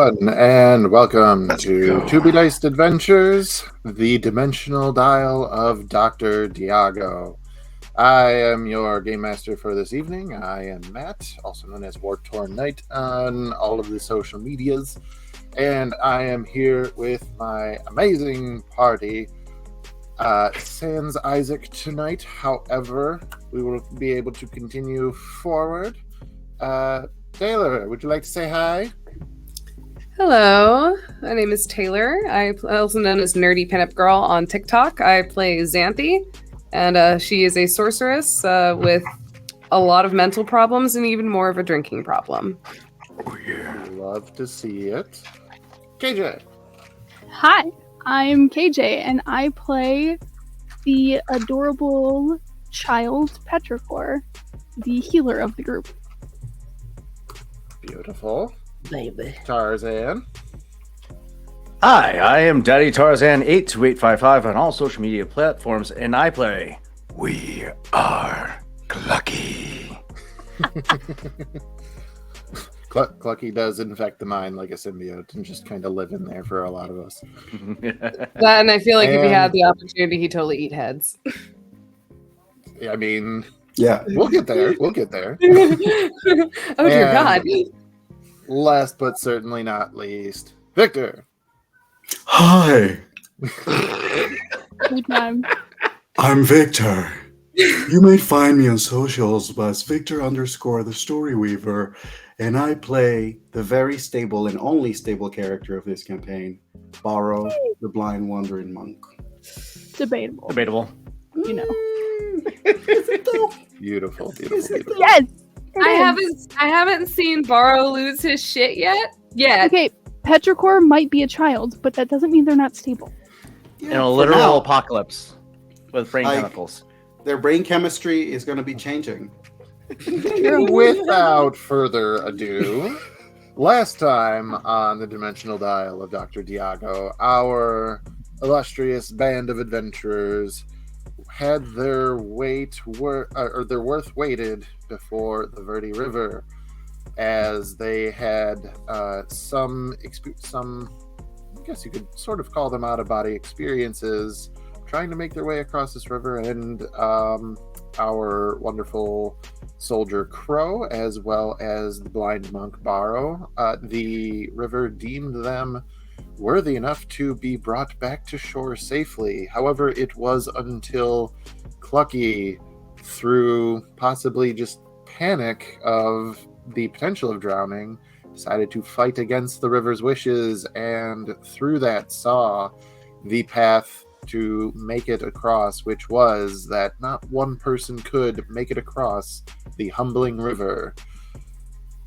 everyone, and welcome to Be Diced Adventures, the dimensional dial of Dr. Diago. I am your game master for this evening. I am Matt, also known as War Torn Knight on all of the social medias, and I am here with my amazing party. Sans Isaac tonight, however, we will be able to continue forward. Taylor, would you like to say hi? Hello, my name is Taylor. I'm also known as Nerdy Pinup Girl on TikTok. I play Xanthi, and she is a sorceress with a lot of mental problems and even more of a drinking problem. Oh, yeah. Love to see it. KJ. Hi, I'm KJ, and I play the adorable child Petrichor, the healer of the group. Beautiful. Baby. Tarzan. Hi, I am Daddy Tarzan82855 on all social media platforms, and I play We Are Clucky. Clucky does infect the mind like a symbiote and just kind of live in there for a lot of us. That, and I feel like if he had the opportunity, he'd totally eat heads. I mean, Yeah. we'll get there. We'll get there. Oh, dear God. Last but certainly not least, Victor. Hi, Good time. I'm Victor. You may find me on socials as Victor_the Storyweaver, and I play the very stable and only stable character of this campaign, Borrow, the Blind Wandering Monk. Debatable. Debatable. You know. Beautiful. Yes. I haven't seen Borrow lose his shit yet. Yeah. Okay, Petrichor might be a child, but that doesn't mean they're not stable. In a literal apocalypse with brain chemicals. Their brain chemistry is going to be changing. Without further ado, last time on the Dimensional Dial of Dr. Diago, our illustrious band of adventurers had their worth weighted before the Verde River, as they had some I guess you could sort of call them out-of-body experiences trying to make their way across this river, and our wonderful soldier Crow, as well as the blind monk Borrow, the river deemed them worthy enough to be brought back to shore safely. However, it was until Clucky, through possibly just panic of the potential of drowning, decided to fight against the river's wishes, and through that saw the path to make it across, which was that not one person could make it across the humbling river.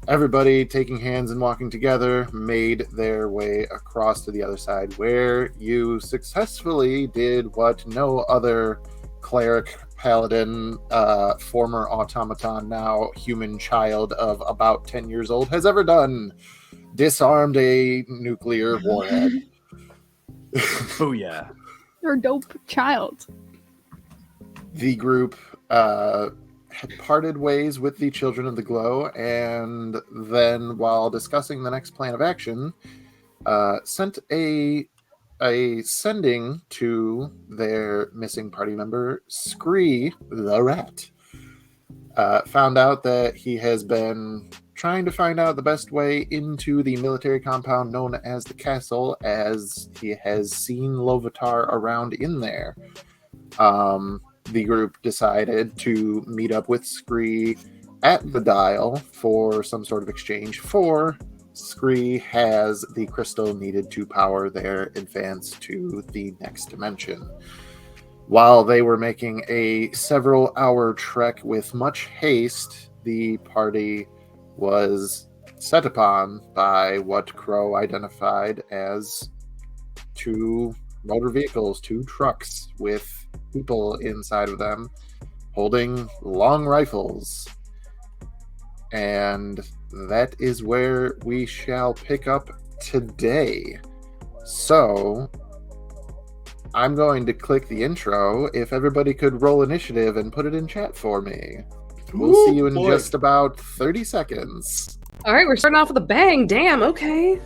Everybody, taking hands and walking together, made their way across to the other side, where you successfully did what no other cleric, paladin, former automaton, now human child of about 10 years old has ever done: disarmed a nuclear warhead. Oh, yeah. You're a dope child. The group had parted ways with the Children of the Glow, and then, while discussing the next plan of action, sent a sending to their missing party member, Scree the Rat. Found out that he has been trying to find out the best way into the military compound known as the castle, as he has seen Lovitar around in there. The group decided to meet up with Scree at the dial for some sort of exchange, for Scree has the crystal needed to power their advance to the next dimension. While they were making a several-hour trek with much haste, the party was set upon by what Crow identified as two motor vehicles, two trucks with people inside of them holding long rifles. And that is where we shall pick up today. So I'm going to click the intro. If everybody could roll initiative and put it in chat for me. We'll see you in just about 30 seconds. All right, we're starting off with a bang. Damn, okay.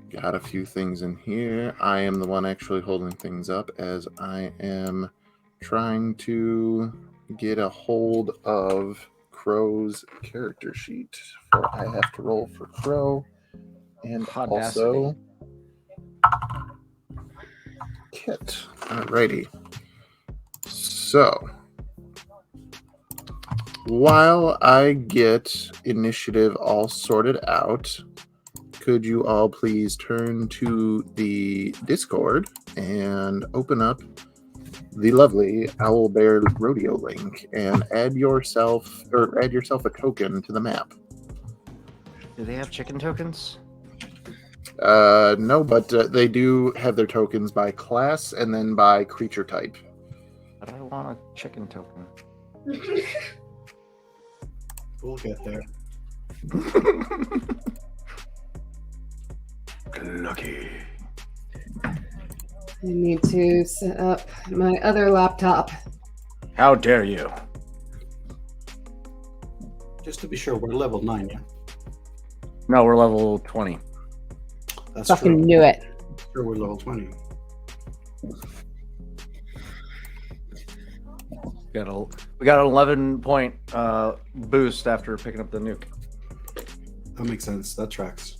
Got a few things in here. I am the one actually holding things up as I am trying to get a hold of Crow's character sheet. For I have to roll for Crow and Audacity. also Kit. Alrighty. So while I get initiative all sorted out, could you all please turn to the Discord and open up the lovely Owl Bear Rodeo link and add yourself a token to the map? Do they have chicken tokens? No, but they do have their tokens by class and then by creature type. But I want a chicken token. We'll get there. Lucky. I need to set up my other laptop. How dare you? Just to be sure, we're level 9, yeah? No, we're level 20. That's Fucking true. knew it. Sure, we're level 20. We got an 11-point boost after picking up the nuke. That makes sense. That tracks.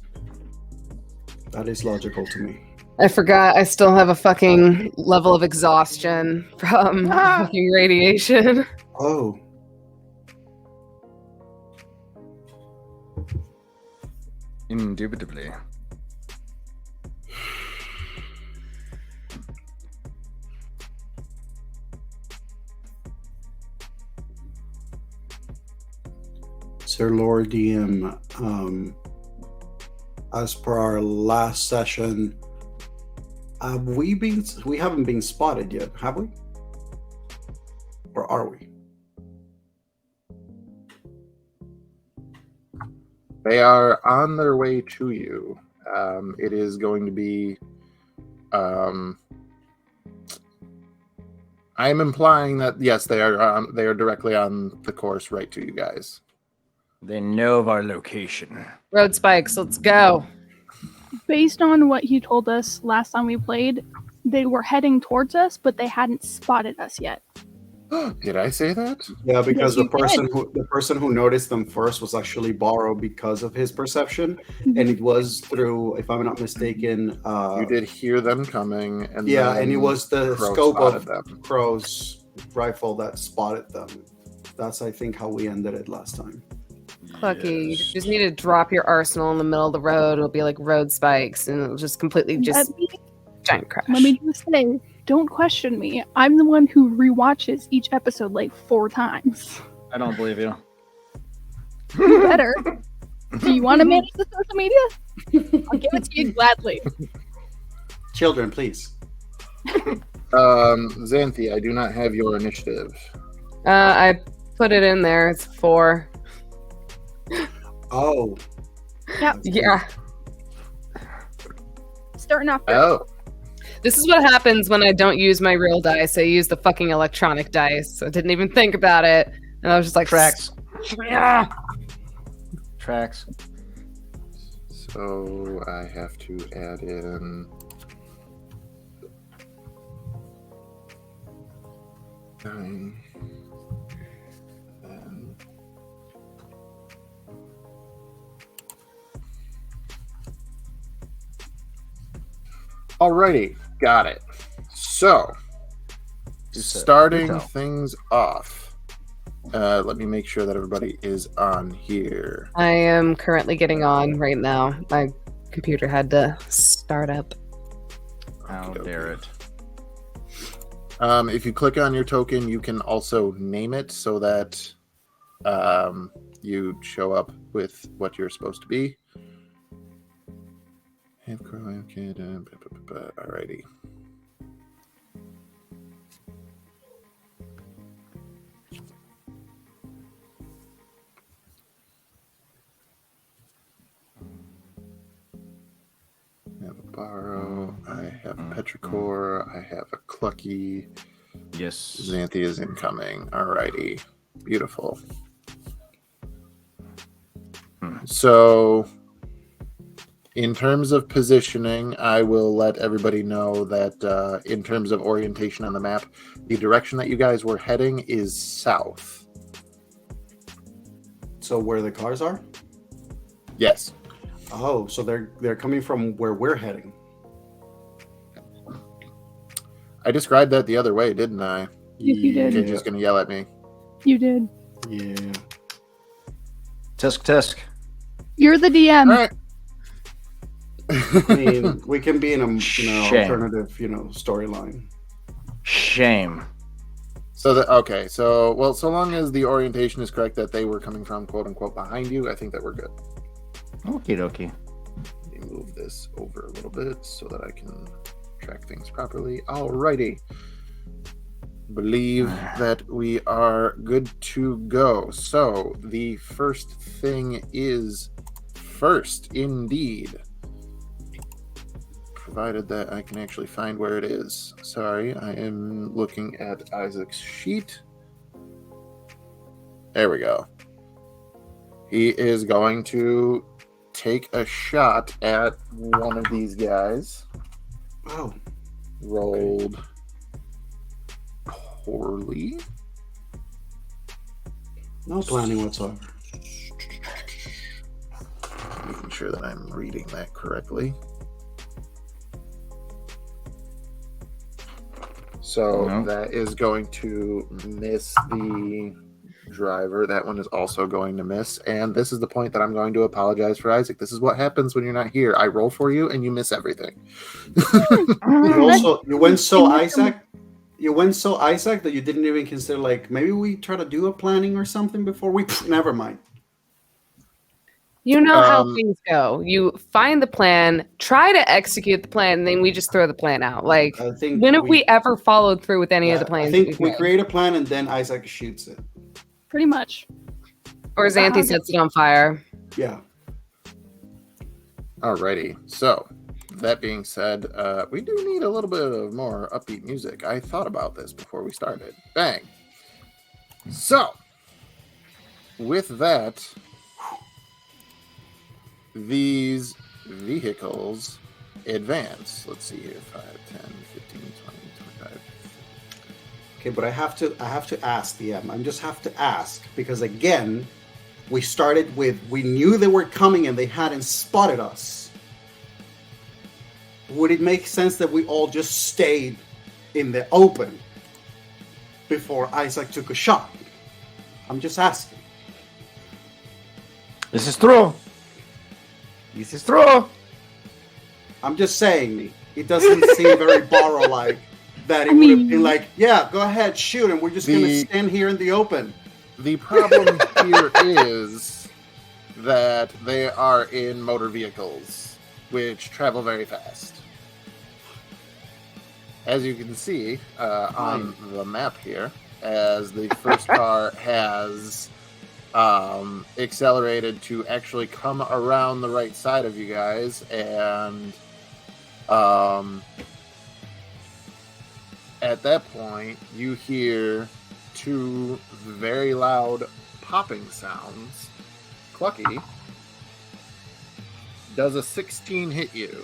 That is logical to me. I forgot I still have a fucking level of exhaustion from fucking radiation. Oh, Indubitably. Sir Lord DM, as per our last session, we haven't been spotted yet, have we? Or are we? They are on their way to you. It is going to be. I'm implying that yes, they are. They are directly on the course right to you guys. They know of our location. Road spikes, let's go. Based on what he told us last time we played, they were heading towards us, but they hadn't spotted us yet. Did I say that? Yeah, because Yes, the person who noticed them first was actually Borrow because of his perception, and it was through, if I'm not mistaken, You did hear them coming, and yeah, then and it was the Crow scope of spotted them. Crow's rifle that spotted them. That's, I think, how we ended it last time. Clucky, you just need to drop your arsenal in the middle of the road. It'll be like road spikes, and it'll just completely just giant crash. Let me just say, don't question me. I'm the one who rewatches each episode like 4 times. I don't believe you. You better. Do you want to manage the social media? I'll give it to you gladly. Children, please. Xanthi, I do not have your initiative. I put it in there. It's 4. Oh. Yep. Yeah. Starting off good. Oh, This is what happens when I don't use my real dice. I use the fucking electronic dice. I didn't even think about it. And I was just like, Tracks. Yeah. Tracks. so I have to add in 9. And alrighty, got it. So, starting Do so. things off, let me make sure that everybody is on here. I am currently getting on right now. My computer had to start up. How Okey-dokey. dare it. If you click on your token, you can also name it so that you show up with what you're supposed to be. Alrighty. I have a Borrow, I have a Petrichor, I have a Clucky. Yes. Xanthi is incoming. Alrighty. Beautiful. So In terms of positioning, I will let everybody know that in terms of orientation on the map, the direction that you guys were heading is south. So where the cars are? Yes. Oh, so they're coming from where we're heading. I described that the other way, didn't I? Yes, you did. You're just going to yell at me. You did. Yeah. Tisk. You're the DM. All right. I mean, we can be in a Shame. alternative, storyline. Shame. So so long as the orientation is correct that they were coming from quote unquote behind you, I think that we're good. Okie dokie. Let me move this over a little bit so that I can track things properly. Alrighty. Believe that we are good to go. So the first thing is first, indeed. Provided that I can actually find where it is. Sorry, I am looking at Isaac's sheet. There we go. He is going to take a shot at one of these guys. Oh. Rolled poorly. No planning whatsoever. Making sure that I'm reading that correctly. So that is going to miss the driver. That one is also going to miss. And this is the point that I'm going to apologize for Isaac. This is what happens when you're not here. I roll for you and you miss everything. You went so Isaac that you didn't even consider, like, maybe we try to do a planning or something before we. Never mind. You know how things go. You find the plan, try to execute the plan, and then we just throw the plan out. Like, I think when have we ever followed through with any of the plans? I think we create a plan and then Isaac shoots it. Pretty much. Or Xanthi sets it on fire. Yeah. Alrighty. So, that being said, we do need a little bit of more upbeat music. I thought about this before we started. Bang. So, with that, these vehicles advance. Let's see here. 5, 10, 15, 20, 25. Okay, but I have to ask DM. I just have to ask because again, we knew they were coming and they hadn't spotted us. Would it make sense that we all just stayed in the open before Isaac took a shot? I'm just asking. This is true. I'm just saying, it doesn't seem very Borrow-like that it would have been like, yeah, go ahead, shoot, and we're just going to stand here in the open. The problem here is that they are in motor vehicles, which travel very fast. As you can see on the map here, as the first car has accelerated to actually come around the right side of you guys, and at that point you hear two very loud popping sounds. Clucky, does a 16 hit you?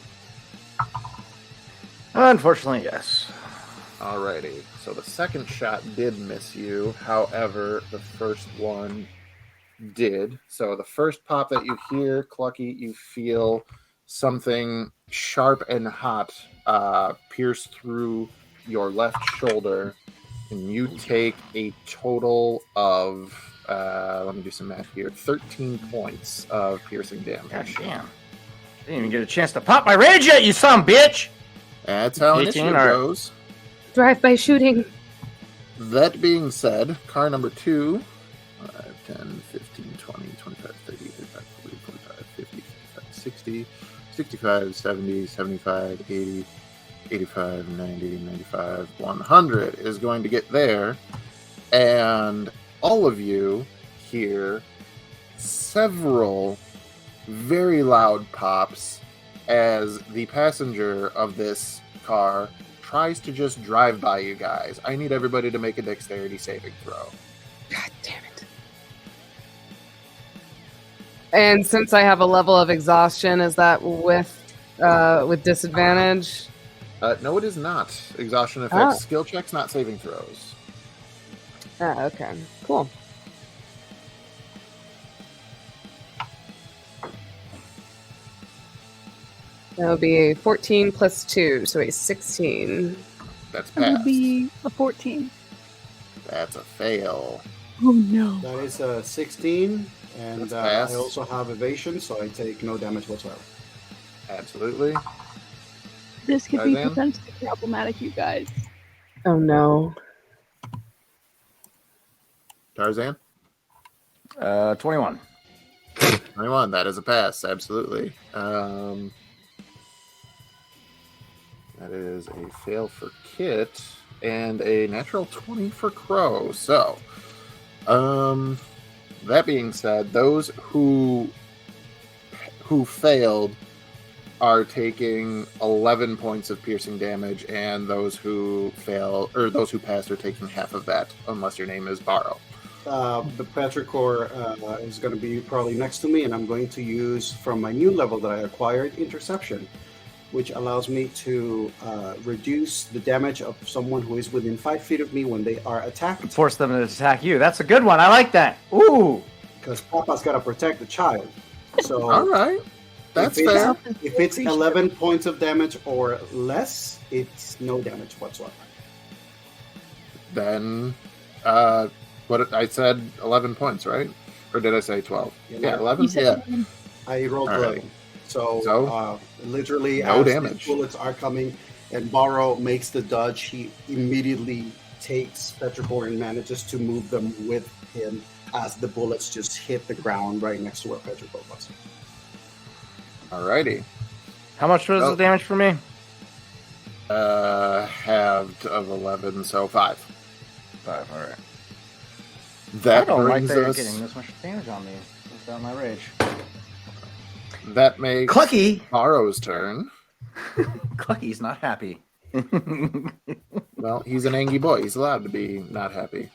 Unfortunately, yes. Alrighty, so the second shot did miss you, however the first one did. So the first pop that you hear, Clucky, you feel something sharp and hot pierce through your left shoulder, and you take a total of let me do some math here, 13 points of piercing damage. God damn. Didn't even get a chance to pop my rage yet, you son of a bitch! That's how initiative goes. Drive-by shooting. That being said, car number 2, 5, 10, 15, 20, 25, 30, 35, 40, 45, 50, 55, 60, 65, 70, 75, 80, 85, 90, 95, 100 is going to get there. And all of you hear several very loud pops as the passenger of this car tries to just drive by you guys. I need everybody to make a dexterity saving throw. God damn it. And since I have a level of exhaustion, is that with disadvantage? No, it is not. Exhaustion affects skill checks, not saving throws. Okay. Cool. That would be a 14 plus 2, so a 16. That's That would passed. be a 14. That's a fail. Oh no. That is a 16, and That's I fast. also have evasion, so I take no damage whatsoever. Absolutely. This could be Tarzan? potentially problematic, you guys. Oh no. Tarzan? 21. 21. That is a pass. Absolutely. That is a fail for Kit and a natural 20 for Crow. So, that being said, those who failed are taking 11 points of piercing damage, and those who passed are taking half of that, unless your name is Borrow. The Petrichor is going to be probably next to me, and I'm going to use from my new level that I acquired, Interception, which allows me to reduce the damage of someone who is within 5 feet of me when they are attacked. Force them to attack you. That's a good one. I like that. Ooh. Because Papa's got to protect the child. So All right. That's fair. if it's 11 points of damage or less, it's no damage whatsoever. Then, what I said 11 points, right? Or did I say 12? Yeah, 11. You said Yeah. I rolled All right. 11. So, So, literally, no as damage. the bullets are coming and Borrow makes the dodge, he immediately takes Petrichor and manages to move them with him as the bullets just hit the ground right next to where Petrichor was. Alrighty. How much was Oh. the damage for me? Halved of 11, so 5. 5. All right. That I don't like brings that you're us. getting this much damage on me without my rage. That makes Clucky! Borrow's turn. Clucky's not happy. Well, he's an angry boy. He's allowed to be not happy.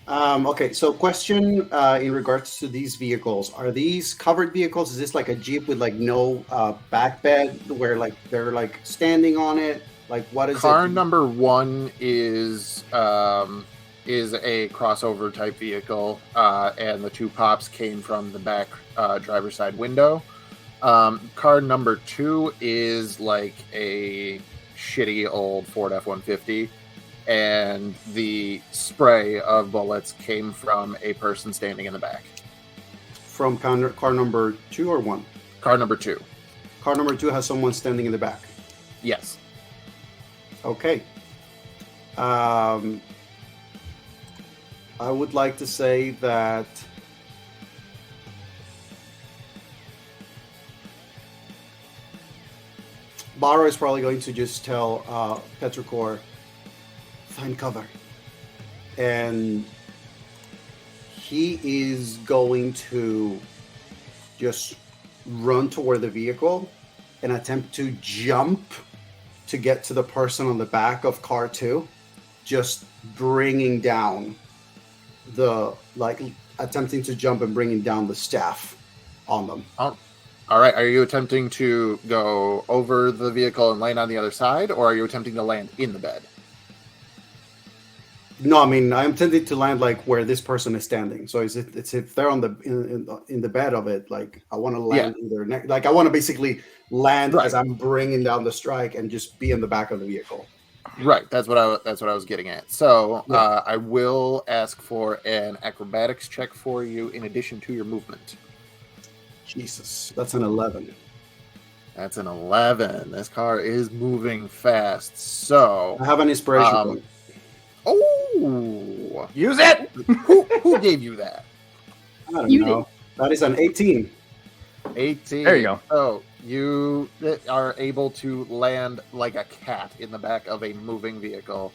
Okay, so question in regards to these vehicles. Are these covered vehicles? Is this like a Jeep with like no back bed where like they're like standing on it? Like what is Car it? number 1 is a crossover type vehicle, and the 2 pops came from the back driver's side window. Car number 2 is like a shitty old Ford F-150, and the spray of bullets came from a person standing in the back. From car number 2 or 1? Car number 2. Car number 2 has someone standing in the back. Yes. Okay. I would like to say that Borrow is probably going to just tell Petrichor, find cover. And he is going to just run toward the vehicle and attempt to jump to get to the person on the back of car 2, just bringing down attempting to jump and bringing down the staff on them. All right. Are you attempting to go over the vehicle and land on the other side, or are you attempting to land in the bed? No, I mean I'm tempted to land like where this person is standing. So it's if they're on in the bed of it, like I want to land in their neck. Like I want to basically land as I'm bringing down the strike and just be in the back of the vehicle. Right. That's what I was getting at. So I will ask for an acrobatics check for you in addition to your movement. Jesus, that's an 11. That's an 11. This car is moving fast. So I have an inspiration point. Oh, Use it! who gave you that? I don't You know. That is an 18. 18. There you go. So you are able to land like a cat in the back of a moving vehicle.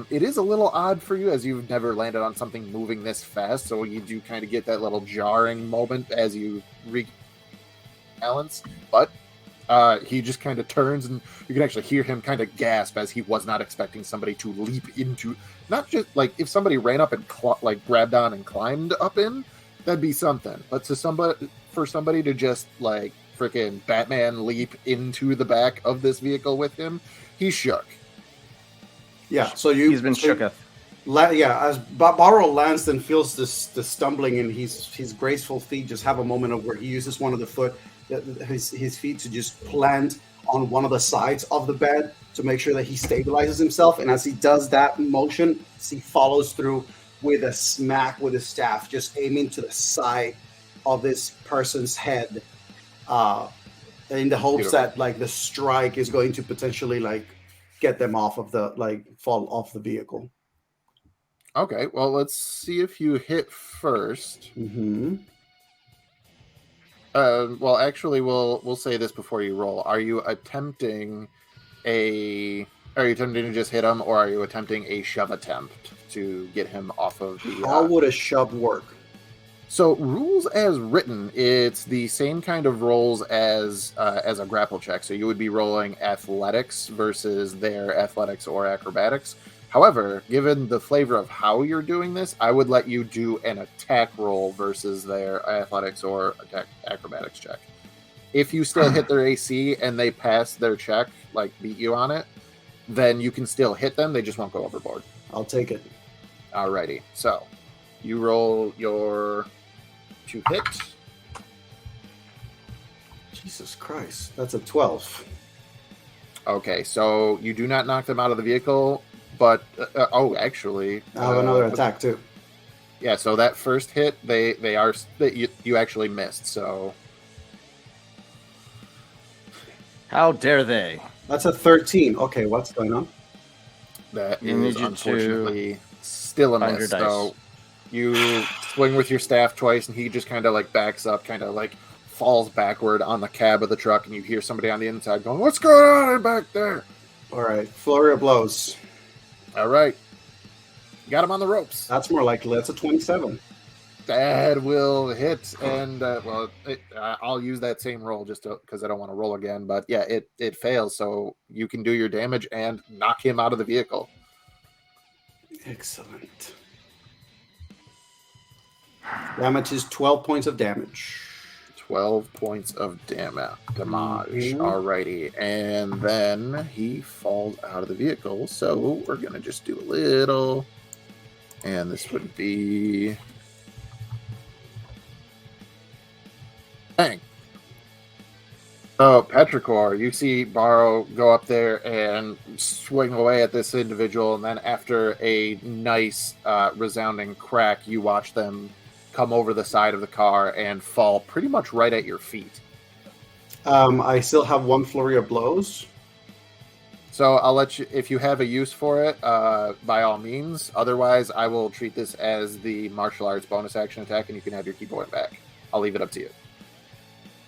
It is a little odd for you as you've never landed on something moving this fast, so you do kind of get that little jarring moment as you rebalance. But he just kind of turns, and you can actually hear him kind of gasp as he was not expecting somebody to leap into. Not just like if somebody ran up and grabbed on and climbed up in, that'd be something. But for somebody to just like freaking Batman leap into the back of this vehicle with him, he shook. Yeah, so He's been shooketh. As Barrow lands and feels the stumbling, and his graceful feet just have a moment of where he uses one of his feet to just plant on one of the sides of the bed to make sure that he stabilizes himself. And as he does that motion, he follows through with a smack with his staff, just aiming to the side of this person's head, in the hopes that like the strike is going to potentially like get them off of fall off the vehicle. Okay, well, let's see if you hit first. Mm-hmm. Well, actually, we'll say this before you roll. Are you attempting to just hit him, or are you attempting a shove attempt to get him off of the? How would a shove work? So rules as written, it's the same kind of rolls as a grapple check. So you would be rolling athletics versus their athletics or acrobatics. However, given the flavor of how you're doing this, I would let you do an attack roll versus their athletics or acrobatics check. If you still hit their AC and they pass their check, like beat you on it, then you can still hit them. They just won't go overboard. I'll take it. Alrighty. So you roll your 2 hits. Jesus Christ, that's a 12. Okay, so you do not knock them out of the vehicle. But actually, I have another attack too. Yeah, so that first hit, you actually missed. So How dare they? That's a 13. Okay, what's going on? That You is need you unfortunately still a find miss. your dice. So you swing with your staff twice, and he just kind of like backs up, kind of like falls backward on the cab of the truck, and you hear somebody on the inside going, "What's going on back there?" All right, flurry of blows. All right, got him on the ropes. That's more likely. That's a 27. That will hit, and I'll use that same roll just because I don't want to roll again. But yeah, it fails, so you can do your damage and knock him out of the vehicle. Excellent. Damage is 12 points of damage. 12 points of damage. Mhm. Alrighty. And then he falls out of the vehicle. So we're going to just do a little. And this would be. Bang. Oh, Petrichor, you see Barrow go up there and swing away at this individual. And then after a nice resounding crack, you watch them come over the side of the car and fall pretty much right at your feet. I still have one flurry of blows. So I'll let you, if you have a use for it, by all means. Otherwise, I will treat this as the martial arts bonus action attack, and you can have your key point back. I'll leave it up to you.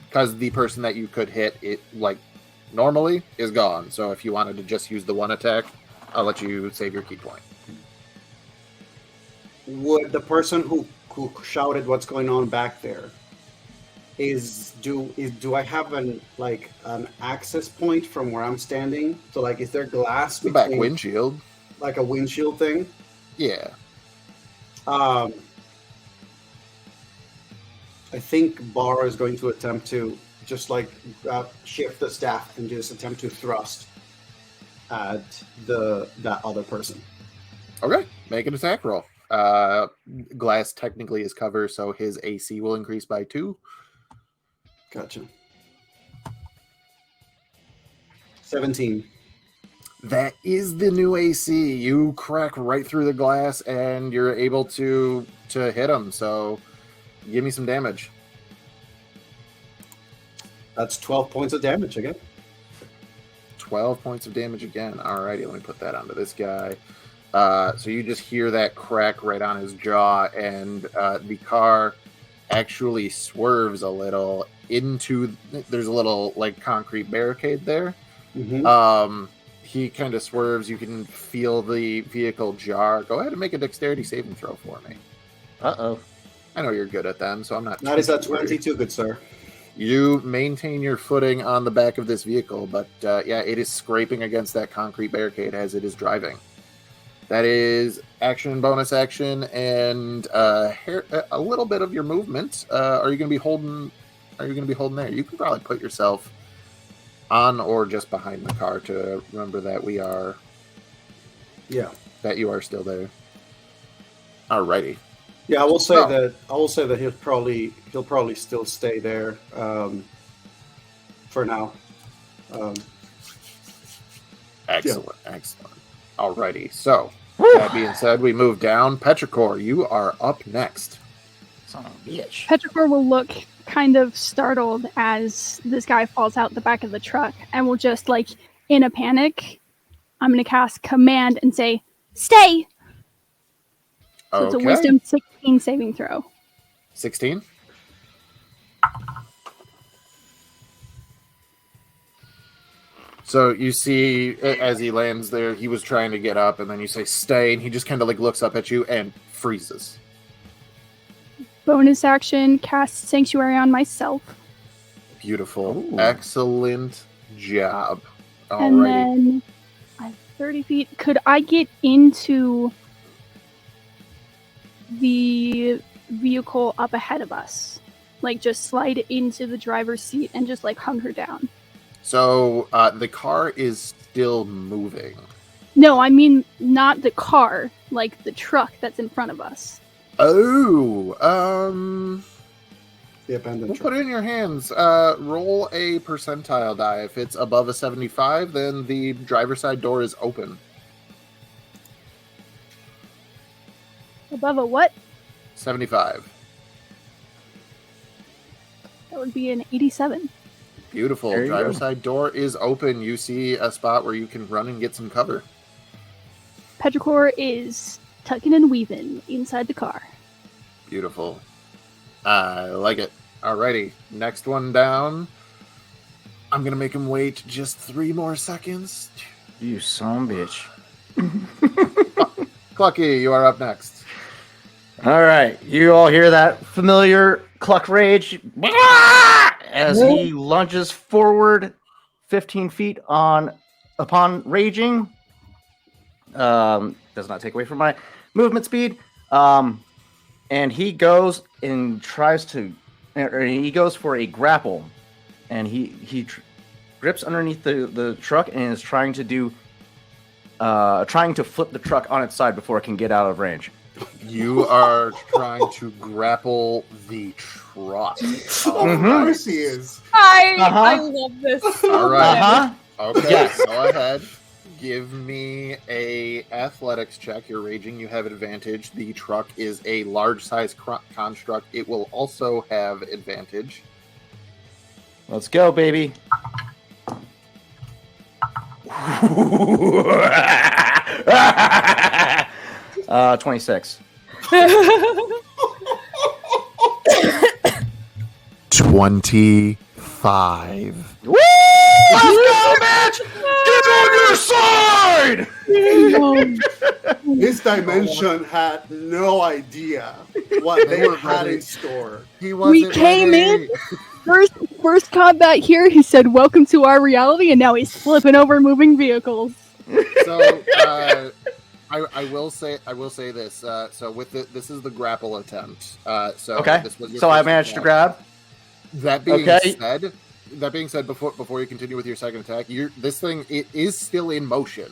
Because the person that you could hit, it like normally, is gone. So if you wanted to just use the one attack, I'll let you save your key point. Would the person who shouted what's going on back there do I have an access point from where I'm standing? So like, is there glass The between, back windshield. like a windshield thing? Yeah. I think Barra is going to attempt to just shift the staff and just attempt to thrust at that other person. Okay. Make an attack roll. Glass technically is cover, so his AC will increase by 2. Gotcha. 17. That is the new AC. You crack right through the glass, and you're able to hit him. So, give me some damage. That's 12 points of damage again. 12 points of damage again. Alrighty, let me put that onto this guy. So you just hear that crack right on his jaw, and the car actually swerves a little into. There's a little concrete barricade there. Mm-hmm. He kind of swerves. You can feel the vehicle jar. Go ahead and make a dexterity saving throw for me. Uh-oh. I know you're good at them, so I'm not. That is a worried. 22, good sir. You maintain your footing on the back of this vehicle, but it is scraping against that concrete barricade as it is driving. That is action, bonus action, and a little bit of your movement. Are you going to be holding are you going to be holding there? You can probably put yourself on or just behind the car to remember that we are. Yeah. That you are still there. Alrighty. Yeah, I will say So- that. I will say that he'll probably still stay there for now. Excellent. Alrighty. So, that being said, we move down. Petrichor, you are up next. Son of a bitch. Petrichor will look kind of startled as this guy falls out the back of the truck and will just, like, in a panic, I'm going to cast Command and say, stay! So it's a Wisdom 16 saving throw. 16? So you see, as he lands there, he was trying to get up, and then you say, stay, and he just kind of like looks up at you and freezes. Bonus action, cast Sanctuary on myself. Beautiful. Ooh. Excellent job. And Alrighty. then I'm 30 feet. Could I get into the vehicle up ahead of us? Like, just slide into the driver's seat and just, like, hunker down? So the car is still moving. No, I mean not the car, like the truck that's in front of us. Oh, The abandoned we'll truck. put it in your hands. Roll a percentile die. If it's above a 75, then the driver's side door is open. Above a what? 75. That would be an 87. Beautiful. There you Driver's go. side door is open. You see a spot where you can run and get some cover. Petrichor is tucking and weaving inside the car. Beautiful. I like it. Alrighty. Next one down. I'm going to make him wait just 3 more seconds. You son of a bitch. Clucky, you are up next. All right, you all hear that familiar cluck rage as he lunges forward 15 feet upon raging. Does not take away from my movement speed. And he goes and he goes for a grapple, and he grips underneath the truck and is trying to flip the truck on its side before it can get out of range. You are trying to grapple the truck. Of Mhm. course he is. I love this. All right. Uh-huh. Okay, Yes. go ahead. Give me a athletics check. You're raging. You have advantage. The truck is a large size construct. It will also have advantage. Let's go, baby. 26. 25. Woo! Let's go, bitch! Get on your side! This dimension had no idea what they They were had ready. in store. He We came in. First combat here, he said, welcome to our reality, and now he's flipping over moving vehicles. So I will say this. So with this is the grapple attempt. So Okay. This was your So I first managed to attack. grab. That being Okay. said, before you continue with your second attack, this thing it is still in motion.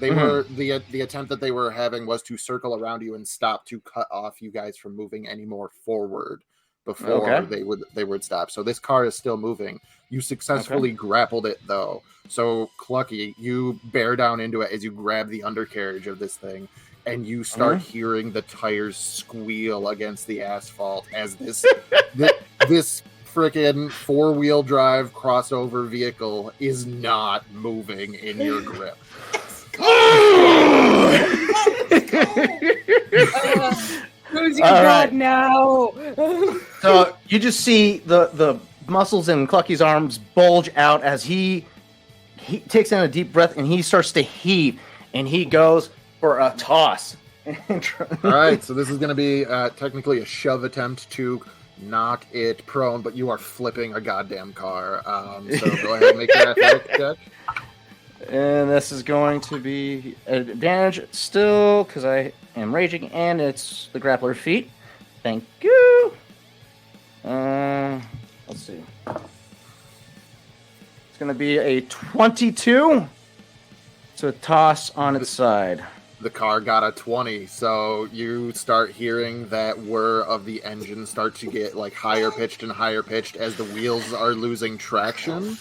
They were the attempt that they were having was to circle around you and stop to cut off you guys from moving any more forward before Okay. they would stop. So this car is still moving. You successfully grappled it though. So Clucky, you bear down into it as you grab the undercarriage of this thing, and you start hearing the tires squeal against the asphalt as this freaking 4-wheel drive crossover vehicle is not moving in your grip. Who's your All god right. now? So you just see the muscles in Clucky's arms bulge out as he takes in a deep breath and he starts to heave and he goes for a toss. All right, so this is going to be technically a shove attempt to knock it prone, but you are flipping a goddamn car. So go ahead and make your athletics check. And this is going to be an advantage still because I am raging and it's the grappler feat. Thank you. Let's see. It's going to be a 22. So toss on its side. The car got a 20, so you start hearing that whir of the engine start to get like higher pitched and higher pitched as the wheels are losing traction.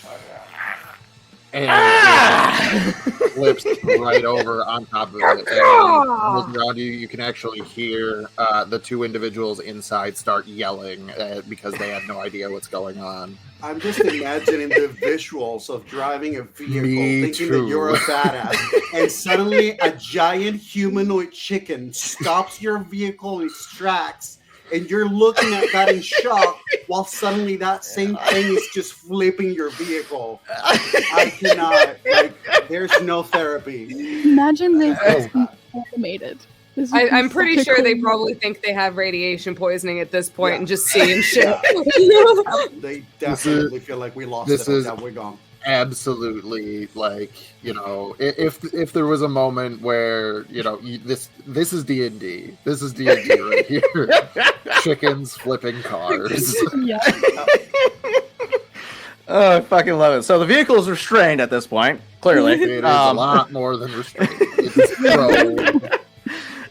And it flips right over on top of it. And looking around you, you can actually hear the two individuals inside start yelling because they have no idea what's going on. I'm just imagining the visuals of driving a vehicle, Me thinking too. that you're a badass, and suddenly a giant humanoid chicken stops your vehicle in its tracks, and you're looking at that in shock, while suddenly that same thing is just flipping your vehicle. I cannot. Like, there's no therapy. Imagine this being animated. This would be I'm pretty such a sure they cool- probably think they have radiation poisoning at this point Yeah. and just seeing shit. They definitely feel like we lost this it. is- That we're gone. Absolutely, like, you know, if there was a moment where, you know, this is D&D. This is D&D right here. Chickens flipping cars. Yeah. Oh, I fucking love it. So the vehicle is restrained at this point, clearly. It is a lot more than restrained. It's thrown.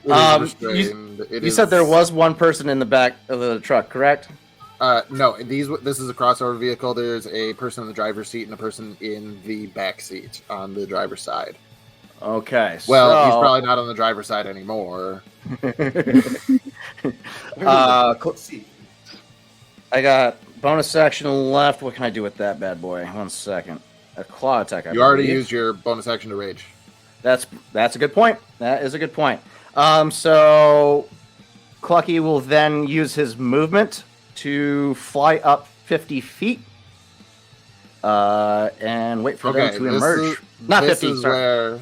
It is restrained. You said there was one person in the back of the truck, correct? No, this is a crossover vehicle. There's a person in the driver's seat and a person in the back seat on the driver's side. Okay. Well, he's so- probably not on the driver's side anymore. Let's see. I got bonus action left. What can I do with that bad boy? 1 second. A claw attack. You already used your bonus action to rage. That's a good point. That is a good point. So Clucky will then use his movement to fly up 50 feet and wait for them to emerge. Not 50, sorry.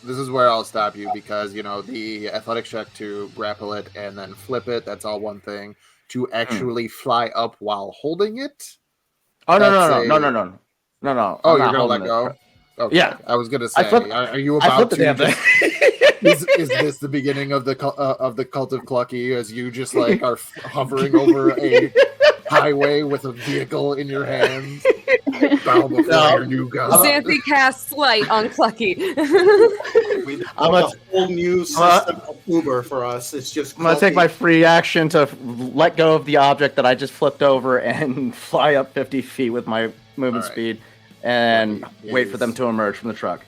This is where I'll stop you because, you know, the athletics check to grapple it and then flip it, that's all one thing. To actually fly up while holding it? Oh, no. no. Oh, I'm you're not going to let holding go? it. Okay. Yeah. I was going to say, are you I about flipped the to damn just, thing. is this the beginning of the cult of Clucky as you just like are hovering over a highway with a vehicle in your hands? Bow before you go. Xanthi casts light on Clucky. We I'm a whole new system of Uber for us. It's just. I'm going to take my free action to let go of the object that I just flipped over and fly up 50 feet with my movement All right. speed and It wait for them is- to emerge from the truck.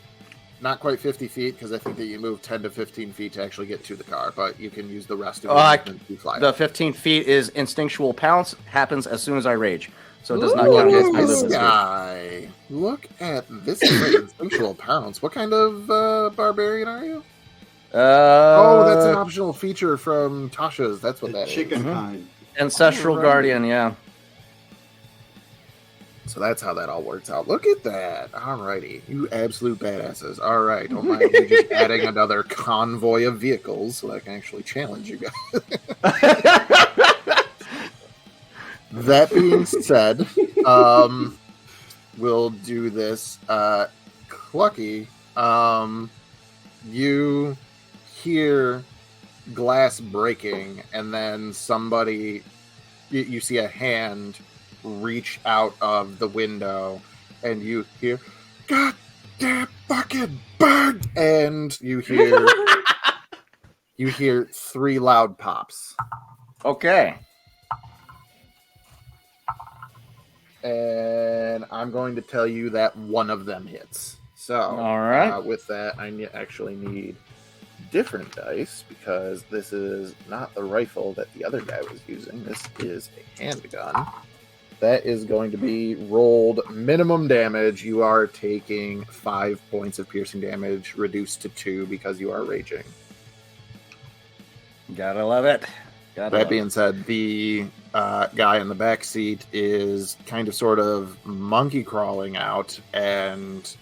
Not quite 50 feet because I think that you move 10 to 15 feet to actually get to the car, but you can use the rest of your movement to fly. The 15 feet is instinctual pounce, happens as soon as I rage. So it does not Look count against at my this movement speed. guy. Look at this great instinctual pounce. What kind of barbarian are you? Oh, that's an optional feature from Tasha's. That's what The that is. chicken kind. Ancestral Alright. Guardian, yeah. So that's how that all works out. Look at that. Alrighty. You absolute badasses. Alright. Don't mind me just adding another convoy of vehicles so that I can actually challenge you guys. That being said, we'll do this. Clucky, you hear glass breaking, and then somebody, you see a hand reach out of the window, and you hear, "God damn fucking bird!" And you hear 3 loud pops. Okay. And I'm going to tell you that one of them hits. So, All right. with that, I actually need different dice because this is not the rifle that the other guy was using. This is a handgun. That is going to be rolled minimum damage. You are taking 5 points of piercing damage, reduced to 2 because you are raging. Gotta love it. That being said, the guy in the back seat is kind of sort of monkey crawling out, and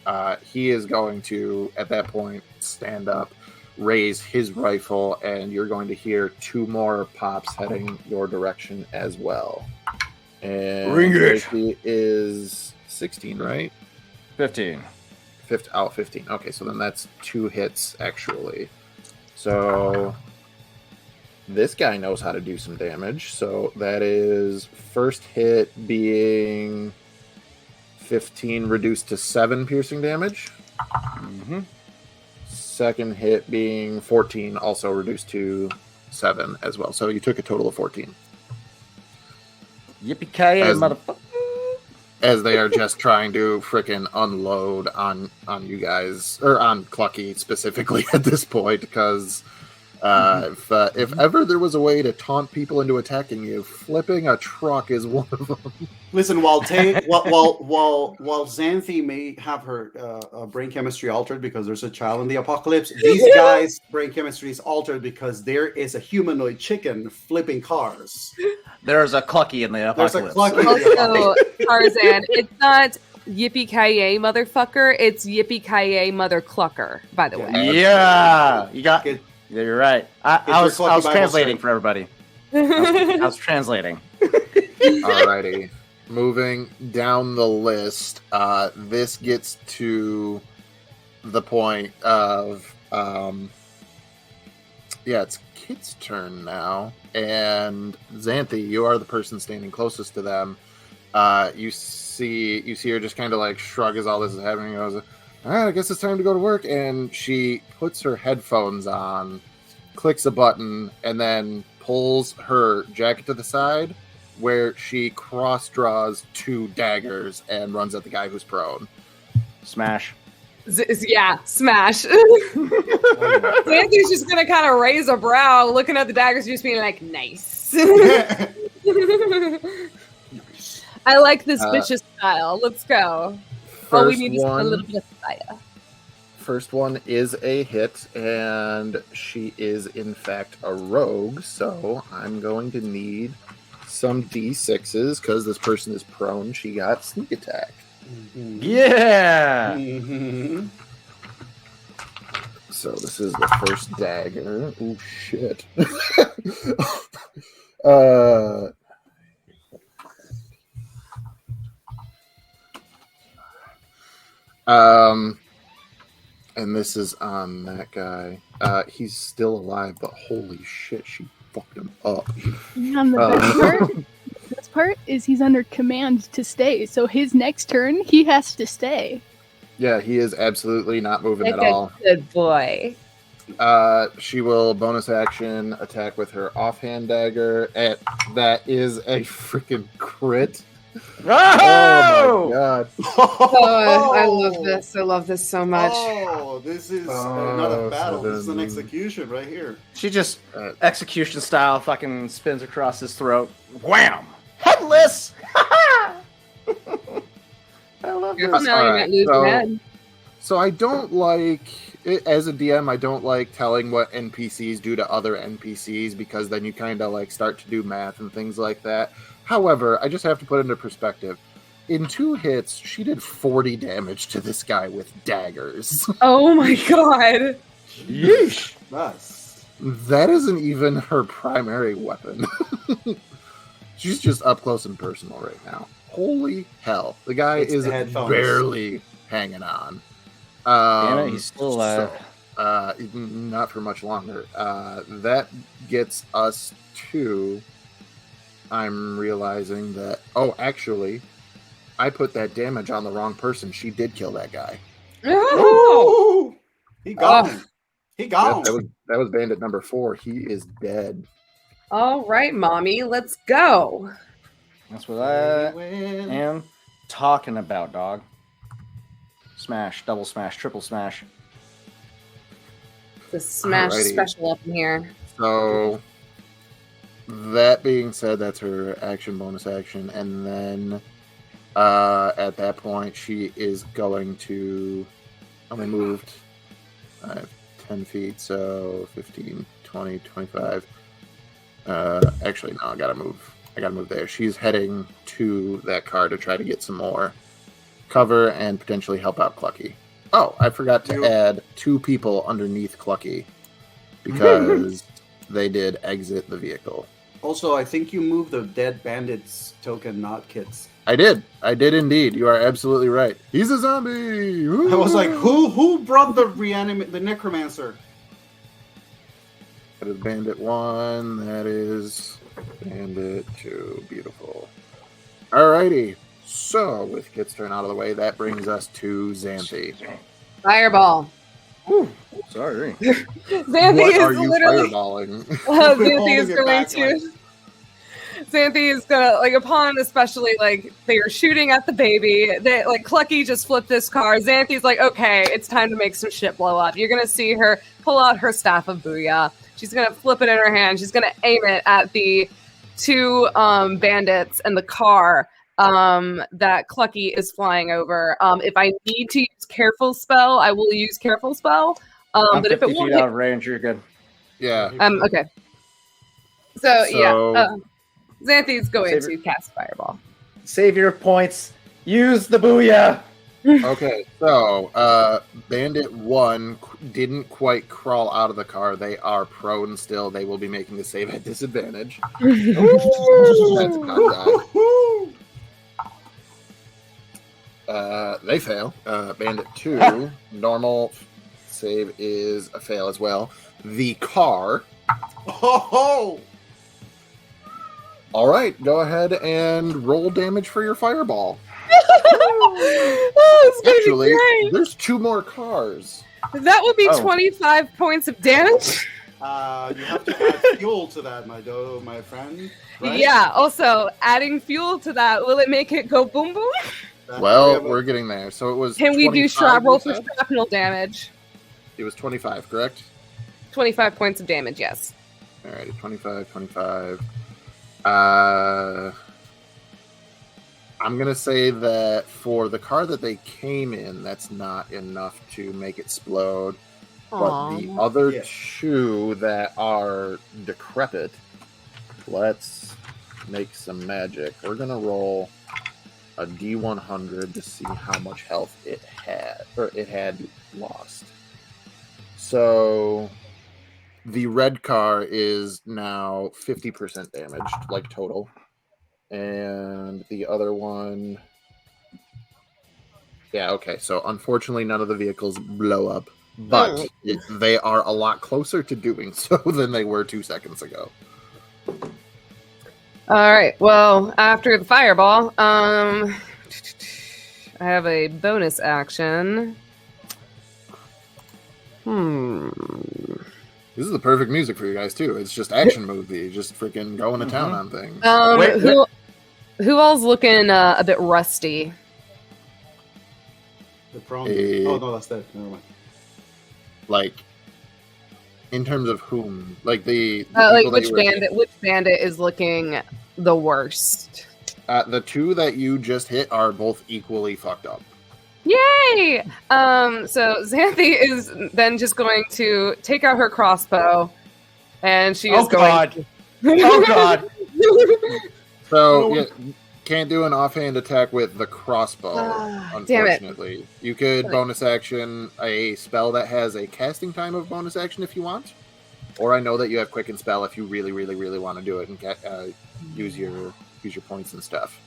he is going to, at that point, stand up, raise his rifle, and you're going to hear 2 more pops heading your direction as well. And Bring it. He is 16, right? 15. 15. Okay, so then that's 2 hits, actually. So this guy knows how to do some damage. So that is first hit being 15 reduced to 7 piercing damage. Mm-hmm. Second hit being 14, also reduced to 7 as well. So you took a total of 14. Yippee-ki-yay, As- motherfucker. As they are just trying to frickin' unload on you guys, or on Clucky specifically at this point, because if ever there was a way to taunt people into attacking you, flipping a truck is one of them. Listen, while Xanthi may have her brain chemistry altered because there's a child in the apocalypse, these guys' brain chemistry is altered because there is a humanoid chicken flipping cars. There's a Clucky in the There's apocalypse. a Clucky in the Also, apocalypse. Tarzan, it's not yippee-ki-yay, motherfucker. It's yippee-ki-yay, mother clucker, by the way. Yeah, you got. Get- Yeah, you're right. I your was Clucky Bible translating straight. for everybody. I was translating. Alrighty. Moving down the list, this gets to the point of, it's Kit's turn now, and Xanthi, you are the person standing closest to them. You see her just kind of like shrug as all this is happening, and goes, all right, I guess it's time to go to work, and she puts her headphones on, clicks a button, and then pulls her jacket to the side, where she cross draws 2 daggers and runs at the guy who's prone. Smash. Yeah, smash. Xanthi's just gonna kind of raise a brow, looking at the daggers, just being like, nice. I like this bitch's style. Let's go. All we need is a little bit of fire. First one is a hit, and she is in fact a rogue, so I'm going to need some D6s because this person is prone. She got sneak attack. Yeah. Mhm. So this is the first dagger. Oh shit. And this is on that guy. He's still alive, but holy shit, she fucked him up. And the best part is he's under command to stay. So his next turn, he has to stay. Yeah, he is absolutely not moving Like at all. a good boy. She will bonus action attack with her offhand dagger. That is a freaking crit. Oh my god. Oh, I love this. I love this so much. Oh, this is not a battle. This is an execution right here. She just execution style fucking spins across his throat. Wham! Headless. I love You're this. now All you're right, not losing so- head. So I don't like, as a DM, I don't like telling what NPCs do to other NPCs because then you kind of like start to do math and things like that. However, I just have to put into perspective. In 2 hits, she did 40 damage to this guy with daggers. Oh my god. Yeesh. Nice. That isn't even her primary weapon. She's just up close and personal right now. Holy hell. The guy It's is the headphones. barely hanging on. Damn it, he's still alive. Not for much longer. That gets us to... I'm realizing that... Oh, actually, I put that damage on the wrong person. She did kill that guy. Oh. Ooh, he got him. He got That him. was bandit number 4. He is dead. All right, mommy, let's go. That's what I am talking about, dog. Smash, double smash, triple smash. The smash Alrighty. special up in here. So, that being said, that's her action, bonus action, and then at that point, she is going to. Only moved 10 feet, so 15, 20, 25. Actually, no, I gotta move there. She's heading to that car to try to get some more cover and potentially help out Clucky. Oh, I forgot to add 2 people underneath Clucky because they did exit the vehicle. Also, I think you moved the dead bandits token, not Kit's. I did indeed. You are absolutely right. He's a zombie. I was like, who brought the necromancer? That is Bandit 1. That is Bandit 2. Beautiful. Alrighty. So, with Kit's turn out of the way, that brings us to Xanthi. Fireball. Sorry. Xanthi What is are you literally. fireballing? Xanthi is Holding it going back, to. Xanthi is gonna upon especially they are shooting at the baby. They Clucky just flipped this car. Xanthi's like, okay, it's time to make some shit blow up. You're gonna see her pull out her staff of booyah. She's gonna flip it in her hand. She's gonna aim it at the two bandits and the car that Clucky is flying over. If I need to use careful spell, I will use careful spell. I'm But if 50 it won't feet out of range, you're good. Yeah. okay. So yeah. Xanthi's going to cast Fireball. Save your points. Use the booyah. Okay, so Bandit 1 didn't quite crawl out of the car. They are prone still. They will be making the save at disadvantage. That's not bad. They fail. Bandit 2, normal save is a fail as well. The car. Oh! All right, go ahead and roll damage for your fireball. It's gonna Actually, be great. there's 2 more cars. That would be Oh. 25 points of damage. You have to add fuel to that, my friend. Right? Yeah. Also, adding fuel to that, will it make it go boom boom? Well, we're getting there. So it was. Can we do 25, roll you for said? shrapnel damage? It was 25, correct? 25 points of damage. Yes. Alrighty, 25. I'm gonna say that for the car that they came in, that's not enough to make it explode. But the other Yeah. 2 that are decrepit, let's make some magic. We're gonna roll a D100 to see how much health it had lost. So the red car is now 50% damaged, total. And the other one... Yeah, okay. So unfortunately, none of the vehicles blow up. But they are a lot closer to doing so than they were 2 seconds ago. All right. Well, after the fireball, I have a bonus action. This is the perfect music for you guys too. It's just action movie, just freaking going to town on things. Who all's looking a bit rusty? The prone. Oh no, that's dead. Never mind. In terms of whom, the which bandit is looking the worst? The 2 that you just hit are both equally fucked up. Yay! So Xanthi is then just going to take out her crossbow, and she is going. Oh god! So yeah, can't do an offhand attack with the crossbow. Damn it. Unfortunately, you could bonus action a spell that has a casting time of bonus action if you want, or I know that you have quicken spell if you really, really, really want to do it and use your points and stuff.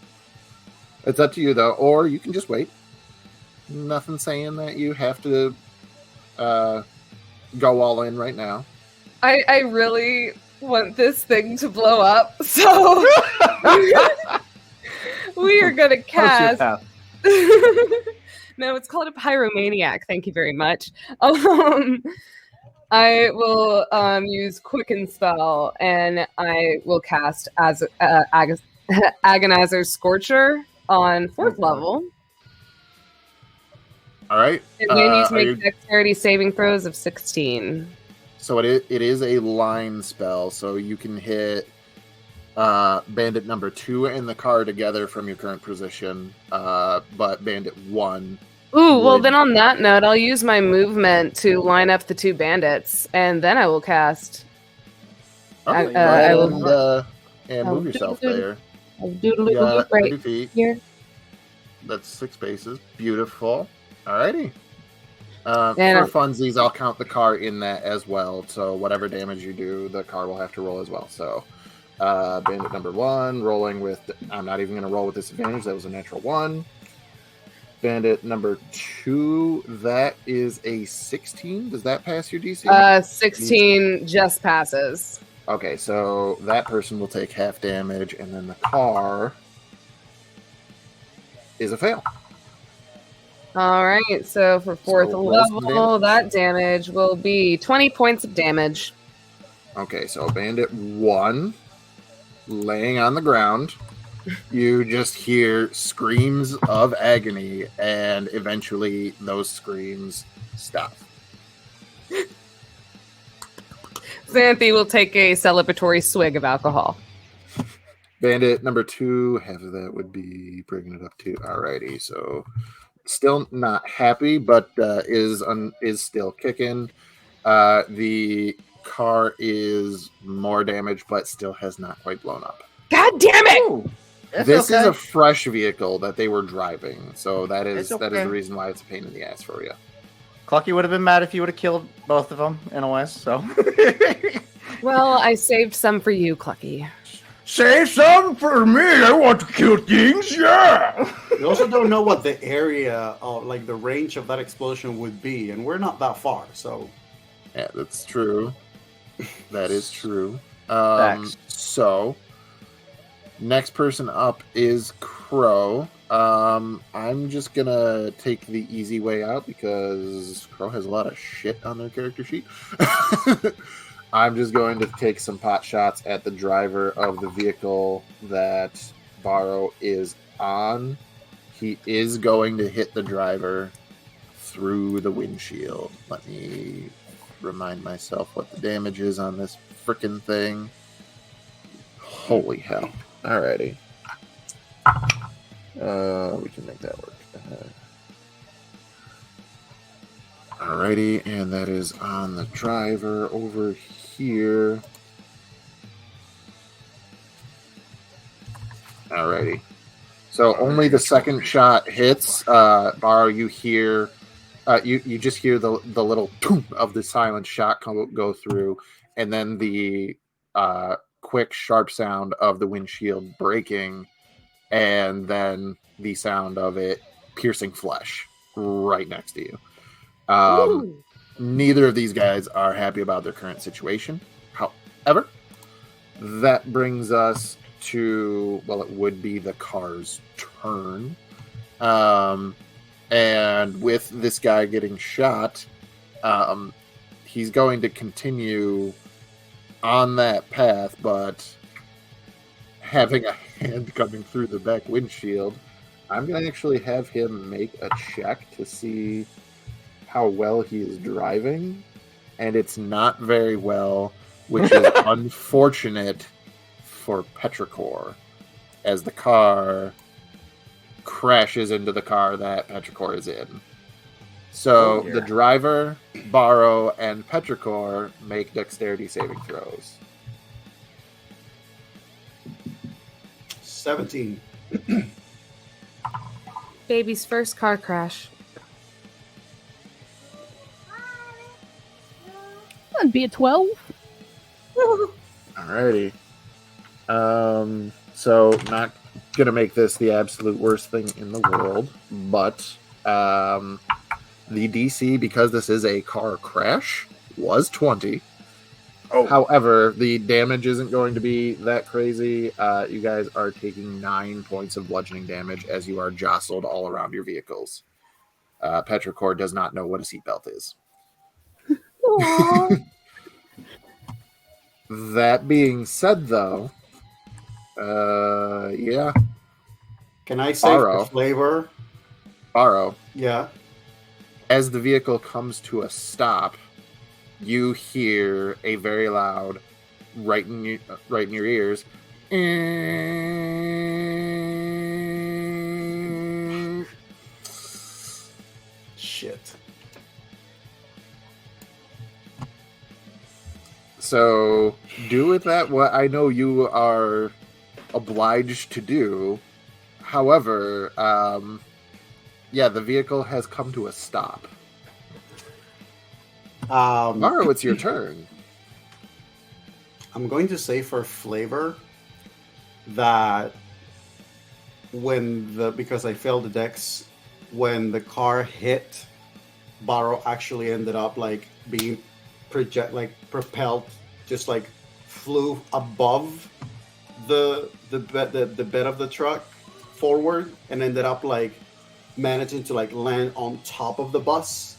It's up to you though, or you can just wait. Nothing saying that you have to go all in right now. I really want this thing to blow up, so we are going to cast. No, it's called a pyromaniac. Thank you very much. I will use Quicken Spell, and I will cast as Agonizer's Scorcher on 4th level. All right. And we need to make dexterity saving throws of 16. So it is a line spell, so you can hit Bandit number 2 and the car together from your current position, but Bandit 1. Ooh, well then on that note, I'll use my movement to line up the 2 bandits, and then I will cast. Okay, and move yourself there. Right 30 feet. here. That's 6 spaces. Beautiful. Alrighty. And for funsies, I'll count the car in that as well. So whatever damage you do, the car will have to roll as well. So Bandit number 1, rolling with... I'm not even going to roll with disadvantage. That was a natural 1. Bandit number 2, that is a 16. Does that pass your DC? 16 just passes. Okay, so that person will take half damage, and then the car is a fail. All right, so for fourth So roll some level, damage. that damage will be 20 points of damage. Okay, so Bandit 1, laying on the ground. You just hear screams of agony, and eventually those screams stop. Xanthi will take a celebratory swig of alcohol. Bandit number 2, half of that would be bringing it up to. Alrighty, so still not happy, but is still kicking. The car is more damaged, but still has not quite blown up. God damn it! Ooh, that's This is okay. a fresh vehicle that they were driving, so that is It's that is okay. the reason why it's a pain in the ass for you. Clucky would have been mad if you would have killed both of them in OS, so. Well, I saved some for you, Clucky. Save some for me. I want to kill things. Yeah. We also don't know what the area, like the range of that explosion would be, and we're not that far. So Yeah, that's true. That is true. Facts. So, next person up is Crow. I'm just gonna take the easy way out because Crow has a lot of shit on their character sheet. I'm just going to take some pot shots at the driver of the vehicle that Barrow is on. He is going to hit the driver through the windshield. Let me remind myself what the damage is on this frickin' thing. Holy hell. Alrighty. We can make that work. Alrighty, and that is on the driver over here. Alrighty. So only the second shot hits. Barrow, you hear, you just hear the little toom of the silent shot go through, and then the quick, sharp sound of the windshield breaking, and then the sound of it piercing flesh right next to you. Neither of these guys are happy about their current situation. However, that brings us to, well, it would be the car's turn. And with this guy getting shot, he's going to continue on that path, but having a hand coming through the back windshield, I'm going to actually have him make a check to see how well he is driving. And it's not very well, which is unfortunate for Petrichor, as the car crashes into the car that Petrichor is in. So the driver, Barrow, and Petrichor make dexterity saving throws. 17. Baby's first car crash. That'd be a 12. Alrighty. So not gonna make this the absolute worst thing in the world, but the DC, because this is a car crash, was 20. Oh. However, the damage isn't going to be that crazy. You guys are taking 9 points of bludgeoning damage as you are jostled all around your vehicles. Petrichor does not know what a seatbelt is. That being said, though, yeah, Can I say Barrow. for flavor? Barrow, Yeah. as the vehicle comes to a stop, you hear a very loud, right in your ears. Shit. So do with that what I know you are obliged to do. However, yeah, the vehicle has come to a stop. Maro, it's your turn. I'm going to say for flavor that because I failed the dex when the car hit, Barrow actually ended up like being propelled, just like flew above the bed of the truck forward and ended up like managing to like land on top of the bus.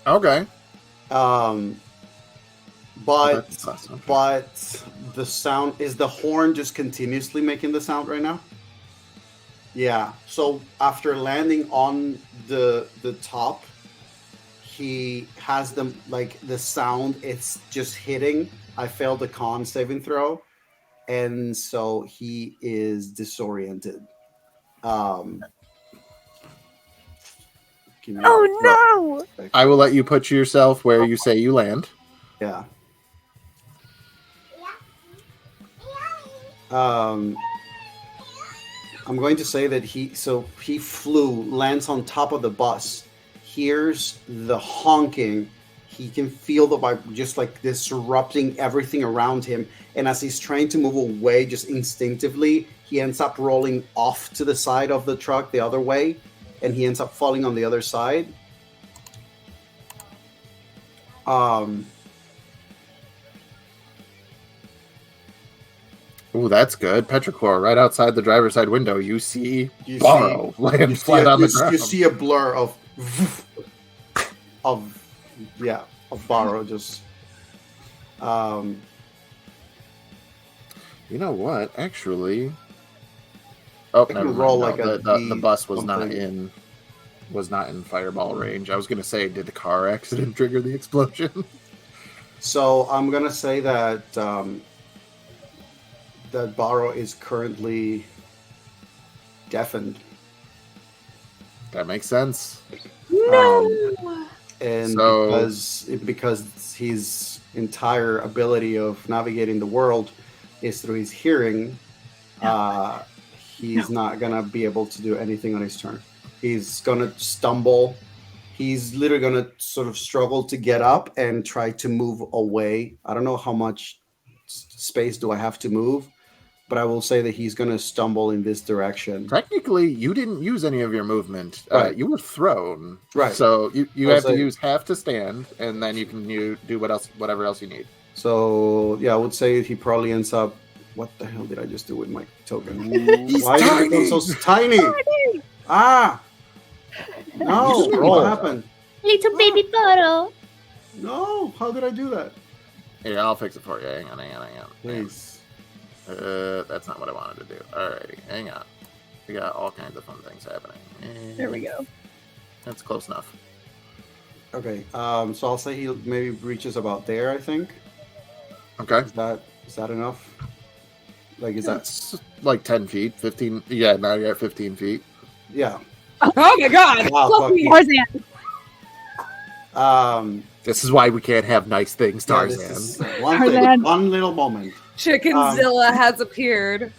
Okay. But That's awesome. but the sound is the horn just continuously making the sound right now. Yeah. So after landing on the top, he has them like the sound. It's just hitting. I failed the con saving throw, and so he is disoriented. Give me Oh no! I will let you put yourself where you say you land. Yeah. I'm going to say that he flew, lands on top of the bus, hears the honking. He can feel the vibe just like disrupting everything around him. And as he's trying to move away, just instinctively, he ends up rolling off to the side of the truck the other way, and he ends up falling on the other side. Ooh, that's good. Petrichor, right outside the driver's side window, you see Barrow land flat on the ground. You see a blur of Barrow just. You know what? Actually, oh, I never can roll mind. like No, a the bus was something. not in fireball range. I was gonna say, did the car accident trigger the explosion? So I'm gonna say that that Barrow is currently deafened. That makes sense. No. And So- because his entire ability of navigating the world is through his hearing, he's not gonna be able to do anything on his turn. He's gonna stumble. He's literally gonna sort of struggle to get up and try to move away. I don't know how much space do I have to move, but I will say that he's gonna stumble in this direction. Technically, you didn't use any of your movement. Right. You were thrown. Right. So you I'll have to say- use half to stand, and then you can do whatever else you need. So yeah, I would say he probably ends up. What the hell did I just do with my token? He's Why did it become tiny. so tiny? Ah! No, You what roll. happened? Little baby Barrow. No, how did I do that? Here, I'll fix it for you. Hang on. Please. That's not what I wanted to do. Alrighty, hang on. We got all kinds of fun things happening. There we go. That's close enough. Okay, so I'll say he maybe reaches about there. I think Okay. is that enough? Like, is that That's like 10 feet, 15. Yeah, now you're at 15 feet. yeah? Oh my god. Wow, fuck you. Tarzan. This is why we can't have nice things, Yeah, Tarzan. this is one Tarzan. thing, one little moment. Chickenzilla has appeared.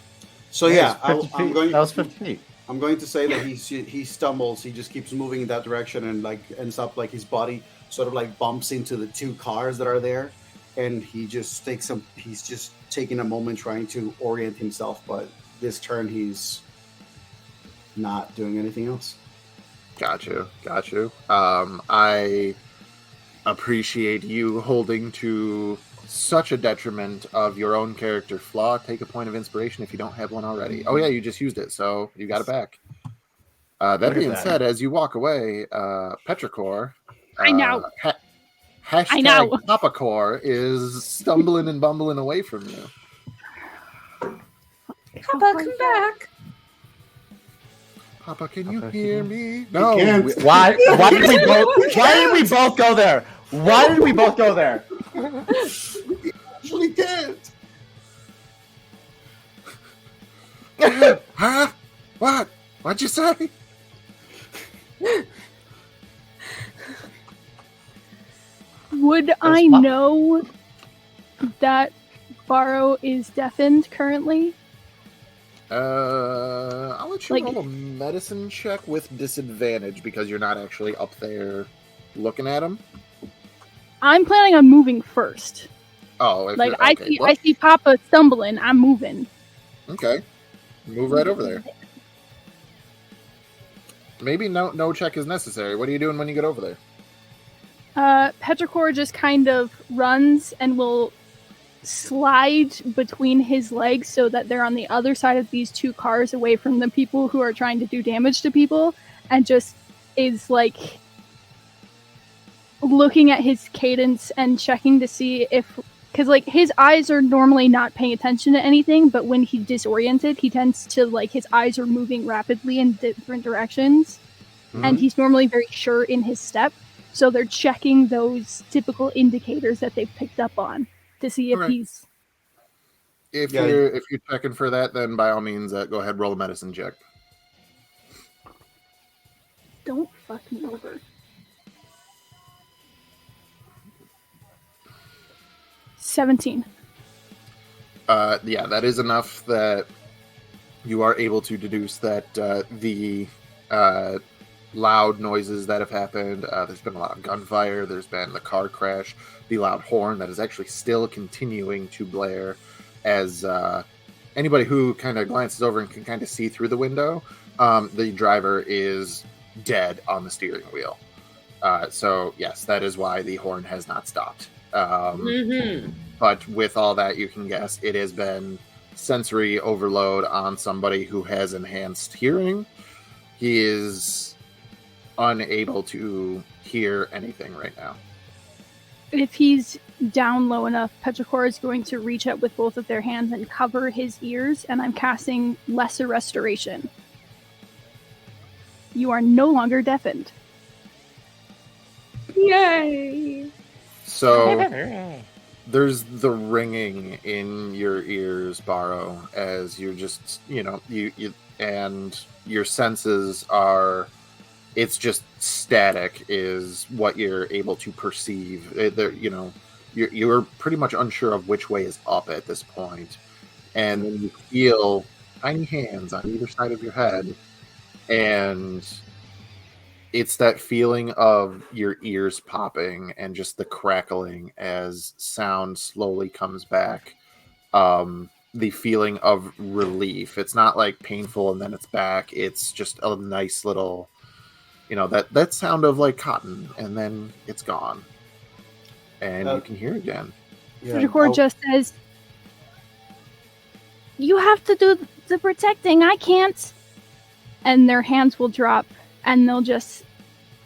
So yeah, That was 50 feet. That was 50 feet. I'm going to say that he stumbles. He just keeps moving in that direction and like ends up like his body sort of like bumps into the two cars that are there, and he just takes some. He's just taking a moment trying to orient himself, but this turn he's not doing anything else. Got you. I appreciate you holding to such a detriment of your own character flaw. Take a point of inspiration if you don't have one already. Oh yeah, you just used it, so you got it back. That Look at being that. said, as you walk away, Petrichor, I know. Hashtag I know. Papacore is stumbling and bumbling away from you. Papa, come back. Papa, can you Papa, hear can me? No. can't. Why did we both go there? Why did we both go there? Actually, can't. Huh? What? What'd you say? Would I know that Barrow is deafened currently? I'll let you Like- roll a medicine check with disadvantage because you're not actually up there looking at him. I'm planning on moving first. Oh, if Like you're- I okay, see, well, I see Papa stumbling. I'm moving. okay. Move right over there. maybe no check is necessary. What are you doing when you get over there? Petrichor just kind of runs and will slide between his legs so that they're on the other side of these two cars away from the people who are trying to do damage to people, and just is like looking at his cadence and checking to see if, because like his eyes are normally not paying attention to anything, but when he's disoriented he tends to, like, his eyes are moving rapidly in different directions. And he's normally very sure in his step, so they're checking those typical indicators that they've picked up on to see if he's... If you're checking for that, then by all means, go ahead, roll a medicine check. Don't fuck me over. 17. Yeah, that is enough that you are able to deduce that the loud noises that have happened, there's been a lot of gunfire, there's been the car crash, the loud horn that is actually still continuing to blare as anybody who kind of glances over and can kind of see through the window, the driver is dead on the steering wheel. So yes, that is why the horn has not stopped. But with all that, you can guess it has been sensory overload on somebody who has enhanced hearing. He is unable to hear anything right now. If he's down low enough, Petrichor is going to reach up with both of their hands and cover his ears, and I'm casting Lesser Restoration. You are no longer deafened. Yay! So there's the ringing in your ears, Barrow, as you're just, you and your senses are, it's just static is what you're able to perceive. You're pretty much unsure of which way is up at this point. And then you feel tiny hands on either side of your head. And it's that feeling of your ears popping and just the crackling as sound slowly comes back. The feeling of relief. It's not like painful and then it's back. It's just a nice little, that sound of like cotton, and then it's gone. And you can hear again. Petrichor just says, "You have to do the protecting, I can't." And their hands will drop, and they'll just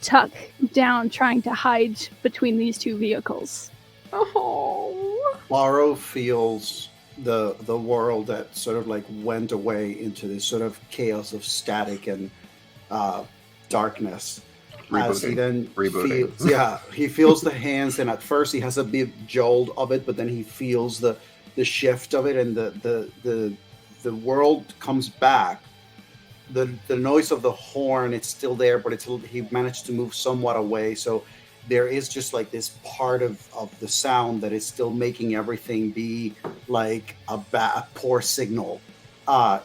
tuck down, trying to hide between these two vehicles. Oh. Barrow feels the world that sort of like went away into this sort of chaos of static and darkness. As he then feels, he feels the hands, and at first he has a big jolt of it, but then he feels the shift of it, and the world comes back. The noise of the horn, it's still there, but he managed to move somewhat away. So there is just like this part of the sound that is still making everything be like a poor signal,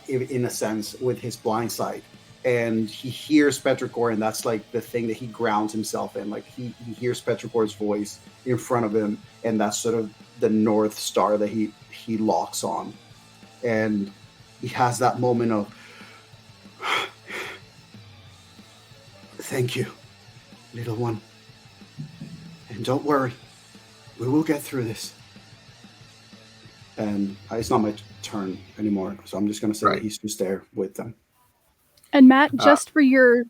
in a sense, with his blind sight. And he hears Petrichor, and that's like the thing that he grounds himself in. Like he hears Petrichor's voice in front of him, and that's sort of the North Star that he locks on. And he has that moment of, "Thank you, little one. And don't worry, we will get through this." And it's not my turn anymore, so I'm just going to say that he's just there with them. And Matt, just for your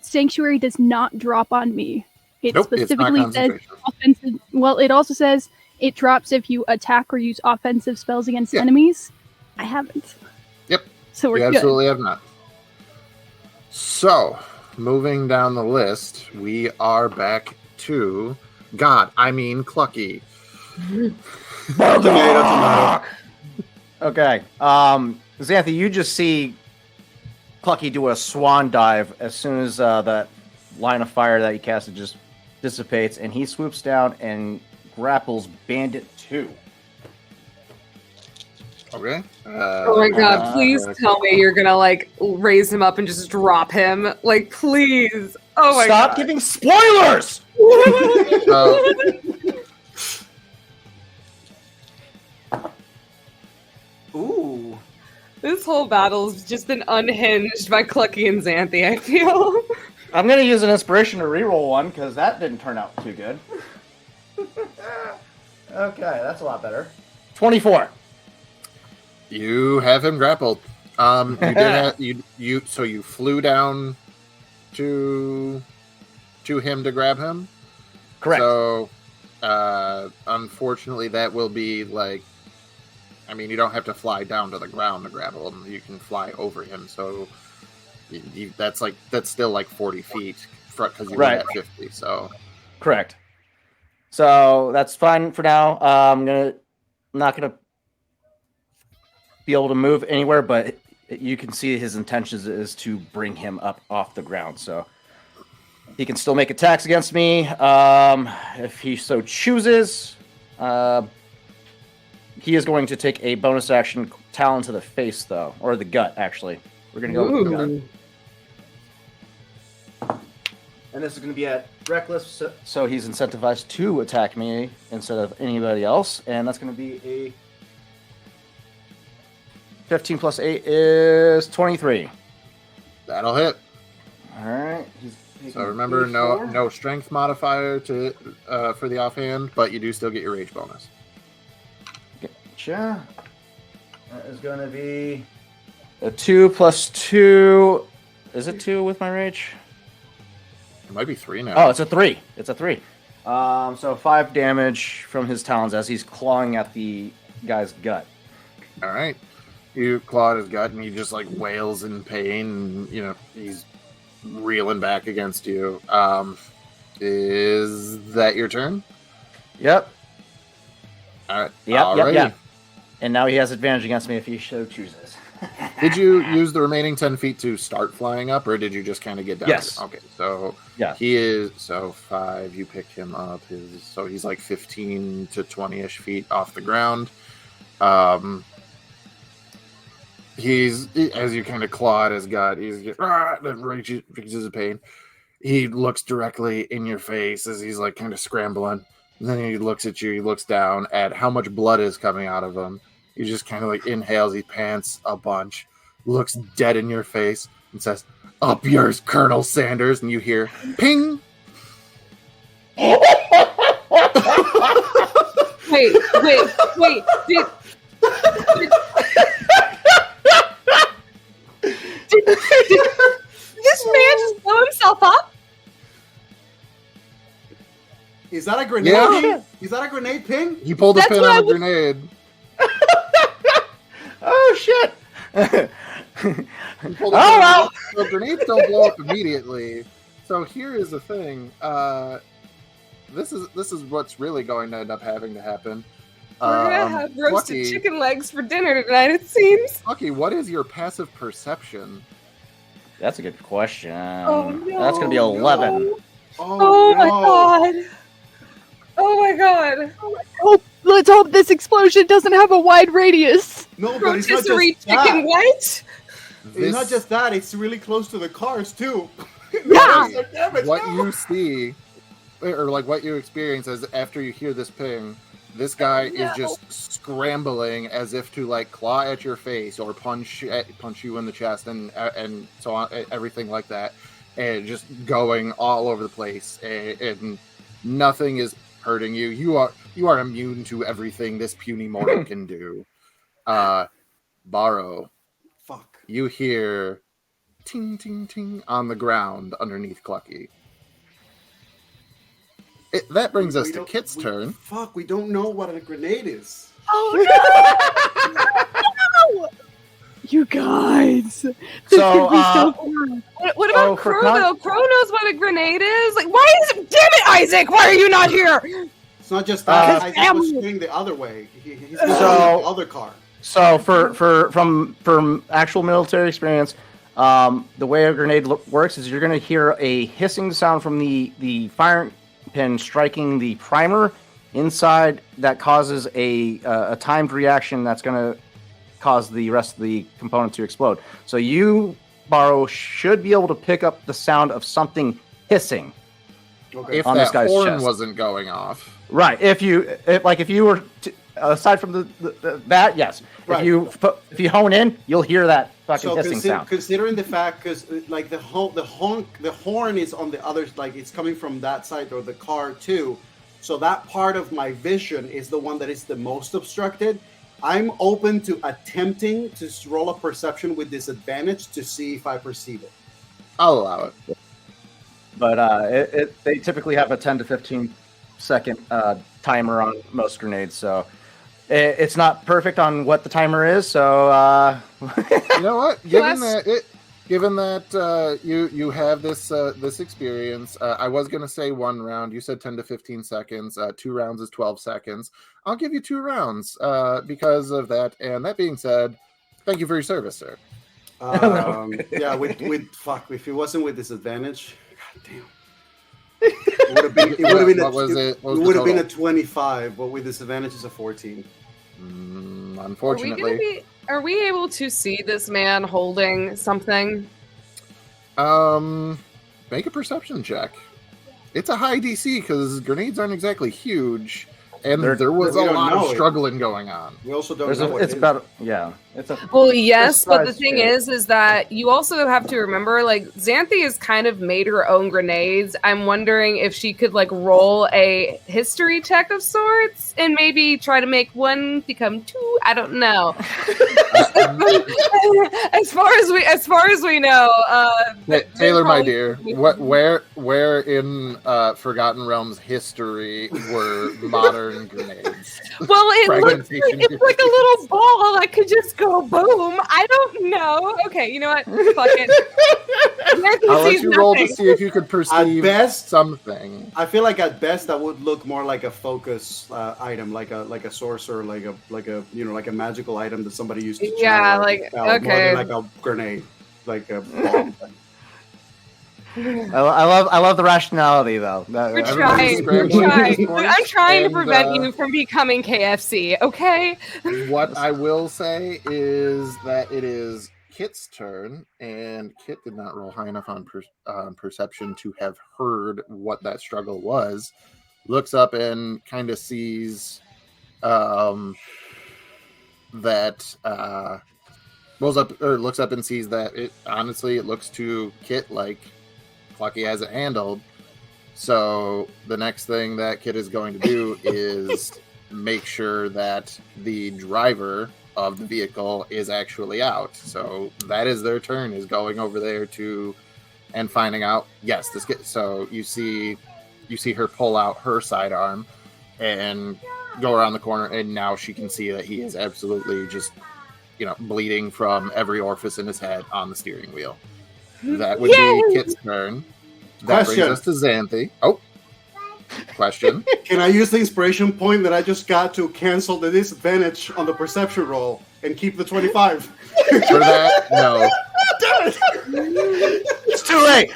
sanctuary does not drop on me. It specifically says offensive. Well, it also says it drops if you attack or use offensive spells against enemies. I haven't. Yep. So we're you good. Absolutely have not. So, moving down the list, we are back to Clucky. Tomato. Okay. Xanthe, you just see Clucky do a swan dive as soon as that line of fire that he casted just dissipates, and he swoops down and grapples Bandit 2. Okay. Oh my god, please tell me you're gonna like raise him up and just drop him. Like, please. Oh my god. Stop giving spoilers! Ooh. This whole battle's just been unhinged by Clucky and Xanthi, I feel. I'm gonna use an inspiration to reroll one because that didn't turn out too good. Okay, that's a lot better. 24. You have him grappled. You did have, so you flew down to him to grab him. Correct. So, unfortunately, that will be like. I mean, you don't have to fly down to the ground to grapple him. You can fly over him. So that's still like 40 feet because you're at 50. So correct. So that's fine for now. I'm not gonna be able to move anywhere, but you can see his intentions is to bring him up off the ground. So he can still make attacks against me if he so chooses. He is going to take a bonus action talon to the face, though, or the gut. Actually, we're gonna go with the gut. And this is going to be at reckless, so he's incentivized to attack me instead of anybody else, and that's going to be a 15 plus 8 is 23. that'll hit. All right. So remember, no strength modifier to for the offhand, but you do still get your rage bonus. Gotcha. That is going to be a 2 plus 2. Is it 2 with my rage? It might be 3 now. Oh, it's a 3. It's a 3. So 5 damage from his talons as he's clawing at the guy's gut. All right. You claw at his gut, and he just like wails in pain. And, he's reeling back against you. Is that your turn? Yep. All right. Yep. And now he has advantage against me if he so chooses. Did you use the remaining 10 feet to start flying up, or did you just kind of get down? Yes. Okay, so yeah, he is 5. You pick him up. So he's like 15 to 20-ish feet off the ground. He's as you kind of claw at his gut. He's just reaches his pain. He looks directly in your face as he's like kind of scrambling. And then he looks at you. He looks down at how much blood is coming out of him. He just kind of like inhales. He pants a bunch, looks dead in your face, and says, "Up yours, Colonel Sanders." And you hear, "Ping." Wait. Did this man just blow himself up? Is that a grenade? Yeah. Is that a grenade pin? He pulled a pin on a grenade. Oh shit! Well. So grenades don't blow up immediately. So here is the thing. This is what's really going to end up having to happen. We're gonna have roasted chicken legs for dinner tonight, it seems. Lucky, what is your passive perception? That's a good question. Oh, no, that's gonna be 11. No. Oh my god! Oh my god! Let's hope this explosion doesn't have a wide radius. No, but it's not just Rotisserie that. chicken what? It's not just that, it's really close to the cars, too. Yeah. You see, or like what you experience is after you hear this ping, this guy is just scrambling as if to like claw at your face or punch you in the chest and so on, everything like that, and just going all over the place, and nothing is hurting you. You are immune to everything this puny mortal can do. Borrow. Fuck. You hear ting ting ting on the ground underneath Clucky. That brings us to Kit's turn. Fuck, we don't know what a grenade is. Oh no! You guys. This could be so fun. What about Crow though? Crow knows what a grenade is. Like, why is it? Damn it, Isaac! Why are you not here? It's not just that. I was swinging the other way. He's going the other car. So from actual military experience, the way a grenade works is you're going to hear a hissing sound from the firing pin striking the primer inside that causes a timed reaction that's going to cause the rest of the component to explode. So you, Borrow, should be able to pick up the sound of something hissing. Okay. If on that this guy's horn chest. wasn't going off. Right. If you were aside from that, yes. Right. If you hone in, you'll hear that fucking So hissing sound. considering the fact, because like the horn is on the other, like it's coming from that side or the car too. So that part of my vision is the one that is the most obstructed. I'm open to attempting to roll a perception with disadvantage to see if I perceive it. I'll allow it. But they typically have a 10 to 15 second timer on most grenades, so it's not perfect on what the timer is. So You know what? Given that you have this experience, I was gonna say 1 round. You said 10 to 15 seconds. 2 rounds is 12 seconds. I'll give you 2 rounds because of that. And that being said, thank you for your service, sir. Yeah, with fuck, if it wasn't with disadvantage, god damn. It would have been. It would have been. What was it? What was It the would have been a total? 25, but with disadvantage, it's a 14. Unfortunately, Are we able to see this man holding something? make a perception check. It's a high DC because grenades aren't exactly huge, and there was we a don't lot know of it. struggling going on. We also don't know what it's it is. about it's a Well, yes, but the Precise thing hit. is that you also have to remember, like, Xanthi has kind of made her own grenades. I'm wondering if she could, like, roll a history check of sorts and maybe try to make 1 become 2. I don't know. as far as we know, Taylor, my probably- dear, where in Forgotten Realms history were modern grenades? well, Fragmentation. it's like a little ball that could just go boom. I don't know. Okay, you know what? Fuck it. Xanthi I'll let sees you roll to nothing. see if you could perceive best- something. I feel like at best that would look more like a focus item, like a sorcerer, like a like a magical item that somebody used to. Yeah, channel, like, more than okay. like a grenade, like a bomb. I love the rationality though. We're Everybody's trying. scrambling at this point, I'm trying to and, prevent you from becoming KFC. Okay. What I will say is that it is Kit's turn, and Kit did not roll high enough on perception to have heard what that struggle was. Looks up and kind of sees that looks up and sees that it honestly, it looks to Kit like Clucky has it handled. So the next thing that Kit is going to do is make sure that the driver of the vehicle is actually out. So that is their turn, is going over there and finding out. Yes, so you see her pull out her sidearm and go around the corner, and now she can see that he is absolutely just bleeding from every orifice in his head on the steering wheel. That would be Kit's turn. That Question. brings us to Xanthi. Oh, question. Can I use the inspiration point that I just got to cancel the disadvantage on the perception roll and keep the 25? For that, no. It's too late.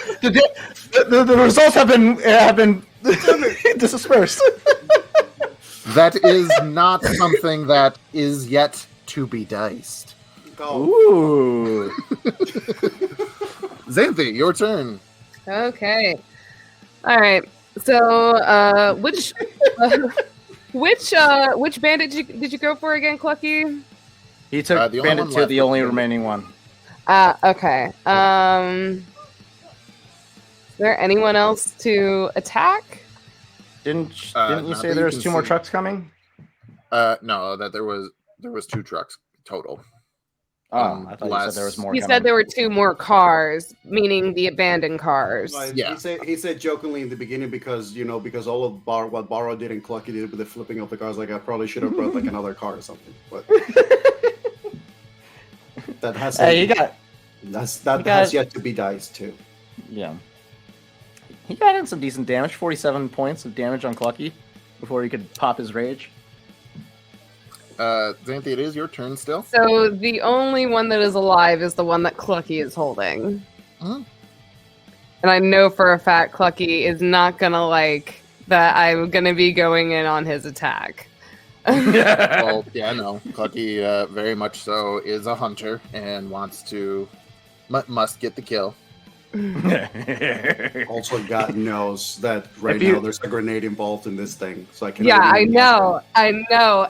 The results have been dispersed. That is not something that is yet to be diced. Go. Ooh. Xanthi, your turn. Okay. All right. So, which bandit did you go for again, Clucky? He took the only Bandit one 2, left the was only Bandit. remaining one. Okay. Is there anyone else to attack? Didn't you Not say that there you was can 2 more see. trucks coming? No, that there was 2 trucks total. Oh, I thought you said there was more You coming. said there were 2 more cars, meaning the abandoned cars. Like, Yeah. he said jokingly in the beginning because all of what Barrow did and Clucky did with the flipping of the cars, like I probably should have brought like another car or something. But that has Hey, has yet to be diced too. Yeah. He got in some decent damage, 47 points of damage on Clucky before he could pop his rage. Xanthi, it is your turn still. So the only one that is alive is the one that Clucky is holding. Mhm. And I know for a fact Clucky is not gonna like that I'm gonna be going in on his attack. Well, yeah, no. Clucky, very much so, is a hunter and wants to must get the kill. Also, God knows that right If you- now there's a grenade involved in this thing, so I can. Yeah, I know,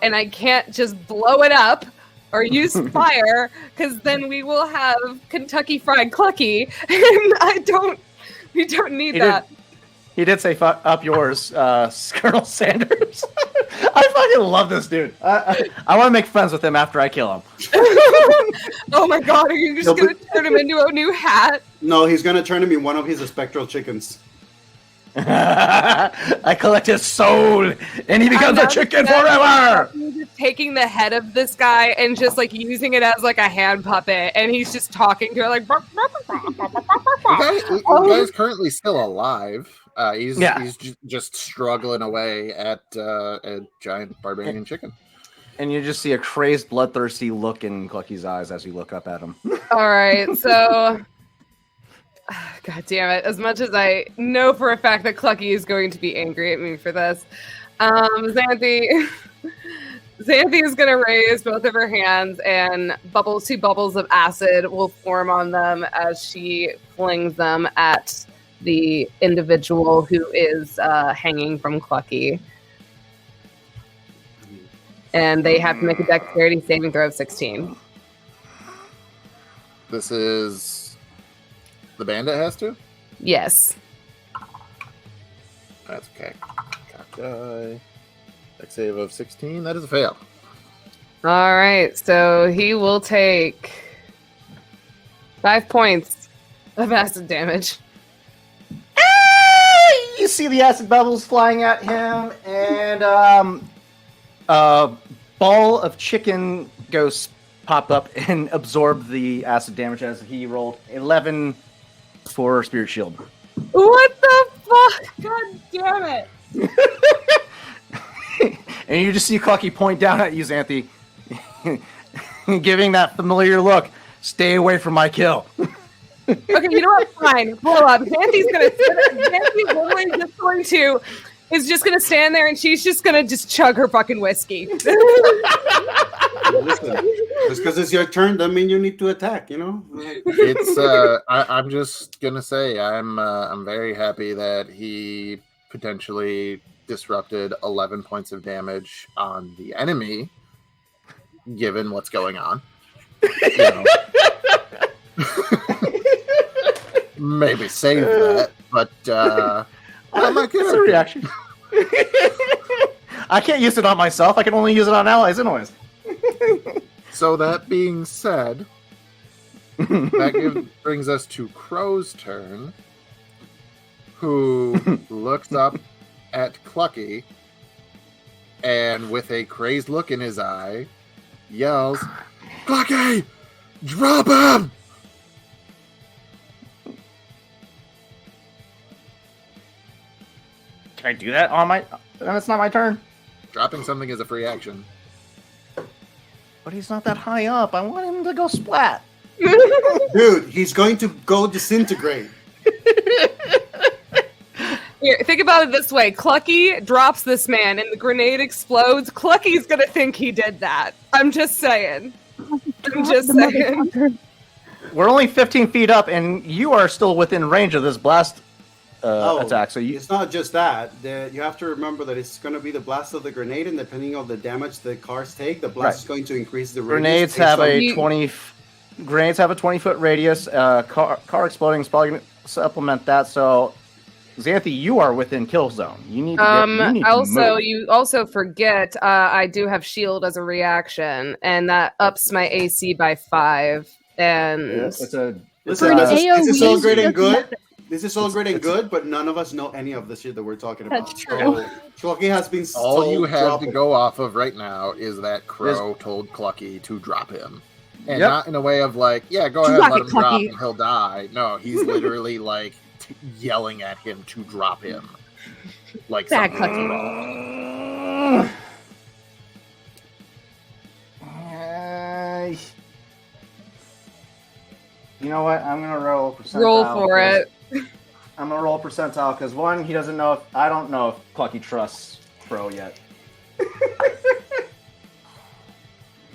and I can't just blow it up or use fire because then we will have Kentucky Fried Clucky, and we don't need that. He did say fuck up yours, Colonel Sanders. I fucking love this dude. I want to make friends with him after I kill him. Oh my god, are you just gonna turn him into a new hat? No, he's gonna turn him in one of his spectral chickens. I collect his soul, and he becomes a chicken forever. Just taking the head of this guy and just like using it as like a hand puppet, and he's just talking to it like. The guy is currently still alive. He's just struggling away at a giant barbarian chicken. And you just see a crazed, bloodthirsty look in Clucky's eyes as you look up at him. All right, so. God damn it. As much as I know for a fact that Clucky is going to be angry at me for this, Xanthi is going to raise both of her hands, and two bubbles of acid will form on them as she flings them at the individual who is hanging from Clucky. And they have to make a dexterity saving throw of 16. This is... The bandit has to? Yes. That's okay. Cockeye. Dex save of 16. That is a fail. All right. So he will take 5 points of acid damage. You see the acid bubbles flying at him, and a ball of chicken ghosts pop up and absorb the acid damage as he rolled 11 for Spirit Shield. What the fuck? God damn it. And you just see Clucky point down at you, Xanthi, giving that familiar look. Stay away from my kill. Okay, you know what? Fine. Blow up. Xanthi's literally just gonna stand there, and she's just gonna just chug her fucking whiskey. Listen, just because it's your turn doesn't mean you need to attack. You know. It's I'm just gonna say I'm very happy that he potentially disrupted 11 points of damage on the enemy, given what's going on. You know. Maybe save that, but I'm not It's a reaction. I can't use it on myself. I can only use it on allies anyways. So that being said, that brings us to Crow's turn, who looks up at Clucky and with a crazed look in his eye, yells, "Clucky, drop him!" Can I do that on my... That's not my turn. Dropping something is a free action. But he's not that high up. I want him to go splat. Dude, he's going to go disintegrate. Here, think about it this way. Clucky drops this man, and the grenade explodes. Clucky's gonna think he did that. I'm just saying. I'm just saying. We're only 15 feet up, and you are still within range of this blast attack. So it's not just that. You have to remember that it's going to be the blast of the grenade, and depending on the damage the cars take, the blast is going to increase the grenades radius. have a 20. Grenades have a 20-foot radius. Car exploding is probably going to supplement that. So, Xanthi, you are within kill zone. You need to move. You also forget I do have shield as a reaction, and that ups my AC by 5. And this is all great and good. This is all great and good, but none of us know any of the shit that we're talking about. That's true. So, Clucky has been all you have to go off of right now is that Crow told Clucky to drop him. And not in a way of like, yeah, go ahead, let him drop and he'll die. No, he's literally like yelling at him to drop him. Like bad something's wrong. You know what? I'm gonna roll percentile. Roll for it. I'm gonna roll percentile because one, he doesn't know. I don't know if Clucky trusts Pro yet.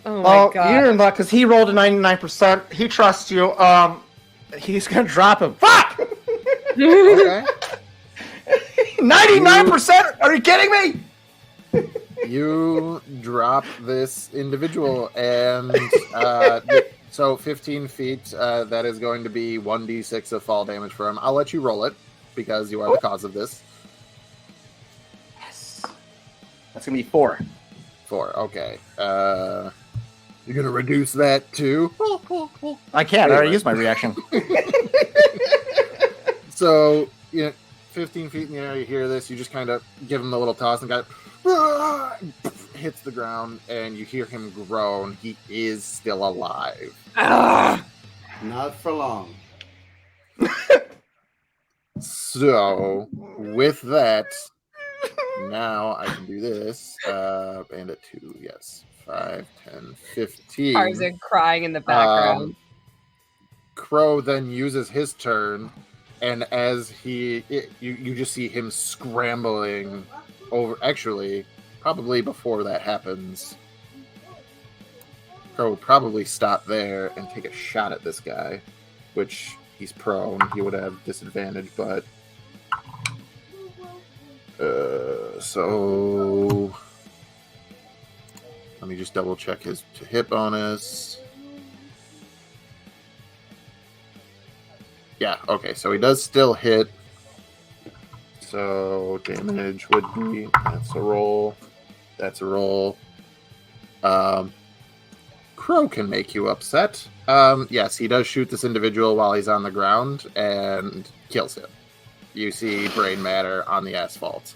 Oh my god! You're in luck because he rolled a 99%. He trusts you. He's gonna drop him. Fuck! Okay. 99%? Are you kidding me? You drop this individual, and so 15 feet, that is going to be 1d6 of fall damage for him. I'll let you roll it, because you are the cause of this. Yes. That's going to be 4. 4, okay. You're going to reduce that to... I can't. I already used my reaction. So, 15 feet in the air, you hear this, you just kind of give him the little toss and hits the ground, and you hear him groan. He is still alive. Not for long. So, with that, now I can do this. Bandit 2, yes. 5, 10, 15. Tarzan crying in the background. Crow then uses his turn, and as you just see him scrambling over. Actually, probably before that happens, Crow would probably stop there and take a shot at this guy, which he's prone. He would have disadvantage, but so let me just double check his hit bonus. Yeah, okay, so he does still hit. So damage would be, that's a roll. That's a roll. Crow can make you upset. Yes, he does shoot this individual while he's on the ground and kills him. You see brain matter on the asphalt.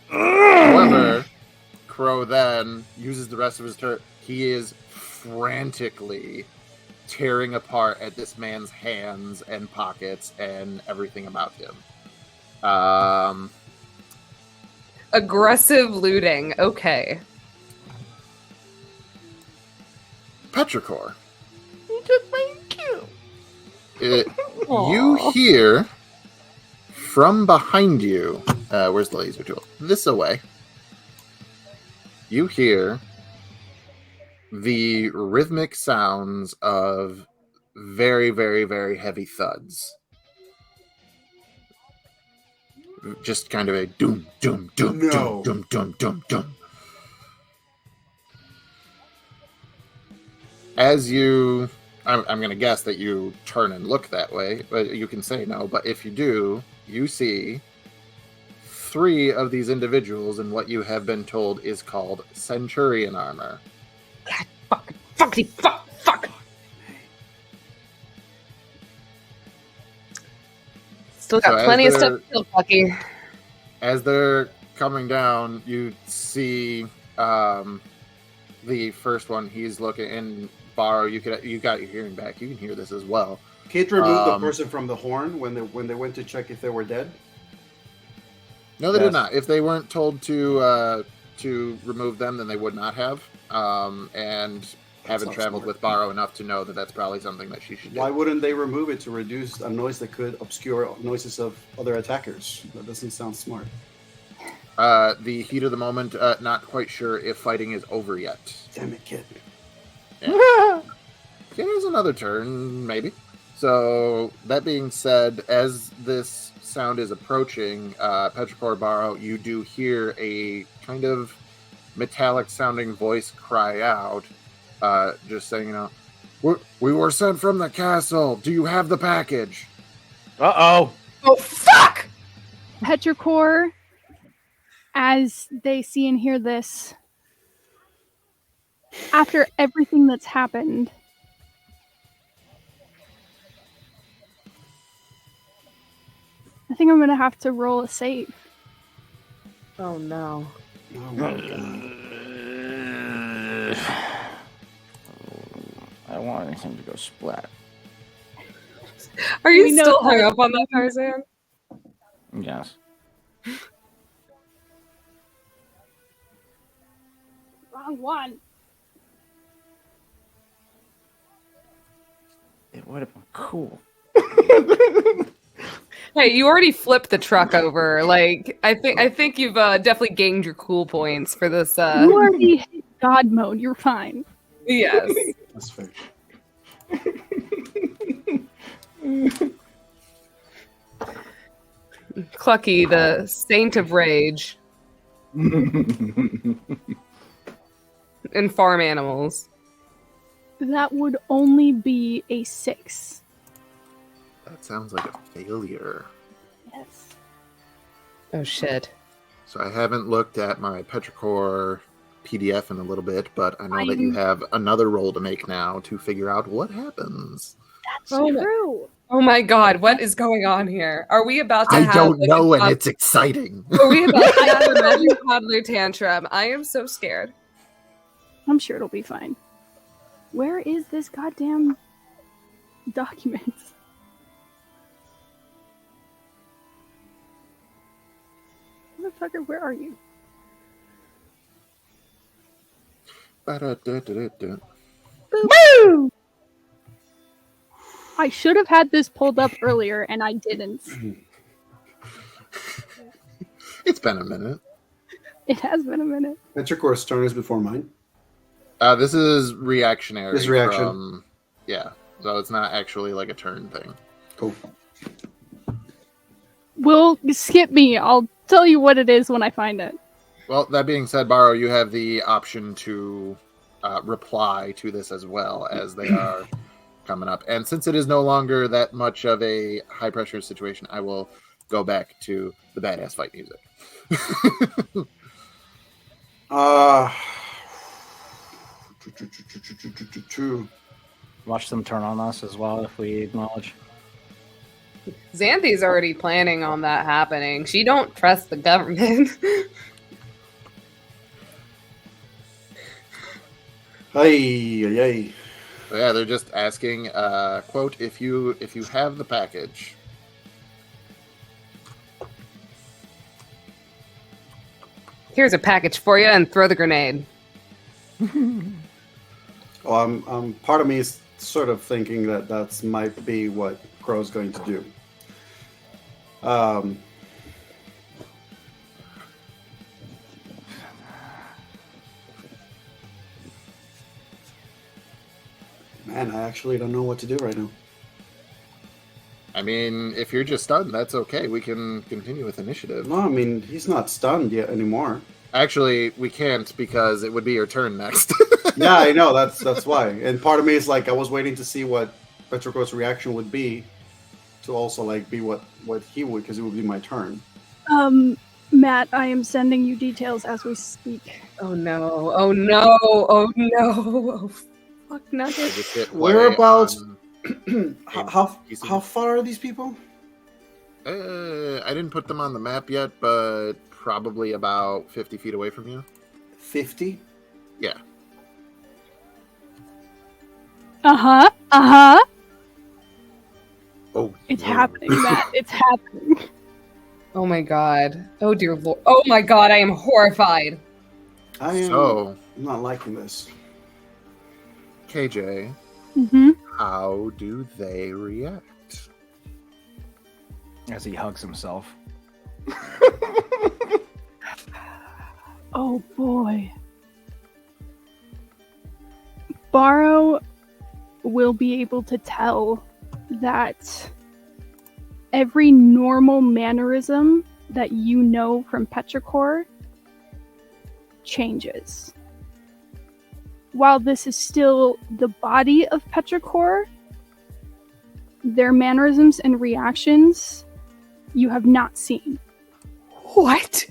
However, Crow then uses the rest of his turn. He is frantically tearing apart at this man's hands and pockets and everything about him. Aggressive looting. Okay. Petrichor. Thank you. You hear from behind you. Where's the laser tool? This away. You hear the rhythmic sounds of very, very, very heavy thuds. Just kind of a doom, doom, doom, No. doom, doom, doom, doom, doom. As you, I'm going to guess that you turn and look that way, but you can say no. But if you do, you see 3 of these individuals in what you have been told is called Centurion armor. Fuck. Still got So plenty of as stuff to kill, Bucky. As they're coming down, you see the first one. He's looking, and Borrow, you got your hearing back. You can hear this as well. Kate removed the person from the horn when they went to check if they were dead. No, they Yes. did not. If they weren't told to remove them, then they would not have. And haven't not traveled smart. with Borrow enough to know that that's probably something that she should do. Why wouldn't they remove it to reduce a noise that could obscure noises of other attackers? That doesn't sound smart. The heat of the moment, not quite sure if fighting is over yet. Damn it, kid. Yeah, there's another turn, maybe. So, that being said, as this sound is approaching, Petrichor, Borrow, you do hear a kind of metallic sounding voice cry out, just saying, we were sent from the castle. Do you have the package? Uh-oh. Oh, fuck! Petrichor, as they see and hear this, after everything that's happened, I think I'm going to have to roll a save. Oh, no. Oh my god. I don't want anything to go splat. Are you We know still hung Tarzan. up on that, Tarzan? Yes. Wrong one. It would have been cool. Hey, you already flipped the truck over. Like, I think you've definitely gained your cool points for this. You already hit God mode. You're fine. Yes. That's fair. Clucky, the saint of rage and farm animals. That would only be a 6. That sounds like a failure. Yes. Oh shit. Mm-hmm. So I haven't looked at my Petrichor PDF in a little bit, but I know that you have another roll to make now to figure out what happens. That's Oh, true. Oh my god, what is going on here? Are we about to I have don't like, know, a and it's exciting. Are we about to have a magic toddler tantrum? I am so scared. I'm sure it'll be fine. Where is this goddamn document? Motherfucker, where are you? Ba-da-da-da-da-da. Woo! I should have had this pulled up earlier, and I didn't. It's been a minute. It has been a minute. Petrichor's turn is before mine. This is reactionary. This is reaction. Yeah, so it's not actually like a turn thing. Cool. Will skip me. I'll tell you what it is when I find it. Well, that being said, Barrow, you have the option to reply to this as well as they are coming up. And since it is no longer that much of a high-pressure situation, I will go back to the badass fight music. Watch them turn on us as well if we acknowledge. Xanthi's already planning on that happening. She don't trust the government. Hey. So yeah, they're just asking, quote, if you have the package. Here's a package for you, and throw the grenade. Well, part of me is sort of thinking that that's might be what Crow's going to do. Man, I actually don't know what to do right now. I mean, if you're just stunned, that's okay. We can continue with initiative. No, I mean, he's not stunned yet anymore. Actually, we can't because it would be your turn next. Yeah, I know. That's why. And part of me is like, I was waiting to see what Petrichor's reaction would be, to also like be what he would, because it would be my turn. Matt, I am sending you details as we speak. Oh no! Oh no! Oh no! Oh fuck I nuggets! just hit Y Whereabouts? on- How far are these people? I didn't put them on the map yet, but probably about 50 feet away from you. 50? Yeah. Uh-huh. Oh, It's no. happening, Matt. It's happening. Oh my god! Oh dear lord! Oh my god! I am horrified. I am So, not liking this. KJ, Mm-hmm. how do they react? As he hugs himself. Oh boy. Barrow will be able to tell that every normal mannerism that you know from Petrichor changes. While this is still the body of Petrichor, their mannerisms and reactions you have not seen. What?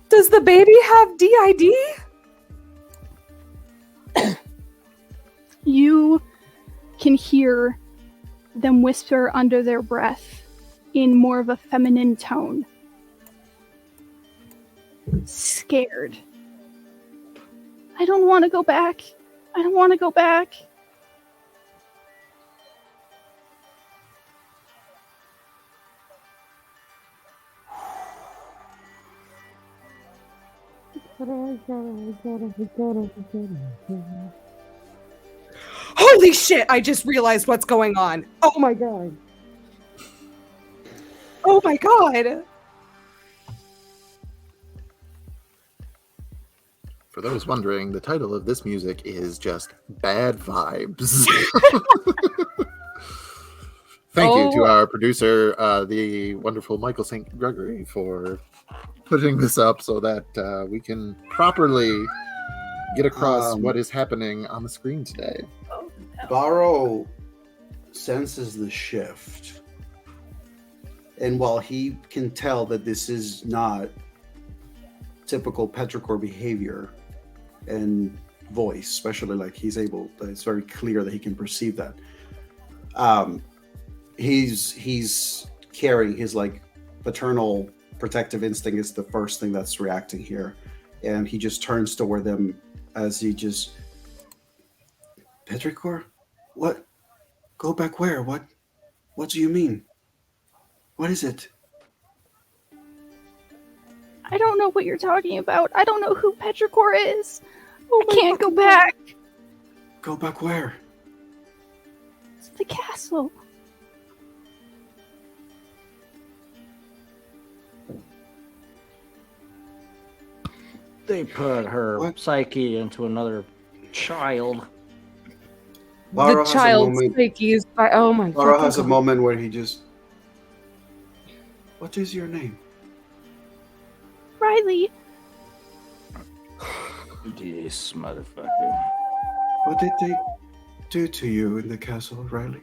Does the baby have DID? You can hear them whisper under their breath in more of a feminine tone. Scared. I don't want to go back. I don't want to go back. Holy shit! I just realized what's going on. Oh my god. Oh my god. For those wondering, the title of this music is just Bad Vibes. Thank you to Oh. our producer, the wonderful Michael St. Gregory, for putting this up so that we can properly get across what is happening on the screen today. Barrow senses the shift. And while he can tell that this is not typical petrichor behavior and voice, especially like it's very clear that he can perceive that. He's carrying his like paternal protective instinct is the first thing that's reacting here. And he just turns toward them as he just, Petrichor? What? Go back where? What do you mean? What is it? I don't know what you're talking about. I don't know who Petrichor is. I can't go back. Go back where? It's the castle. They put her What? psyche into another child. Barrow The child's psyche is by. Oh my Barrow fucking has a God. moment where he just, what is your name? Riley. This motherfucker. What did they do to you in the castle, Riley?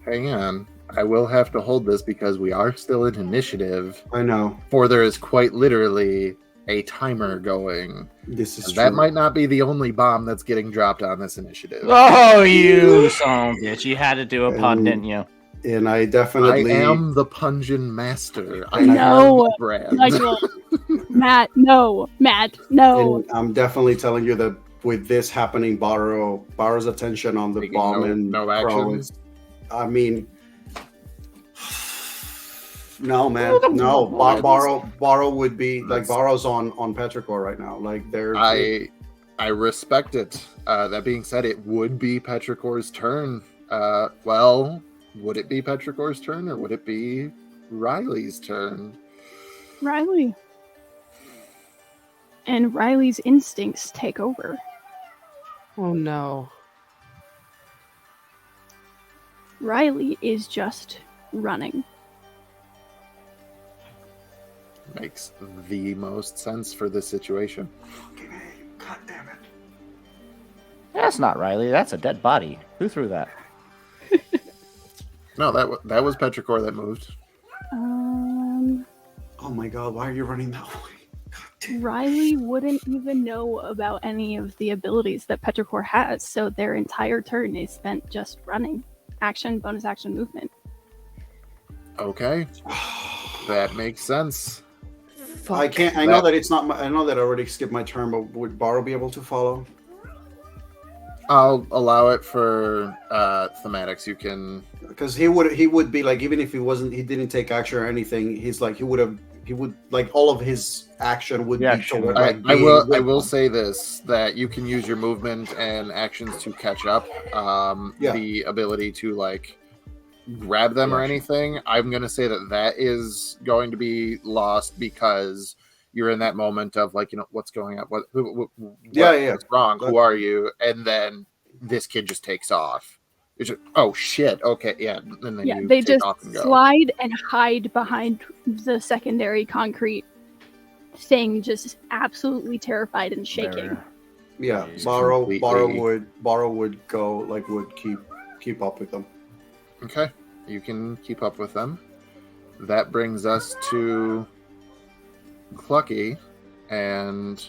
Hang on. I will have to hold this because we are still in initiative, I know. for there is quite literally a timer going. This is And true. that might not be the only bomb that's getting dropped on this initiative. Oh, you son of a bitch. You had to do a pun, And- didn't you? And I I definitely am the Pungeon Master. I No, am the brand. Michael. Matt, no. Matt, no. and I'm definitely telling you that with this happening, Barrow's attention on the Taking bomb and no Crow actions. is, I mean, no, man, no. Barrow would be like That's- Barrow's on Petrichor right now. Like they're I respect it. That being said, it would be Petrichor's turn. Well, would it be Petrichor's turn or would it be Riley's turn? Riley. And Riley's instincts take over. Oh no. Riley is just running. Makes the most sense for this situation. God damn it. That's not Riley. That's a dead body. Who threw that? No, that was Petrichor that moved. Oh my God! Why are you running that way? God damn. Riley wouldn't even know about any of the abilities that Petrichor has, so their entire turn is spent just running. Action, bonus action, movement. Okay, that makes sense. Fuck. I can't. I know that it's not. I know that I already skipped my turn, but would Barrow be able to follow? I'll allow it for thematics. You can. Because he would be like, even if he didn't take action or anything, he's like he would like all of his action would Yeah, be sure. toward I like being will. I with will them. say this: that you can use your movement and actions to catch up. Yeah. The ability to like grab them or Yeah. anything. I'm gonna say that is going to be lost because you're in that moment of like, what's going on? What's wrong? Who are you? And then this kid just takes off. It's just, oh shit. Okay, yeah. And then Yeah, you they take just off and go. slide and hide behind the secondary concrete thing, just absolutely terrified and shaking. There. Yeah, He's Barrow completely- would go like would keep up with them. Okay, you can keep up with them. That brings us to Clucky, and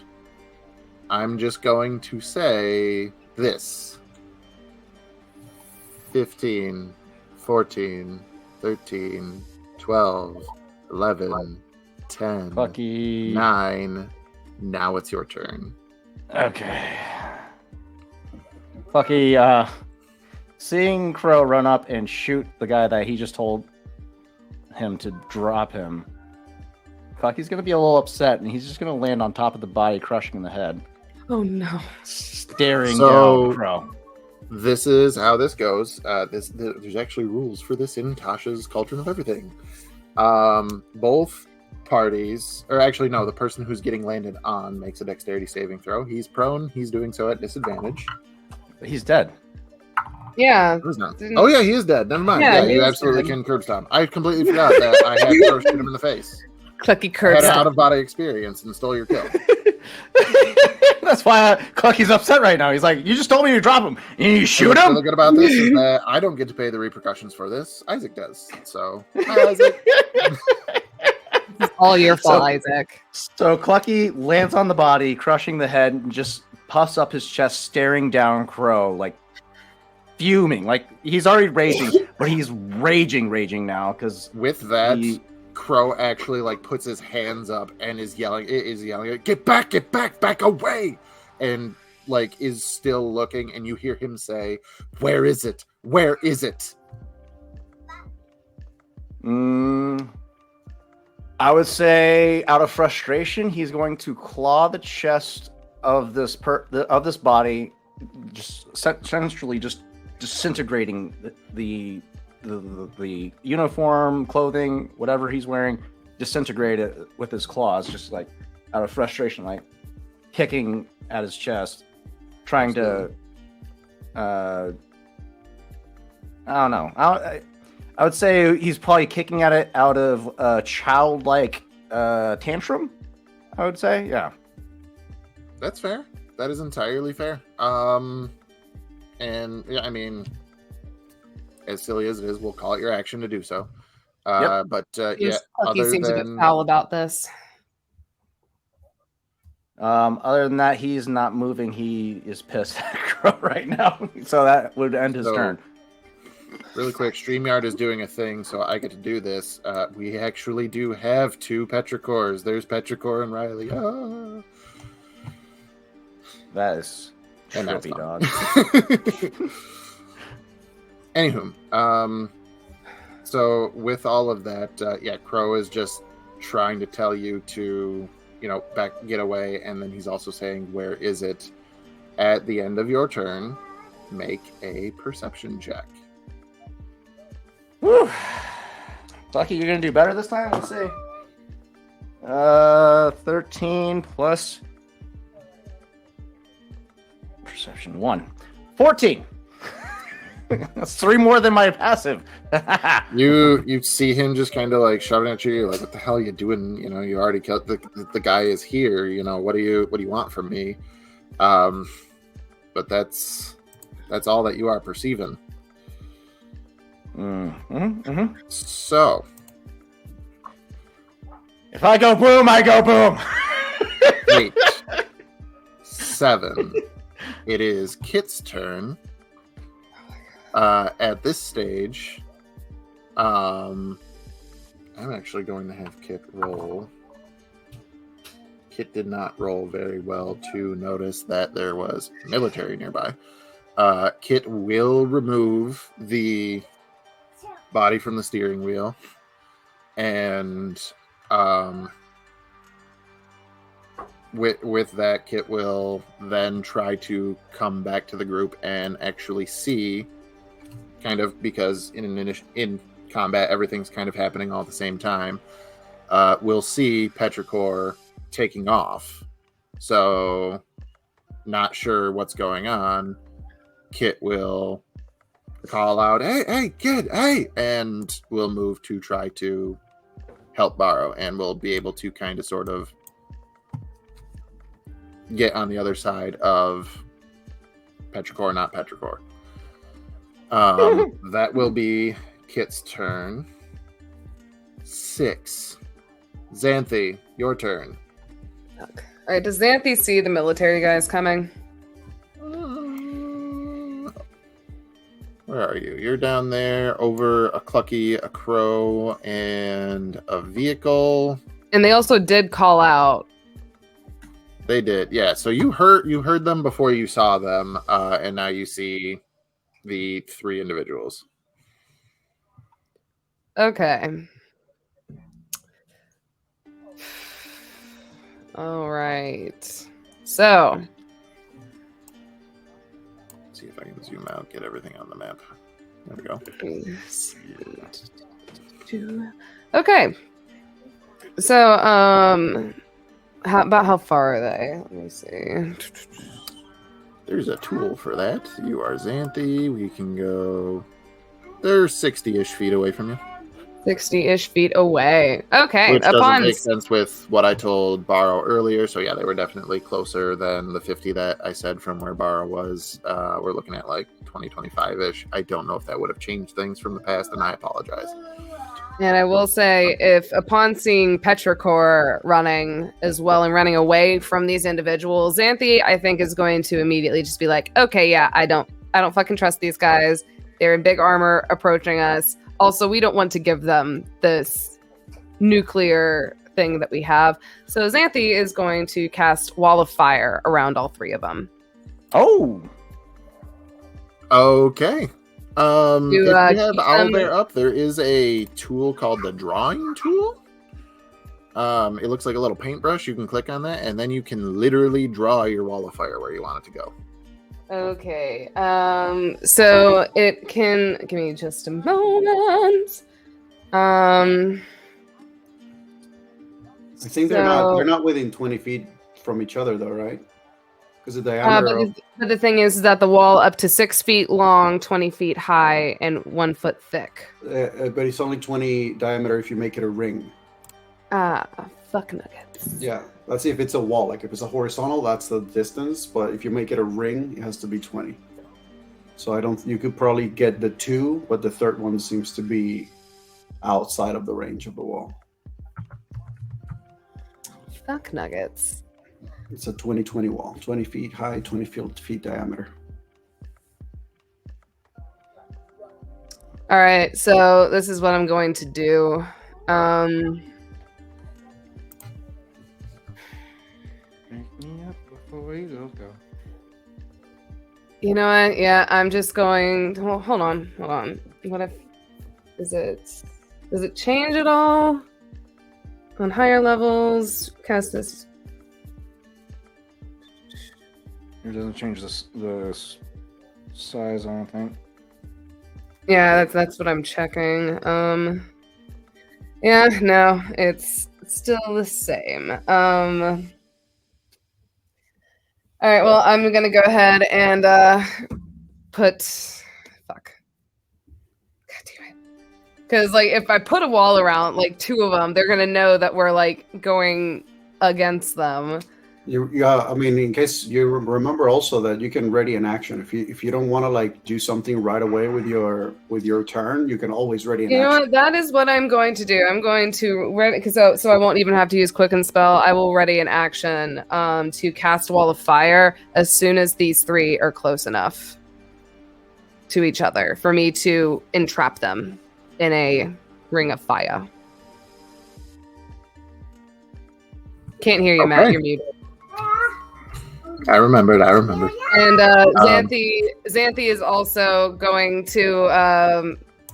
I'm just going to say this. 15, 14, 13, 12, 11, 10, Lucky. 9. Now it's your turn. Okay. Lucky, seeing Crow run up and shoot the guy that he just told him to drop him, Clucky's gonna be a little upset, and he's just gonna land on top of the body, crushing the head, Oh no. staring So- down at Crow. This is how this goes. There's actually rules for this in Tasha's Cauldron of Everything. Both parties, or actually no, the person who's getting landed on makes a dexterity saving throw. He's prone. He's doing so at disadvantage. He's dead. Yeah. Who's not? Oh yeah, he is dead. Never mind. Yeah, Yeah, he you is absolutely dead. can curb stomp. I completely forgot that I had Crow shoot him in the face. Clucky I curb had an stomp. out of body experience and stole your kill. That's why Clucky's upset right now. He's like, "You just told me to drop him, and you And shoot what's him." really good about this is that I don't get to pay the repercussions for this. Isaac does. So, hi, Isaac. All your fault, So- Isaac. So Clucky lands on the body, crushing the head, and just puffs up his chest, staring down Crow, like fuming. Like he's already raging, but he's raging now because With that, He- Crow actually like puts his hands up and is yelling. It is yelling, "Get back! Get back! Back away!" And like is still looking, and you hear him say, "Where is it? Where is it?" I would say, out of frustration, he's going to claw the chest of this this body, just essentially just disintegrating the uniform, clothing, whatever he's wearing, disintegrate it with his claws, just like out of frustration, like kicking at his chest, trying to. I don't know. I would say he's probably kicking at it out of a childlike tantrum. I would say, yeah. That's fair. That is entirely fair. And yeah, I mean, as silly as it is, we'll call it your action to do so. Yep. But yeah, Clucky other seems a bit than foul about this. Other than that, he's not moving. He is pissed at Crow right now, so that would end his turn. really quick, StreamYard is doing a thing, so I get to do this. We actually do have 2 Petricors. There's Petrichor and Riley. Ah. That is And that's trippy, fun. dog. Anywho, so with all of that, yeah, Crow is just trying to tell you to, get away, and then he's also saying, "Where is it?" At the end of your turn, make a perception check. Whew. Lucky you're gonna do better this time. Let's see. 13 plus perception 1. 14. That's 3 more than my passive. You see him just kind of like shouting at you, like, "What the hell are you doing? You already killed the guy is here. What do you want from me?" But that's all that you are perceiving. So If I go boom, I go boom. 8, 7. It is Kit's turn. At this stage, I'm actually going to have Kit roll. Kit did not roll very well to notice that there was military nearby. Kit will remove the body from the steering wheel, and with that, Kit will then try to come back to the group and actually see, kind of, because in combat everything's kind of happening all at the same time. We'll see Petrichor taking off. So, not sure what's going on. Kit will call out, "Hey, kid, hey!" and we'll move to try to help Borrow, and we'll be able to kind of sort of get on the other side of Petrichor, not Petrichor. That will be Kit's turn. 6. Xanthi, your turn. All right, does Xanthi see the military guys coming? Where are you? You're down there over a Clucky, a Crow, and a vehicle. And they also did call out. They did, yeah. So you heard them before you saw them, and now you see the 3 individuals. Okay. All right. So, Let's see if I can zoom out, get everything on the map. There we go. okay. So, how far are they? Let me see. There's a tool for that. You are Xanthi. We can go. They're 60-ish feet away from you. 60-ish feet away. Okay. Which doesn't Upon make sense with what I told Barrow earlier. So yeah, they were definitely closer than the 50 that I said from where Barrow was. We're looking at like 20, 25-ish. I don't know if that would have changed things from the past, and I apologize. And I will say, if upon seeing Petrichor running as well and running away from these individuals, Xanthi, I think, is going to immediately just be like, okay, yeah, I don't fucking trust these guys. They're in big armor approaching us. Also, we don't want to give them this nuclear thing that we have. So Xanthi is going to cast Wall of Fire around all three of them. Oh, Okay. If you have keep them- Owlbear up, there is a tool called the drawing tool. It looks like a little paintbrush. You can click on that, and then you can literally draw your wall of fire where you want it to go. Okay. So it can give me just a moment. I think they're So- not within 20 feet from each other though, right? Because the But diameter of the thing is that the wall up to 6 feet long, 20 feet high, and 1 foot thick. but it's only 20 diameter if you make it a ring. Fuck nuggets. Yeah, let's see if it's a wall. Like if it's a horizontal, that's the distance. But if you make it a ring, it has to be 20. So you could probably get the 2, but the third one seems to be outside of the range of the wall. Fuck nuggets. It's a 20-20 wall, 20 feet high, 20 feet diameter. All right, so this is what I'm going to do. Wake me up before you go. You know what? Yeah, I'm just going. Hold on. What if? Does it change at all? On higher levels, cast this. It doesn't change the size, I don't think. Yeah, that's what I'm checking. Yeah, no, it's still the same. All right, well, I'm gonna go ahead and put fuck. God damn it. Because like if I put a wall around like 2 of them, they're gonna know that we're like going against them. Yeah, I mean, in case you remember also that you can ready an action. If you don't want to like do something right away with your turn, you can always ready an You know action. what? That is what I'm going to do. I'm going to ready because so I won't even have to use quicken spell. I will ready an action to cast Wall of Fire as soon as these 3 are close enough to each other for me to entrap them in a ring of fire. Can't hear you, Matt. Okay. You're muted. I remembered. And Xanthi is also going to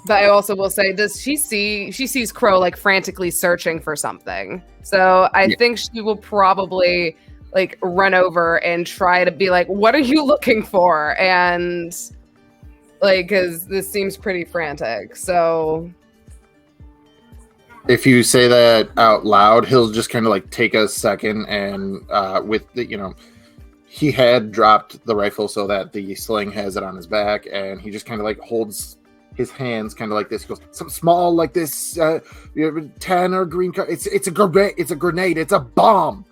but I also will say, does she sees Crow like frantically searching for something. So I think she will probably like run over and try to be like, what are you looking for? And like, cause this seems pretty frantic. So If you say that out loud, he'll just kind of like take a second and with the, he had dropped the rifle so that the sling has it on his back, and he just kind of like holds his hands kind of like this. He goes, something small like this, 10 or green card. It's a grenade. It's a bomb.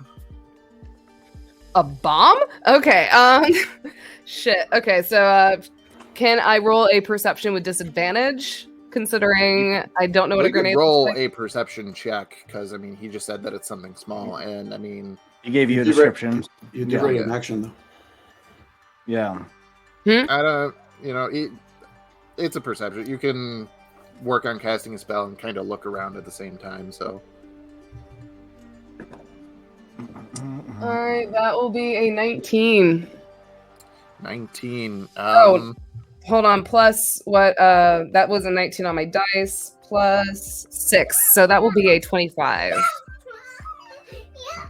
a bomb? Okay. Shit. Okay. So, can I roll a perception with disadvantage? Considering I don't know what a We could grenade roll looks like. a perception check because I mean he just said that it's something small, and I mean He gave you a You did description. You did Yeah. ready an action though. Yeah. I don't, it's a perception. You can work on casting a spell and kind of look around at the same time. So All right, that will be a 19. 19. Oh. Hold on, plus what? That was a 19 on my dice, plus 6, so that will be a 25.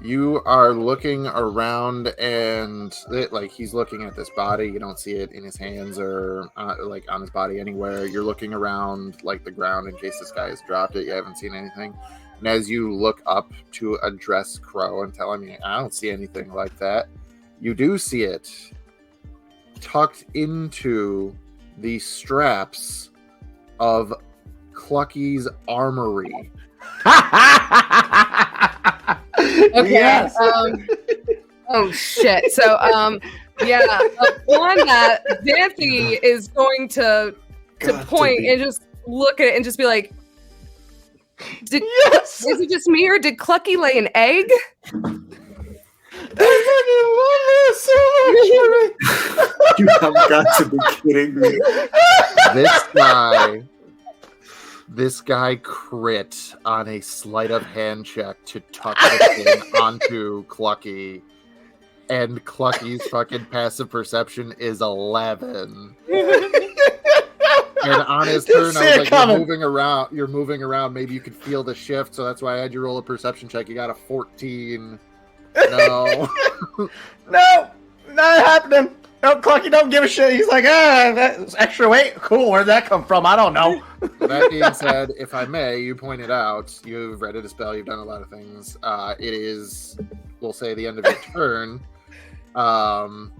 You are looking around, and he's looking at this body. You don't see it in his hands or like on his body anywhere. You're looking around like the ground in case this guy has dropped it. You haven't seen anything. And as you look up to address Crow and tell him, I don't see anything like that, you do see it. tucked into the straps of Clucky's armory. Okay. Yes. Oh shit. So yeah, upon that, Xanthe is going to Got to point be. and just look at it and just be like, Yes. is it just me or did Clucky lay an egg? I fucking love this so much. You have got to be kidding me. This guy crit on a sleight of hand check to tuck the thing onto Clucky. And Clucky's fucking passive perception is 11. And on his turn, I was like, you're moving around. Maybe you could feel the shift, so that's why I had you roll a perception check. You got a 14. No. No, not happening. No, Clucky don't give a shit. He's like, that's extra weight. Cool. Where'd that come from? I don't know. That being said, if I may, you pointed out, you've read a spell, you've done a lot of things. It is, we'll say, the end of your turn. 5.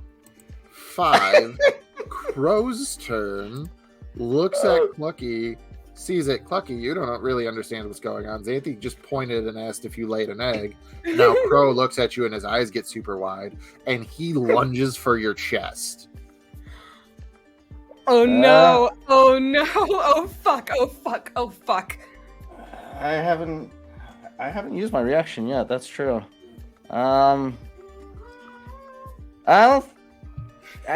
Crow's turn. Looks at Clucky, sees it. Clucky, you don't really understand what's going on. Xanthe just pointed and asked if you laid an egg. Now Crow looks at you and his eyes get super wide, and he lunges for your chest. Oh no! Oh no! Oh fuck! Oh fuck! Oh fuck! I haven't used my reaction yet. That's true. I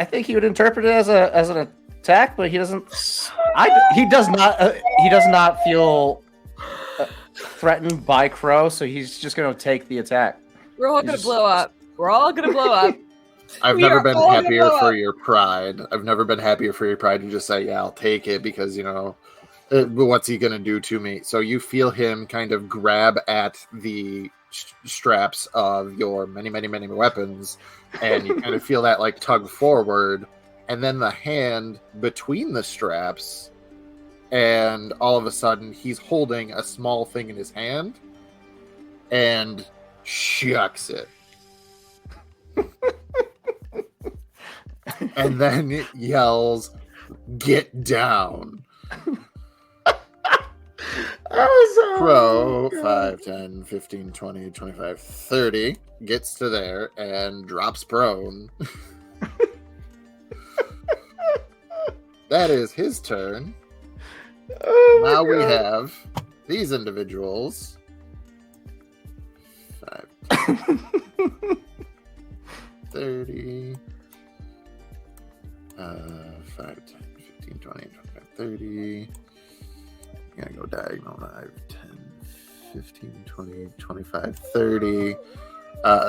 think he would interpret it as an attack, but he doesn't. He does not feel threatened by Crow, so he's just going to take the attack. We're all gonna blow up. We're all gonna blow up. I've We never are been all gonna happier blow for up. your pride. I've never been happier for your pride to just say, yeah, I'll take it because, what's he going to do to me? So you feel him kind of grab at the straps of your many, many, many weapons, and you kind of feel that like tug forward, and then the hand between the straps, and all of a sudden he's holding a small thing in his hand and shucks it. And then it yells, "Get down!" Crow, 5, 10, 15, 20, 25, 30, gets to there and drops prone. That is his turn. Now we have these individuals. 5, 30. 5, 10, 15, 20, 25, 30. I'm gonna go diagonal. 5, 10, 15, 20, 25, 30.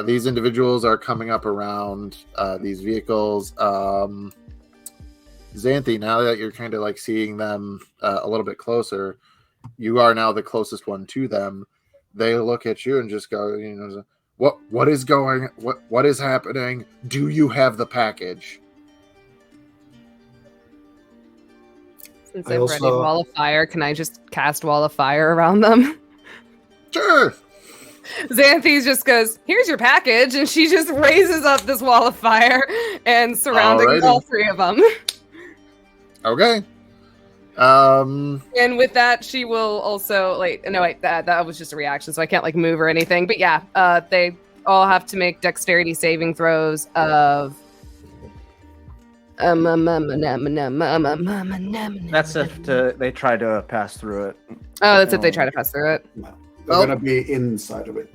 These individuals are coming up around these vehicles. Xanthe, now that you're kind of like seeing them a little bit closer, you are now the closest one to them. They look at you and just go, what is happening? Do you have the package? Since I I've ready also- Wall of Fire, can I just cast Wall of Fire around them? Sure. Xanthe just goes, "Here's your package," and she just raises up this Wall of Fire and surrounding Alrighty. all three of them. Okay. And with that, she will also that was just a reaction, so I can't like move or anything. But yeah, they all have to make dexterity saving throws of. That's if they try to pass through it. Oh, that's if they try to pass through it. No, they're gonna be inside of it.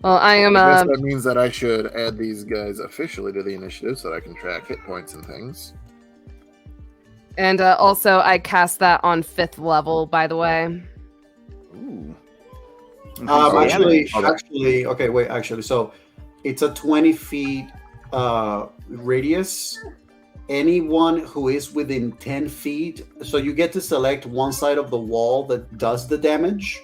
Well, I am. I guess that means that I should add these guys officially to the initiative so that I can track hit points and things. And also, I cast that on 5th level, by the way. Ooh. Actually, so it's a 20 feet radius. Anyone who is within 10 feet, so you get to select one side of the wall that does the damage,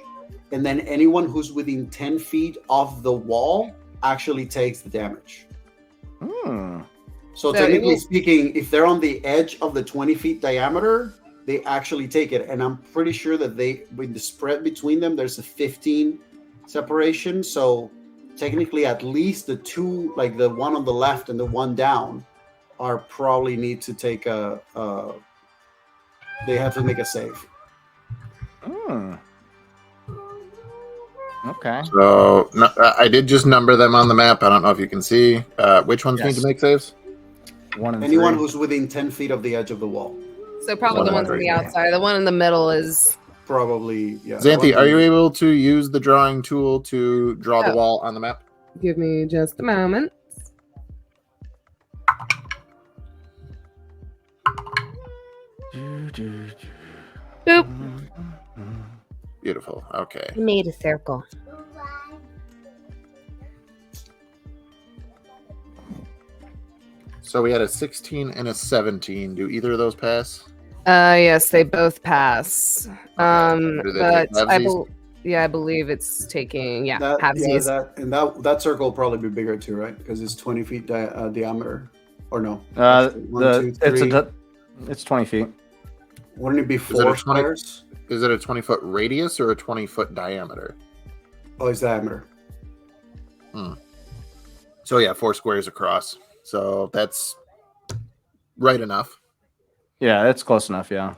and then anyone who's within 10 feet of the wall actually takes the damage. Hmm. So So technically it will- speaking, if they're on the edge of the 20 feet diameter, they actually take it. And I'm pretty sure that with the spread between them, there's a 15 separation. So technically, at least the two, like the one on the left and the one down, are probably need to take they have to make a save. Okay. So I did just number them on the map. I don't know if you can see. Which ones need Yes. to make saves? 1 and Anyone 3. who's within 10 feet of the edge of the wall. So probably the ones on the 100. outside. The one in the middle is. Probably, yeah. Xanthi, are you able to use the drawing tool to draw the Oh. wall on the map? Give me just a moment. Boop. Beautiful. Okay. He made a circle. So we had a 16 and a 17. Do either of those pass? Yes, they both pass. Do they take But halvesies? I believe it's taking That halvesies. that circle will probably be bigger too, right? Because it's 20 feet diameter, or no? It's 20 feet. Wouldn't it be it 4 a 20? squares? Is it a 20-foot radius or a 20-foot diameter? Oh, it's diameter. So yeah, 4 squares across. So that's right enough. Yeah, it's close enough. Yeah.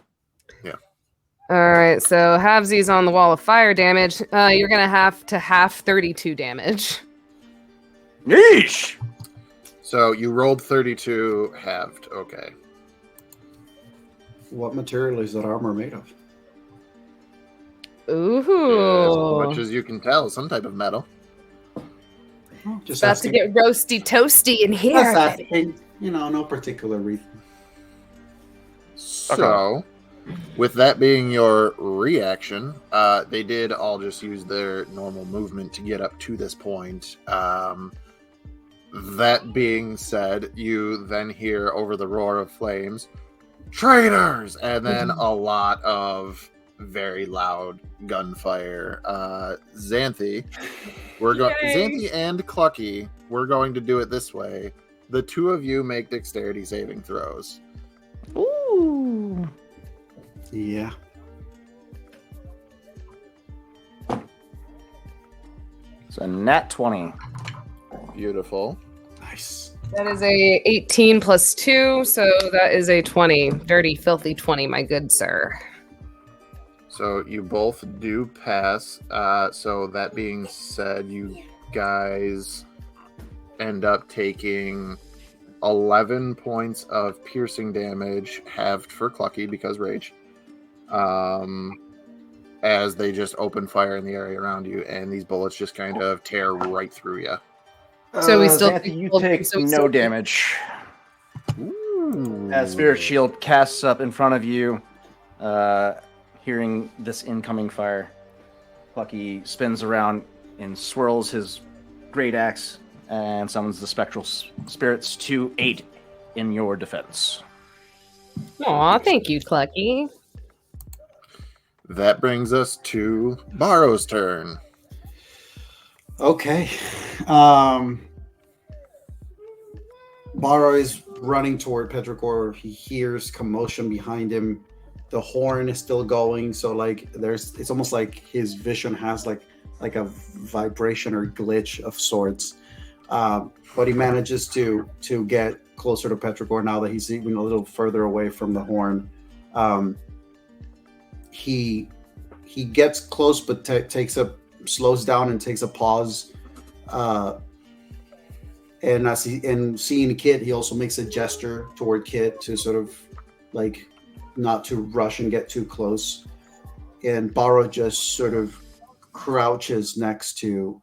All right, so halvesies on the wall of fire damage. You're gonna have to half 32 damage. Yeesh. So you rolled 32 halved. Okay. What material is that armor made of? Ooh, As much as you can tell, some type of metal. Just about to get roasty toasty in here. That's asking. No particular reason. So, with that being your reaction, they did all just use their normal movement to get up to this point. That being said, you then hear over the roar of flames, "Traitors!" and then a lot of very loud gunfire. Xanthi, Xanthi and Clucky, we're going to do it this way. The two of you make dexterity saving throws. Ooh. Yeah. So nat 20. Beautiful. Nice. That is a 18 plus 2, so that is a 20. Dirty, filthy 20, my good sir. So you both do pass. So that being said, you guys end up taking 11 points of piercing damage, halved for Clucky because rage. As they just open fire in the area around you, and these bullets just kind of tear right through you. So we still Xanthi, you take no damage. Ooh. As Spirit Shield casts up in front of you, hearing this incoming fire, Plucky spins around and swirls his great axe and summons the spectral spirits to aid in your defense. Aw, thank you, Clucky. That brings us to Barrow's turn. Okay. Barrow is running toward Petrichor. He hears commotion behind him. The horn is still going, so it's almost like his vision has like a vibration or glitch of sorts. But he manages to get closer to Petrichor now that he's even a little further away from the horn. He gets close, but slows down and takes a pause. And seeing Kit, he also makes a gesture toward Kit to sort of not to rush and get too close. And Barrow just sort of crouches next to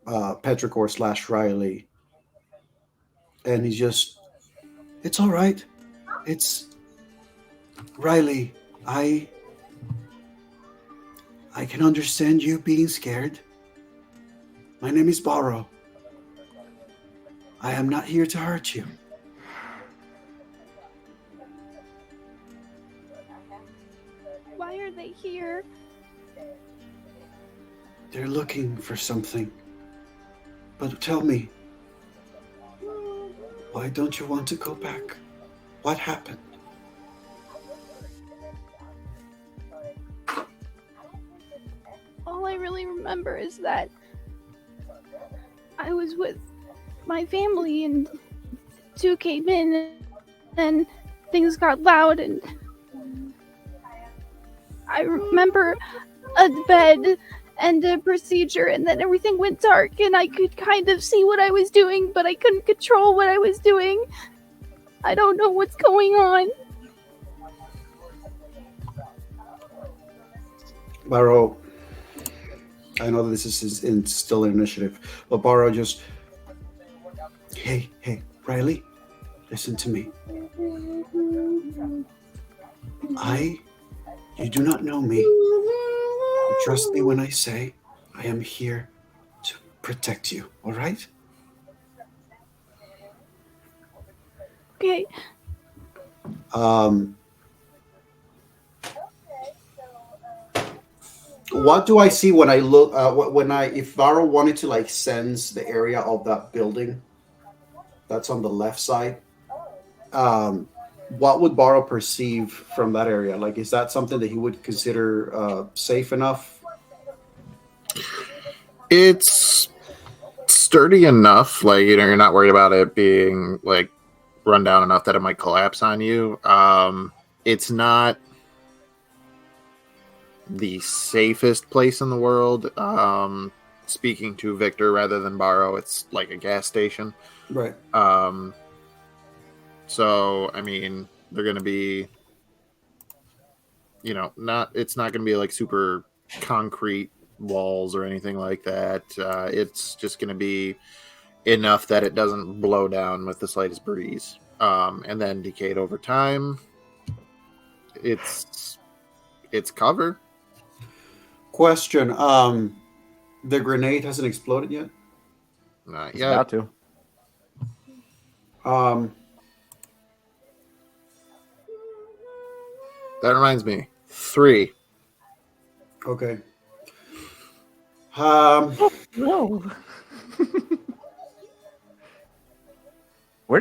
Petrichor / Riley. And he's just, "It's all right. It's Riley. I can understand you being scared. My name is Barrow. I am not here to hurt you." Why are they here? They're looking for something. But tell me, why don't you want to go back? What happened? All I really remember is that I was with my family and two came in, and things got loud, and I remember a bed and a procedure, and then everything went dark, and I could kind of see what I was doing, but I couldn't control what I was doing. I don't know what's going on. Barrow, I know that this is still an initiative, but Barrow just... Hey, Riley, listen to me. You do not know me. Trust me when I say I am here to protect you, all right? Okay. What do I see when I look? If Varro wanted to like sense the area of that building, that's on the left side. What would Barrow perceive from that area? Like, is that something that he would consider safe enough? It's sturdy enough, like, you know, you're not worried about it being like run down enough that it might collapse on you. It's not the safest place in the world. Speaking to Victor rather than Barrow, it's like a gas station. Right. So I mean, they're gonna be, you know, it's not gonna be like super concrete walls or anything like that. It's just gonna be enough that it doesn't blow down with the slightest breeze, and then decayed over time. It's cover. Question. The grenade hasn't exploded yet? Not It's yet. about to. That reminds me. 3. Okay. No. Where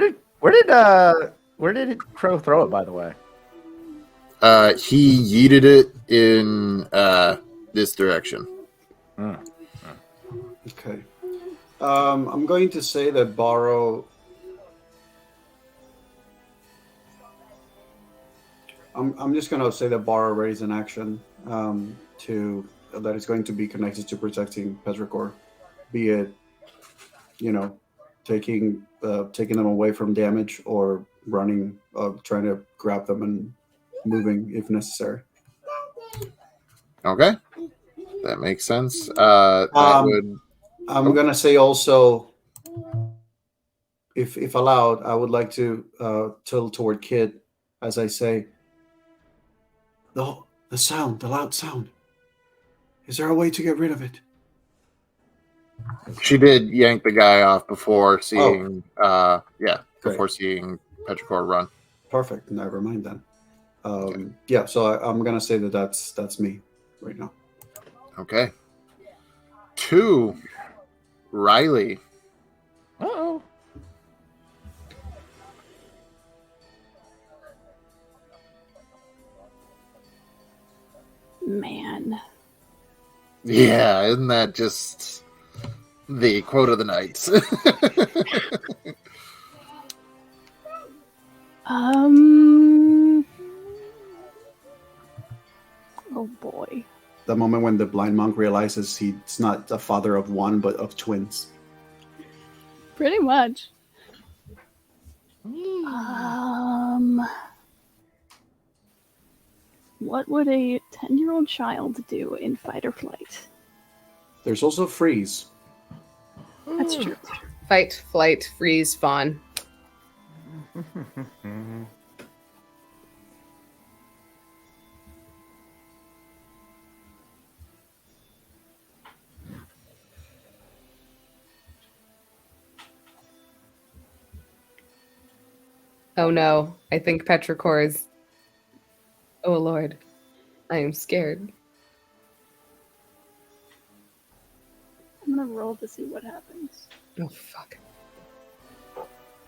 did Crow throw it, by the way? He yeeted it in this direction. Okay. I'm going to say that Barrow... I'm just going to say that Barrow raised an action that is going to be connected to protecting Petrichor, be it, you know, taking them away from damage or running, trying to grab them and moving if necessary. Okay, that makes sense. I'm gonna say also, if allowed, I would like to tilt toward Kid as I say, the loud sound. Is there a way to get rid of it? She did yank the guy off before seeing, before Great. seeing Petrichor run. Perfect. Never mind then. Yeah. So I'm gonna say that that's me right now. Okay. 2, Riley. Uh-oh. Man. Yeah, isn't that just the quote of the night? Oh boy. The moment when the blind monk realizes he's not a father of one but of twins. Pretty much. What would a 10-year-old child do in fight or flight? There's also freeze. That's true. Fight, flight, freeze, fawn. Oh no, I think Petrichor is... Oh lord, I am scared. I'm gonna roll to see what happens. Oh fuck.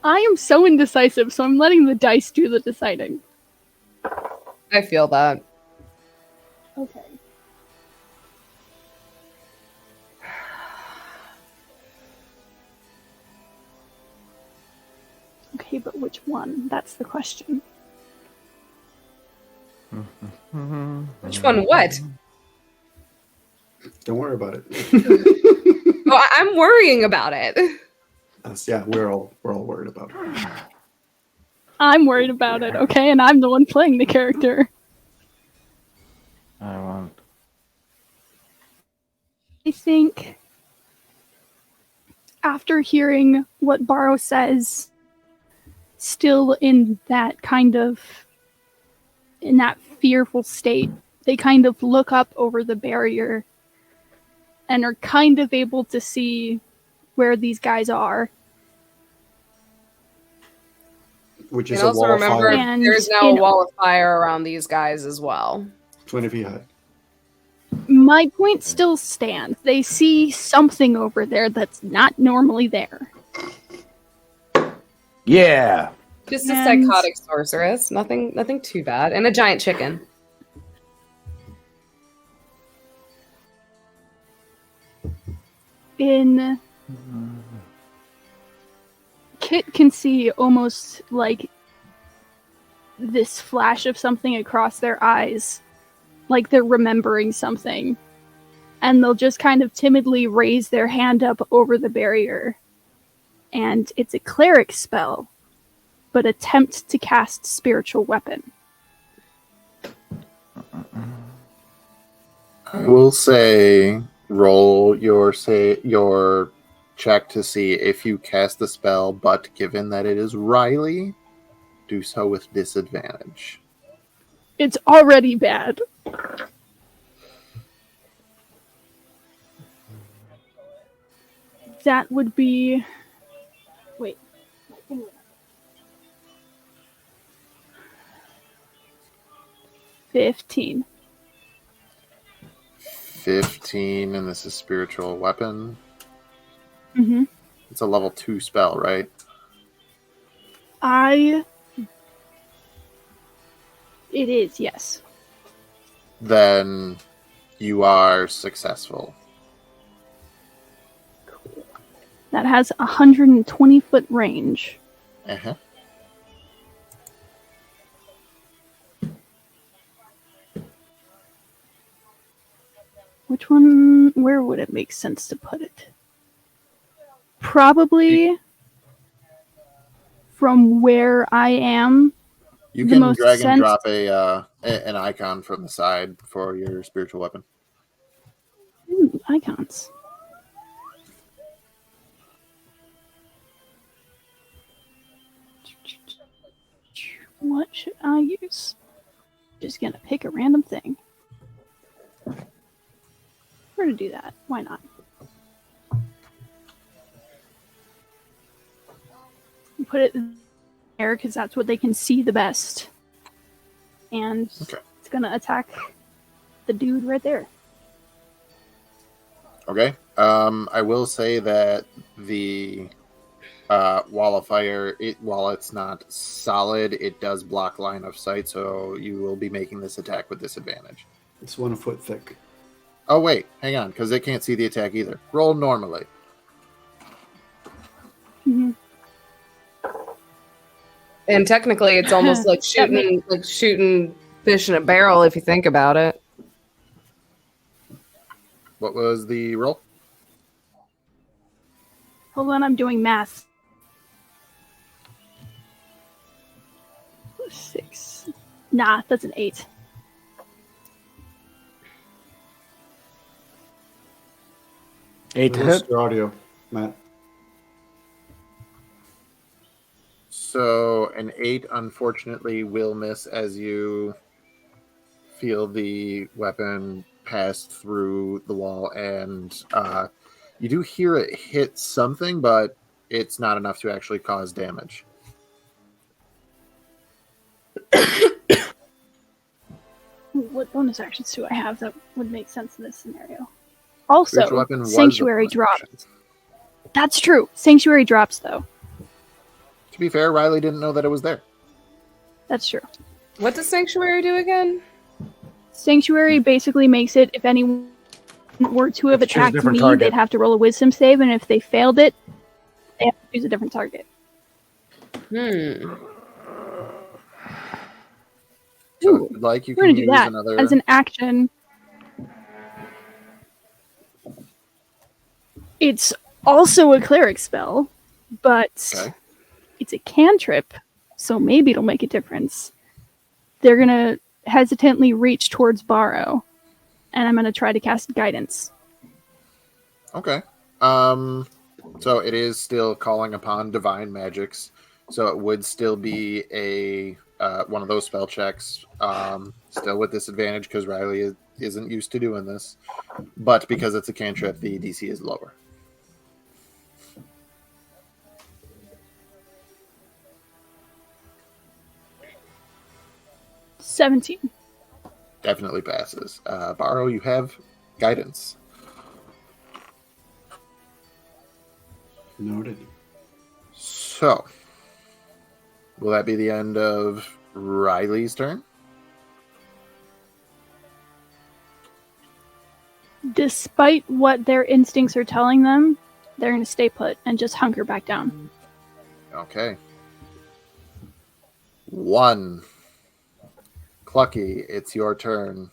I am so indecisive, so I'm letting the dice do the deciding. I feel that. Okay. Okay, Okay, but which one? That's the question. Which one? What? Don't worry about it. Oh, I'm worrying about it. Yeah, we're all worried about it. I'm worried about it, okay? And I'm the one playing the character. I won't. I think after hearing what Barrow says, still in that fearful state, they kind of look up over the barrier and are kind of able to see where these guys are. Which And is a also wall of remember, fire And there's now a in- wall of fire around these guys as well. 20 feet high. My point still stands. They see something over there that's not normally there. Yeah. Just a And- psychotic sorceress. Nothing too bad. And a giant chicken. Kit can see almost like this flash of something across their eyes, like they're remembering something, and they'll just kind of timidly raise their hand up over the barrier. And it's a cleric spell, but attempt to cast spiritual weapon. I will say, roll your check to see if you cast the spell, but given that it is Riley, do so with disadvantage. It's already bad. That would be... Wait. 15. 15, and this is spiritual weapon. Mm-hmm. It's a level 2 spell, right? It is, yes. Then you are successful. That has 120-foot range. Uh-huh. Which one? Where would it make sense to put it? Probably from where I am. You The can most drag and sense- drop an icon from the side for your spiritual weapon. Ooh, icons. What should I use? Just gonna pick a random thing. We're gonna do that. Why not? Put it there because that's what they can see the best. And Okay. it's gonna attack the dude right there. Okay. I will say that the wall of fire, while it's not solid, it does block line of sight, so you will be making this attack with disadvantage. It's 1 foot thick. Oh, wait. Hang on, because they can't see the attack either. Roll normally. Mm-hmm. And technically, it's almost like shooting fish in a barrel if you think about it. What was the roll? Hold on, I'm doing math. 6. Nah, that's an 8. Eight to Where's hit. your audio, Matt? So an 8, unfortunately, will miss as you feel the weapon pass through the wall, and you do hear it hit something, but it's not enough to actually cause damage. What bonus actions do I have that would make sense in this scenario? Also, Spiritual weapon was the Sanctuary bonus drops. actions. That's true. Sanctuary drops, though. To be fair, Riley didn't know that it was there. That's true. What does Sanctuary do again? Sanctuary basically makes it if anyone were to have Choose a attacked different me, target. they'd have to roll a wisdom save, and if they failed it, they have to choose a different target. Hmm. So Ooh, if you'd like, you we're can gonna do use that another. as an action. It's also a cleric spell, but Okay. it's a cantrip, so maybe it'll make a difference. They're gonna hesitantly reach towards Borrow, and I'm gonna try to cast Guidance. Okay. So it is still calling upon divine magics. So it would still be a one of those spell checks. Still with disadvantage because Riley isn't used to doing this. But because it's a cantrip, the DC is lower. $17. Definitely passes. Borrow, you have guidance. Noted. So, will that be the end of Riley's turn? Despite what their instincts are telling them, they're gonna stay put and just hunker back down. Okay. 1. Clucky, it's your turn.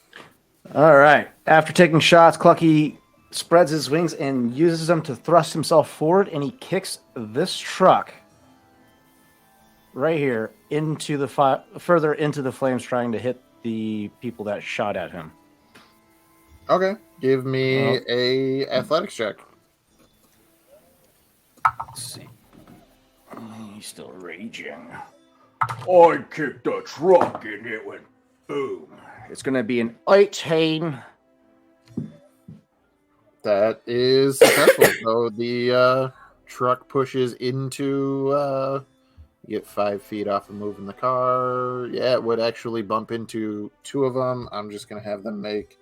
All right. After taking shots, Clucky spreads his wings and uses them to thrust himself forward, and he kicks this truck right here into the further into the flames, trying to hit the people that shot at him. Okay. Give me a athletics check. Let's see. He's still raging. I kicked the truck and it went boom. It's going to be an 18. That is successful. So the truck pushes into. You get 5 feet off of moving the car. Yeah, it would actually bump into 2 of them. I'm just going to have them make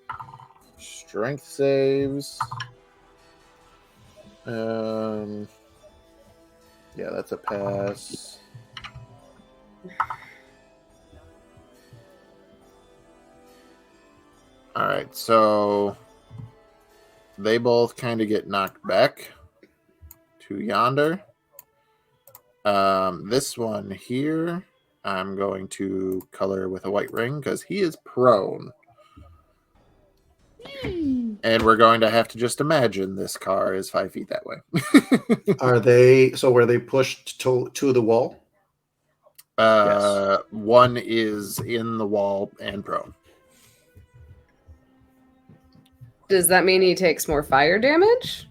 strength saves. Yeah, that's a pass. All right, so they both kind of get knocked back to yonder. This one here, I'm going to color with a white ring because he is prone. And we're going to have to just imagine this car is 5 feet that way. Are they? So were they pushed to the wall? One is in the wall and prone. Does that mean he takes more fire damage?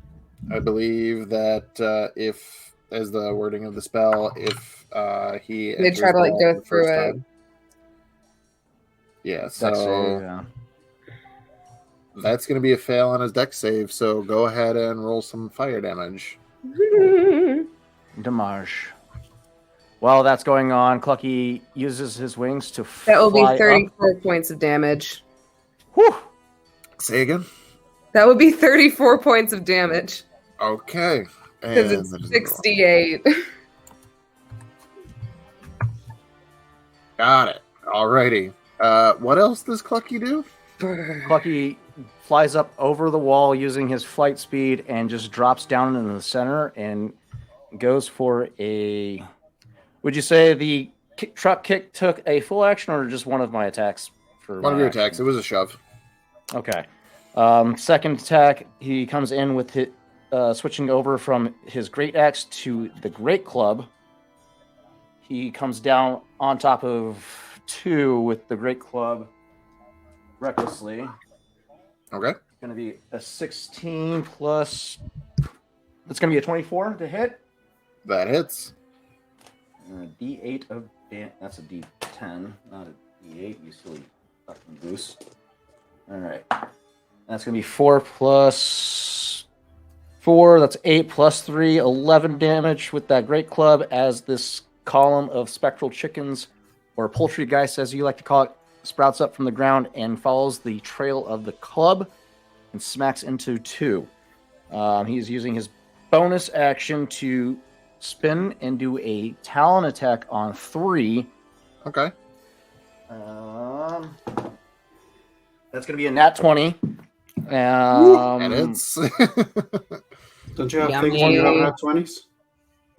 I believe that if, as the wording of the spell, if he They try to like go through it. Yeah, Dex so save, yeah. that's going to be a fail on his dex save. So go ahead and roll some fire damage. Damage. While that's going on, Clucky uses his wings to That will be fly 34 points of damage. Whew. Say again. That would be 34 points of damage. Okay. Because And it's 68. got it. Alrighty. What else does Clucky do? Clucky flies up over the wall using his flight speed and just drops down in the center and goes for a... Would you say the truck kick took a full action or just one of my attacks? One of your attacks. It was a shove. Okay. Second attack, he comes in with it, switching over from his great axe to the great club. He comes down on top of 2 with the great club recklessly. Okay. Going to be a 16 plus. It's going to be a 24 to hit. That hits. And a D8 of damage. That's a D10, not a D8. You silly fucking goose. All right. That's going to be 4 plus 4. That's 8 plus 3. 11 damage with that great club as this column of spectral chickens, or poultrygeist as you like to call it, sprouts up from the ground and follows the trail of the club and smacks into 2. He's using his bonus action to spin and do a talon attack on 3. Okay. That's going to be a nat 20. And it's Don't you have Yummy. things when you have nat 20s?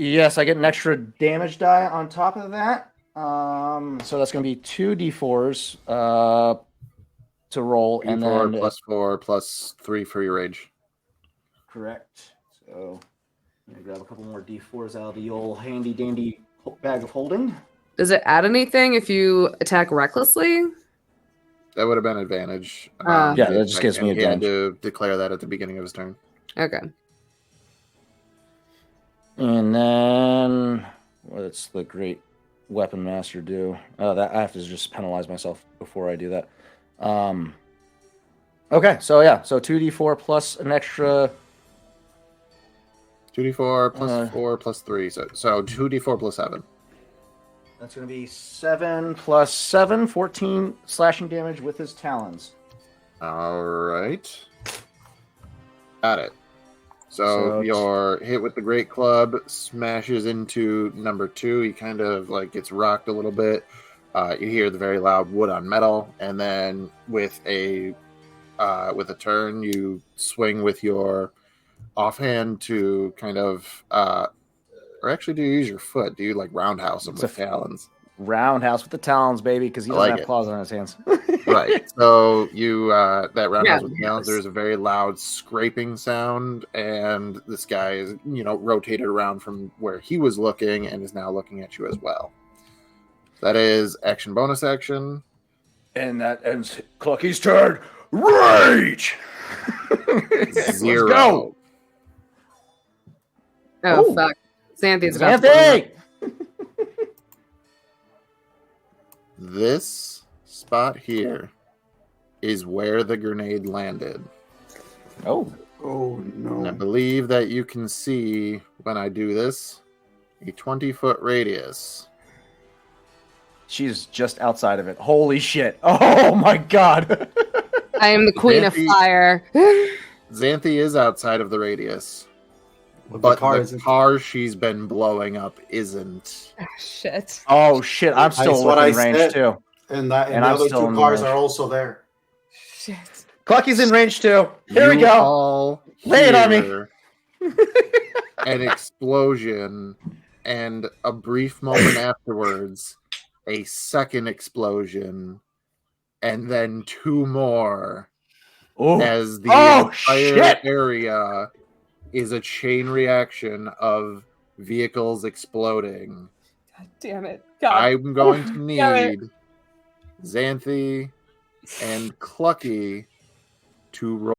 Yes, I get an extra damage die on top of that. So that's going to be 2d4s to roll, and D4 then plus 4 plus 3 for your rage. correct. So I'm gonna grab a couple more d4s out of the old handy dandy bag of holding. Does it add anything if you attack recklessly? That would have been advantage. Yeah, that just gives me He had advantage. to declare that at the beginning of his turn. Okay. And then what's the great weapon master do? That I have to just penalize myself before I do that. Okay, so yeah, so 2d4 plus an extra 2d4 plus 4 plus 3. So 2d4 plus 7. That's going to be 7 plus 7, 14 slashing damage with his talons. All right. Got it. So Your hit with the great club smashes into number 2. He kind of like gets rocked a little bit. You hear the very loud wood on metal, and then with a turn, you swing with your offhand to kind of, or actually, do you use your foot? Do you like roundhouse him It's with talons? Roundhouse with the talons, baby, because he I doesn't like have it. claws on his hands. Right. So you that roundhouse with talons, Roundhouse. there's a very loud scraping sound, and this guy is rotated around from where he was looking and is now looking at you as well. That is action bonus action. And that ends Clucky's turn. Rage! Zero. Let's go! Oh, Oh. fuck. Xanthi's about to blow up. Xanthi! This spot here is where the grenade landed. Oh. Oh And I no. believe that you can see when I do this a 20-foot radius. She's just outside of it. Holy shit. Oh my god. I am the queen of Xanthi- fire. Xanthi is outside of the radius, But but the car the isn't. car she's been blowing up isn't. Ah, shit. Oh shit, I'm still That's what within I range said. too. And And the I'm other still two in cars range. are also there. Shit. Clucky's in range too. Here we You go. all Lay it on me. hear an explosion, and a brief moment afterwards, a second explosion, and then 2 more, Oh, as the Oh, entire shit. area is a chain reaction of vehicles exploding. God damn it. God. I'm going to Damn it. need Xanthi and Clucky to roll.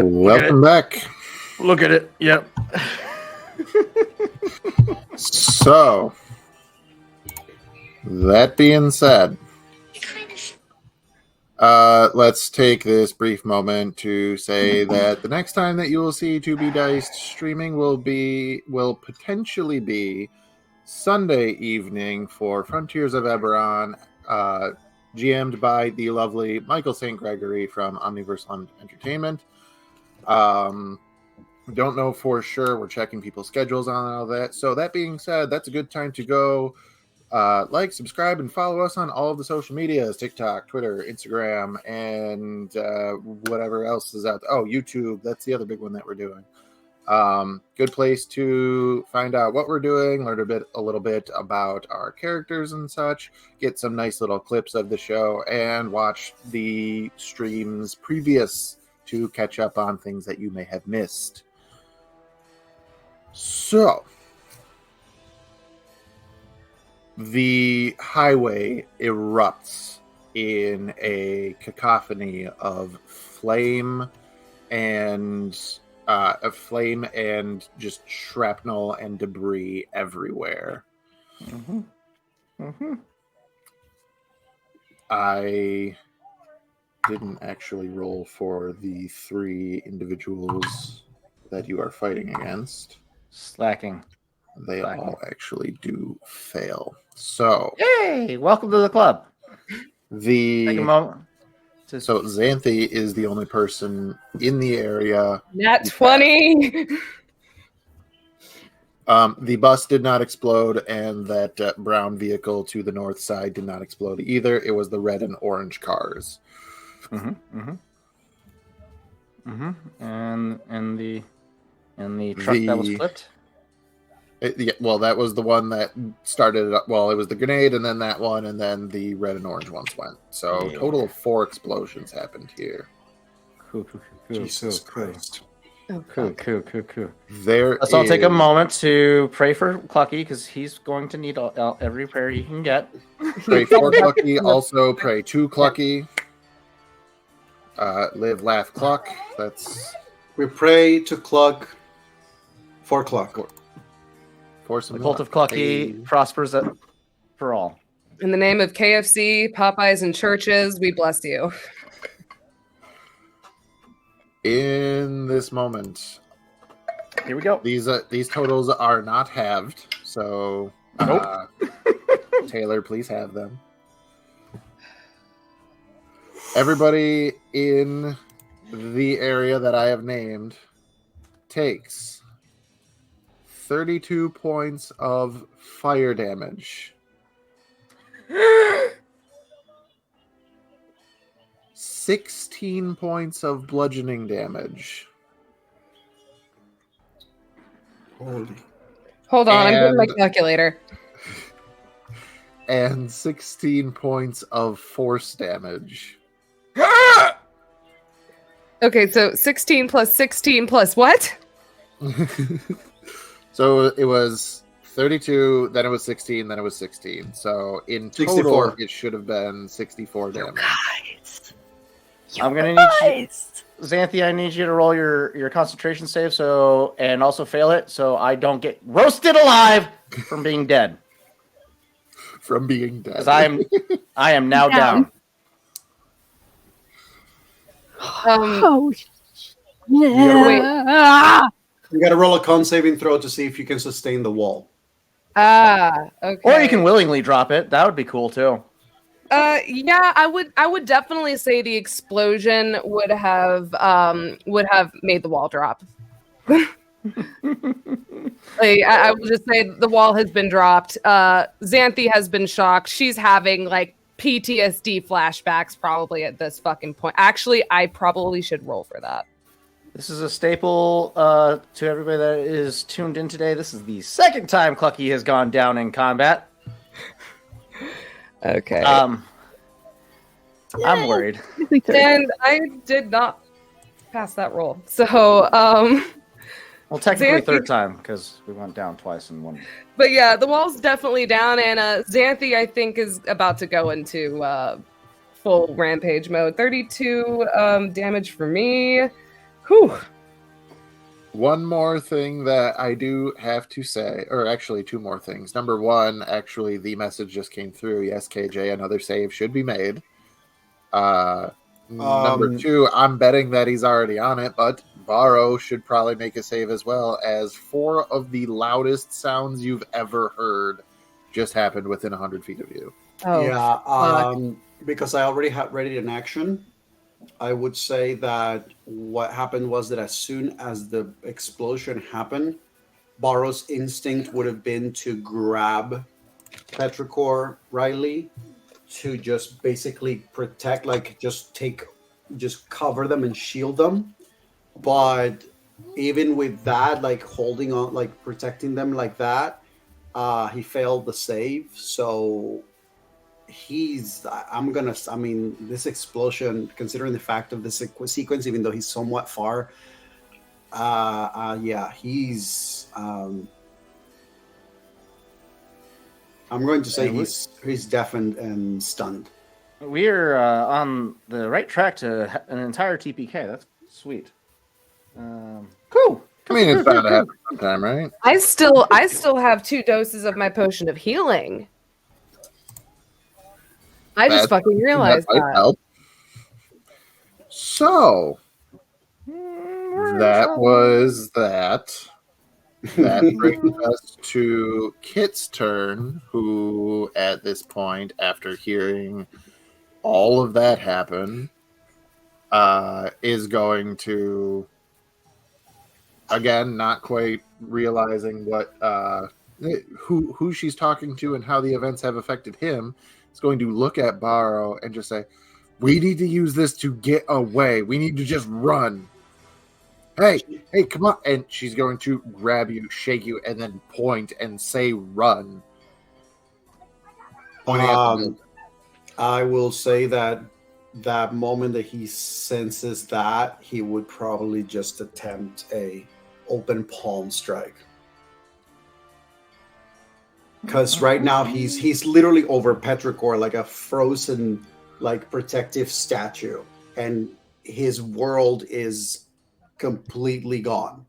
Welcome back. Look at it. Yep. So, that being said, let's take this brief moment to say that the next time that you will see To Be Diced streaming will potentially be Sunday evening for Frontiers of Eberron, GM'd by the lovely Michael St. Gregory from Omniverse Entertainment. Don't know for sure. We're checking people's schedules on all that. So that being said, that's a good time to go like, subscribe, and follow us on all of the social medias: TikTok, Twitter, Instagram, and whatever else is out there. Oh, YouTube. That's the other big one that we're doing. Good place to find out what we're doing, learn a little bit about our characters and such, get some nice little clips of the show, and watch the streams previous to catch up on things that you may have missed. So, the highway erupts in a cacophony of flame and just shrapnel and debris everywhere. Mm-hmm. Mm-hmm. I didn't actually roll for the 3 individuals that you are fighting against. Slacking. They all actually do fail. So, Yay! Welcome to the club. Take a moment. So Xanthi is the only person in the area. Nat 20. The bus did not explode, and that brown vehicle to the north side did not explode either. It was the red and orange cars. Mm-hmm. Mm-hmm. Mm-hmm. And the truck that was flipped. Well, that was the one that started it up. Well, it was the grenade, and then that one, and then the red and orange ones went. So, total of 4 explosions happened here. Cool. Jesus Christ. Cool. Let's all take a moment to pray for Clucky, because he's going to need every prayer he can get. Pray for Clucky. Also, pray to Clucky. Live, laugh, Cluck. We pray to Cluck for Cluck. For some the cult of Clucky prospers for all. In the name of KFC, Popeyes, and churches, we bless you. In this moment, here we go. These totals are not halved, so nope. Taylor, please have them. Everybody in the area that I have named takes 32 points of fire damage. 16 points of bludgeoning damage. Holy. Hold on, I'm getting my calculator. And 16 points of force damage. Okay, so 16 plus 16 plus what? So it was 32, then it was 16, then it was 16. So in total, 64. It should have been 64 damage. I'm gonna need you, Xanthi. I need you to roll your concentration save, and also fail it, so I don't get roasted alive from being dead. From being dead. Because I am now down. Oh, yeah. You got to roll a con saving throw to see if you can sustain the wall. Okay. Or you can willingly drop it. That would be cool too. Yeah, I would definitely say the explosion would have made the wall drop. Like I will just say the wall has been dropped. Xanthi has been shocked. She's having like PTSD flashbacks probably at this fucking point. Actually, I probably should roll for that. This is a staple to everybody that is tuned in today. This is the second time Clucky has gone down in combat. Okay. I'm worried. And I did not pass that roll. So, well, technically third time because we went down twice in one. But yeah, the wall's definitely down, and Xanthi, I think, is about to go into full rampage mode. 32 damage for me. Whew. One more thing that I do have to say, or actually two more things. Number one, actually, the message just came through. Yes, KJ, another save should be made. Number two, I'm betting that he's already on it, but Varro should probably make a save as well, as 4 of the loudest sounds you've ever heard just happened within 100 feet of you. Oh, Yeah, because I already had ready an action. I would say that what happened was that as soon as the explosion happened, Barrow's instinct would have been to grab Petrichor Riley to just basically protect, like just cover them and shield them. But even with that, like holding on, like protecting them like that, he failed the save. So I mean, this explosion, considering the fact of this sequence, even though he's somewhat far, yeah, he's I'm going to say he's deafened and stunned. We're on the right track to an entire TPK. That's sweet. Cool. I mean, it's bound to happen sometime, right? I still have 2 doses of my potion of healing. I just fucking realized might that. help. So that was that. That brings us to Kit's turn, who at this point, after hearing all of that happen, is going to, again, not quite realizing what who she's talking to and how the events have affected him, is going to look at Barrow and just say, "We need to use this to get away. We need to just run. Hey, come on." And she's going to grab you, shake you, and then point and say, "Run." Pointing at the building. I will say that moment that he senses that, he would probably just attempt a open palm strike. Because right now he's literally over Petrichor like a frozen, like protective statue, and his world is completely gone.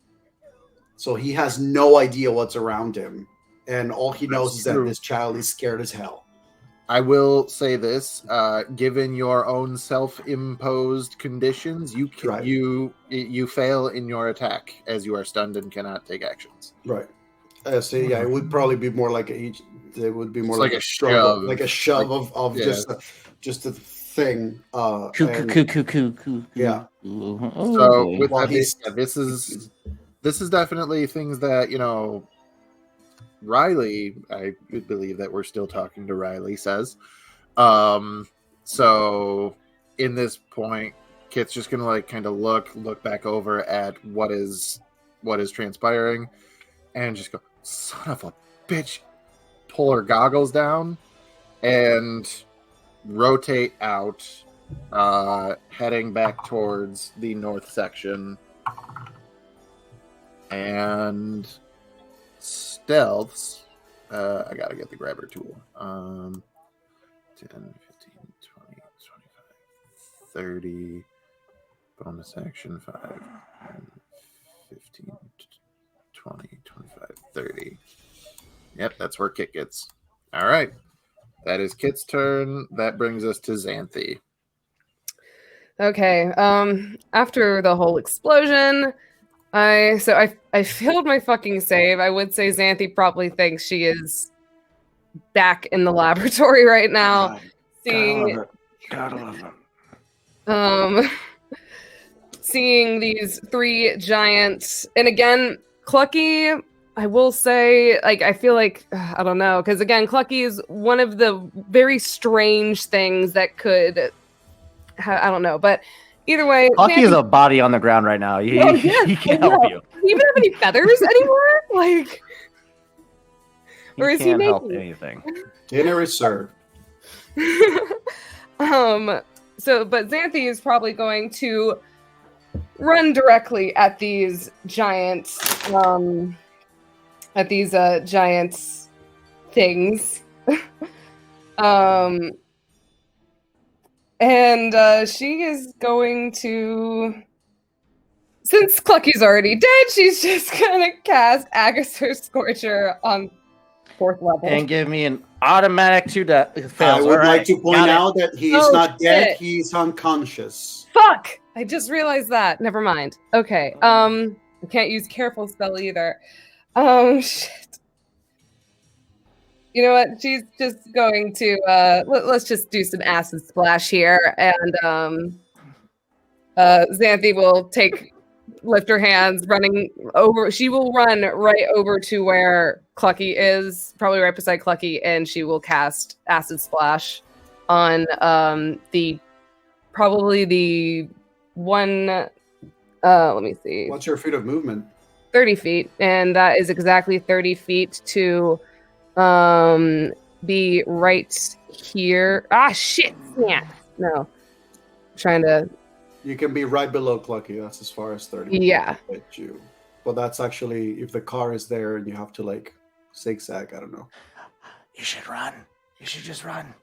So he has no idea what's around him, and all he knows is that this child is scared as hell. I will say this: given your own self-imposed conditions, you fail in your attack as you are stunned and cannot take actions. Right. So yeah, it would probably be more like it would be more It's like a struggle, like a shove of yeah. just a thing. Yeah. So with that being said, this is definitely things that Riley, I believe that we're still talking to Riley, says. So in this point, Kit's just gonna like kind of look back over at what is transpiring and just go, "Son of a bitch," pull her goggles down and rotate out, heading back towards the north section, and stealths. I gotta get the grabber tool. 10, 15, 20, 25, 30. Bonus action 5, 15, 20, 25, 30. Yep, that's where Kit gets. All right. That is Kit's turn. That brings us to Xanthi. Okay. After the whole explosion, I failed my fucking save. I would say Xanthi probably thinks she is back in the laboratory right now, seeing seeing these 3 giants. And again, Clucky, I will say, like, I feel like, I don't know, because again, Clucky is one of the very strange things that could, I don't know, but either way. Clucky is a body on the ground right now. He can't help you. Does he even have any feathers anymore? Like, or is he can't help making anything? Dinner is served. So, but Xanthi is probably going to run directly at these giants, things. And she is going to Since Clucky's already dead, she's just gonna cast Agasor Scorcher on 4th level. And give me an automatic 2 fails. I would All right, like to point got it. out that he is Oh, not dead. shit. He's unconscious. Fuck! I just realized that. Never mind. Okay. I can't use careful spell either. Shit. You know what? She's just going to let's just do some acid splash here, and Xanthi will lift her hands, running over. She will run right over to where Clucky is, probably right beside Clucky, and she will cast acid splash on the one. Let me see. What's your feet of movement? 30 feet, and that is exactly 30 feet to be right here. Ah, shit! Yeah, no. I'm trying to. You can be right below Clucky. That's as far as 30. Yeah. Hit you. But that's actually if the car is there and you have to like zigzag. I don't know. You should run. You should just run.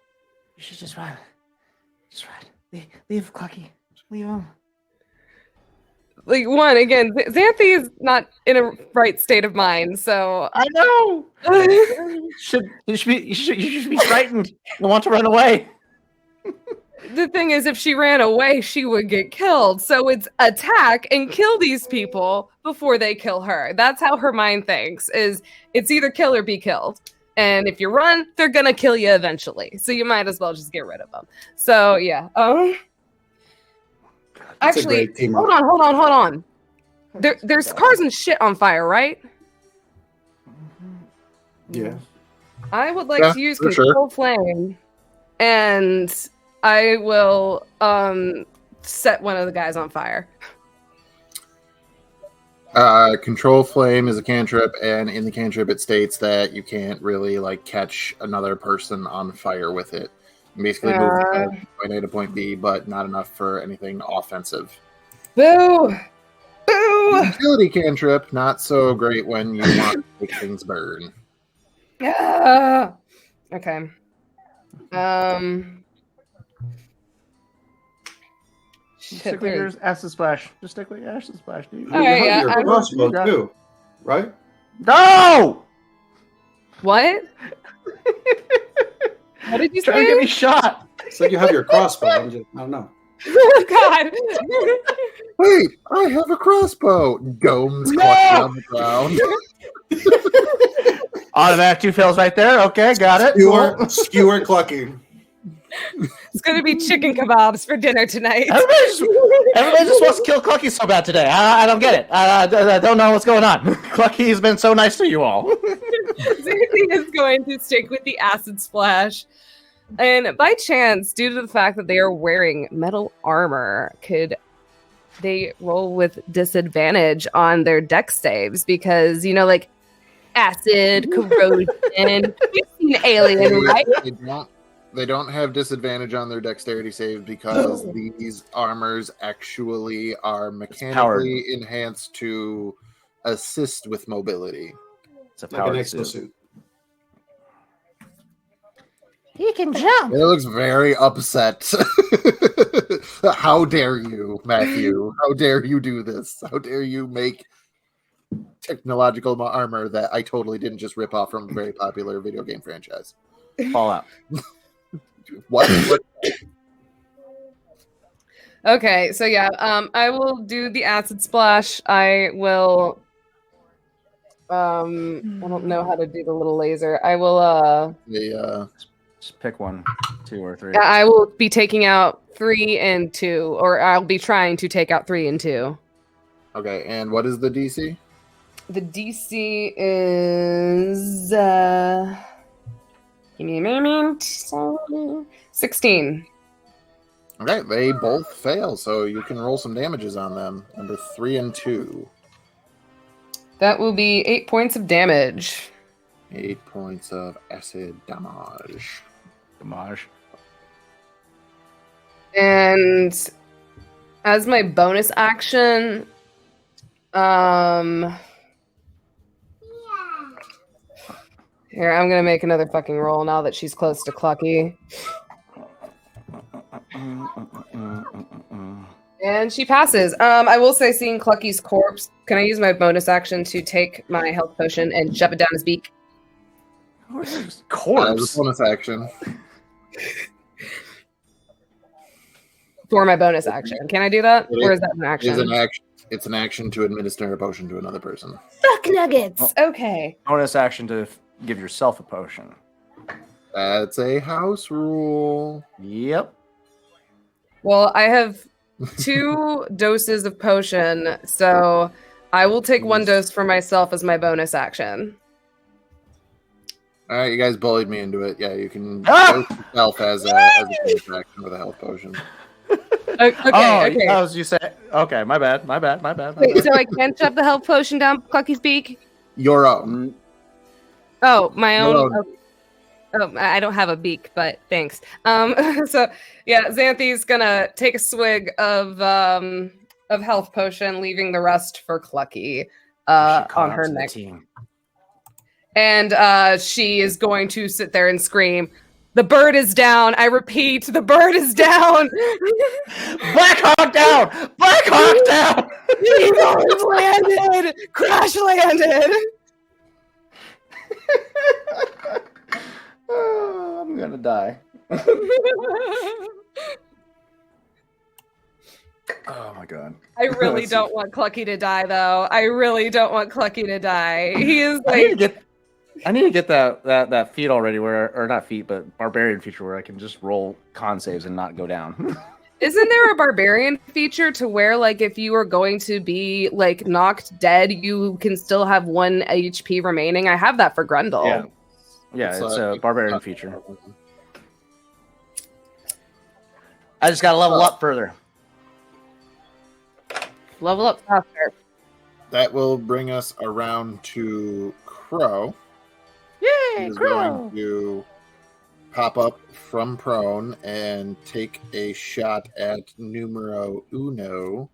You should just run. Just run. Leave Clucky. Leave him. Like, one, again, Xanthi is not in a right state of mind, so. I know. you should be frightened and want to run away. The thing is, if she ran away, she would get killed. So it's attack and kill these people before they kill her. That's how her mind thinks, is it's either kill or be killed. And if you run, they're going to kill you eventually. So you might as well just get rid of them. So, yeah. Actually, hold on. There's cars and shit on fire, right? Yeah. I would like to use Control Flame, and I will set one of the guys on fire. Control Flame is a cantrip, and in the cantrip it states that you can't really like catch another person on fire with it. Basically move from point A to point B, but not enough for anything offensive. Boo! Boo! Utility cantrip, not so great when you want to make things burn. Okay. Stick with your acid splash. Just stick with your acid splash, dude. All right, You have your crossbow too, right? No! What? What did you say? Try to get me shot. So you have your crossbow. I don't know. Oh, God. Wait, I have a crossbow. Gomes clutching on the ground. Automatic 2 fails right there. Okay, got it. Skewer Clucky. It's going to be chicken kebabs for dinner tonight. Everybody just wants to kill Clucky so bad today. I don't get it. I don't know what's going on. Clucky has been so nice to you all. Xanthi is going to stick with the acid splash. And by chance, due to the fact that they are wearing metal armor, could they roll with disadvantage on their dex saves? Because, you know, like acid, corrosion. You've seen Alien, right? They don't have disadvantage on their dexterity saves because these armors actually are mechanically enhanced to assist with mobility. It's a Like an exosuit. He can jump. It looks very upset. How dare you, Matthew? How dare you do this? How dare you make technological armor that I totally didn't just rip off from a very popular video game franchise? Fallout. What? Okay, so yeah, I will do the acid splash. I will. I don't know how to do the little laser. I will. Just pick 1, 2, or 3. I will be taking out 3 and 2, or I'll be trying to take out 3 and 2. Okay, and what is the DC? The DC is. Give me a moment. 16. Okay, they both fail, so you can roll some damages on them. Number 3 and 2. That will be 8 points of damage. 8 points of acid damage. And as my bonus action, here, I'm gonna make another fucking roll now that she's close to Clucky. And she passes. I will say, seeing Clucky's corpse, can I use my bonus action to take my health potion and shove it down his beak? Where's his As a corpse? bonus action. For my bonus action. Can I do that? Or is that an It is action? an action. It's an action to administer a potion to another person. Fuck nuggets. Okay. Bonus action to give yourself a potion. That's a house rule. Yep. Well, I have 2 doses of potion, so I will take 1 dose for myself as my bonus action. All right, you guys bullied me into it. Yeah, you can Ah! dose yourself as a bonus action with a health potion. Okay, Oh, okay. that was you said. Okay, my bad. Wait, so I can shove the health potion down Clucky's beak? Your own. Oh, my Your own. own. Oh, I don't have a beak, but thanks. So yeah, Xanthi's gonna take a swig of health potion, leaving the rest for Clucky on her neck. And she is going to sit there and scream, "The bird is down! I repeat, the bird is down!" Black Hawk down! Black Hawk down! Eagles landed! Crash landed! Oh, I'm gonna die. Oh my god. I really don't want Clucky to die, though. I really don't want Clucky to die. He is like... I need to get that feat already, or not feat, but barbarian feature where I can just roll con saves and not go down. Isn't there a barbarian feature to where, like, if you are going to be like knocked dead, you can still have 1 HP remaining? I have that for Grundle. Yeah, it's a barbarian feature. I just gotta level up further. Level up faster. That will bring us around to Crow. Yay, He's Crow. going to pop up from prone and take a shot at numero uno.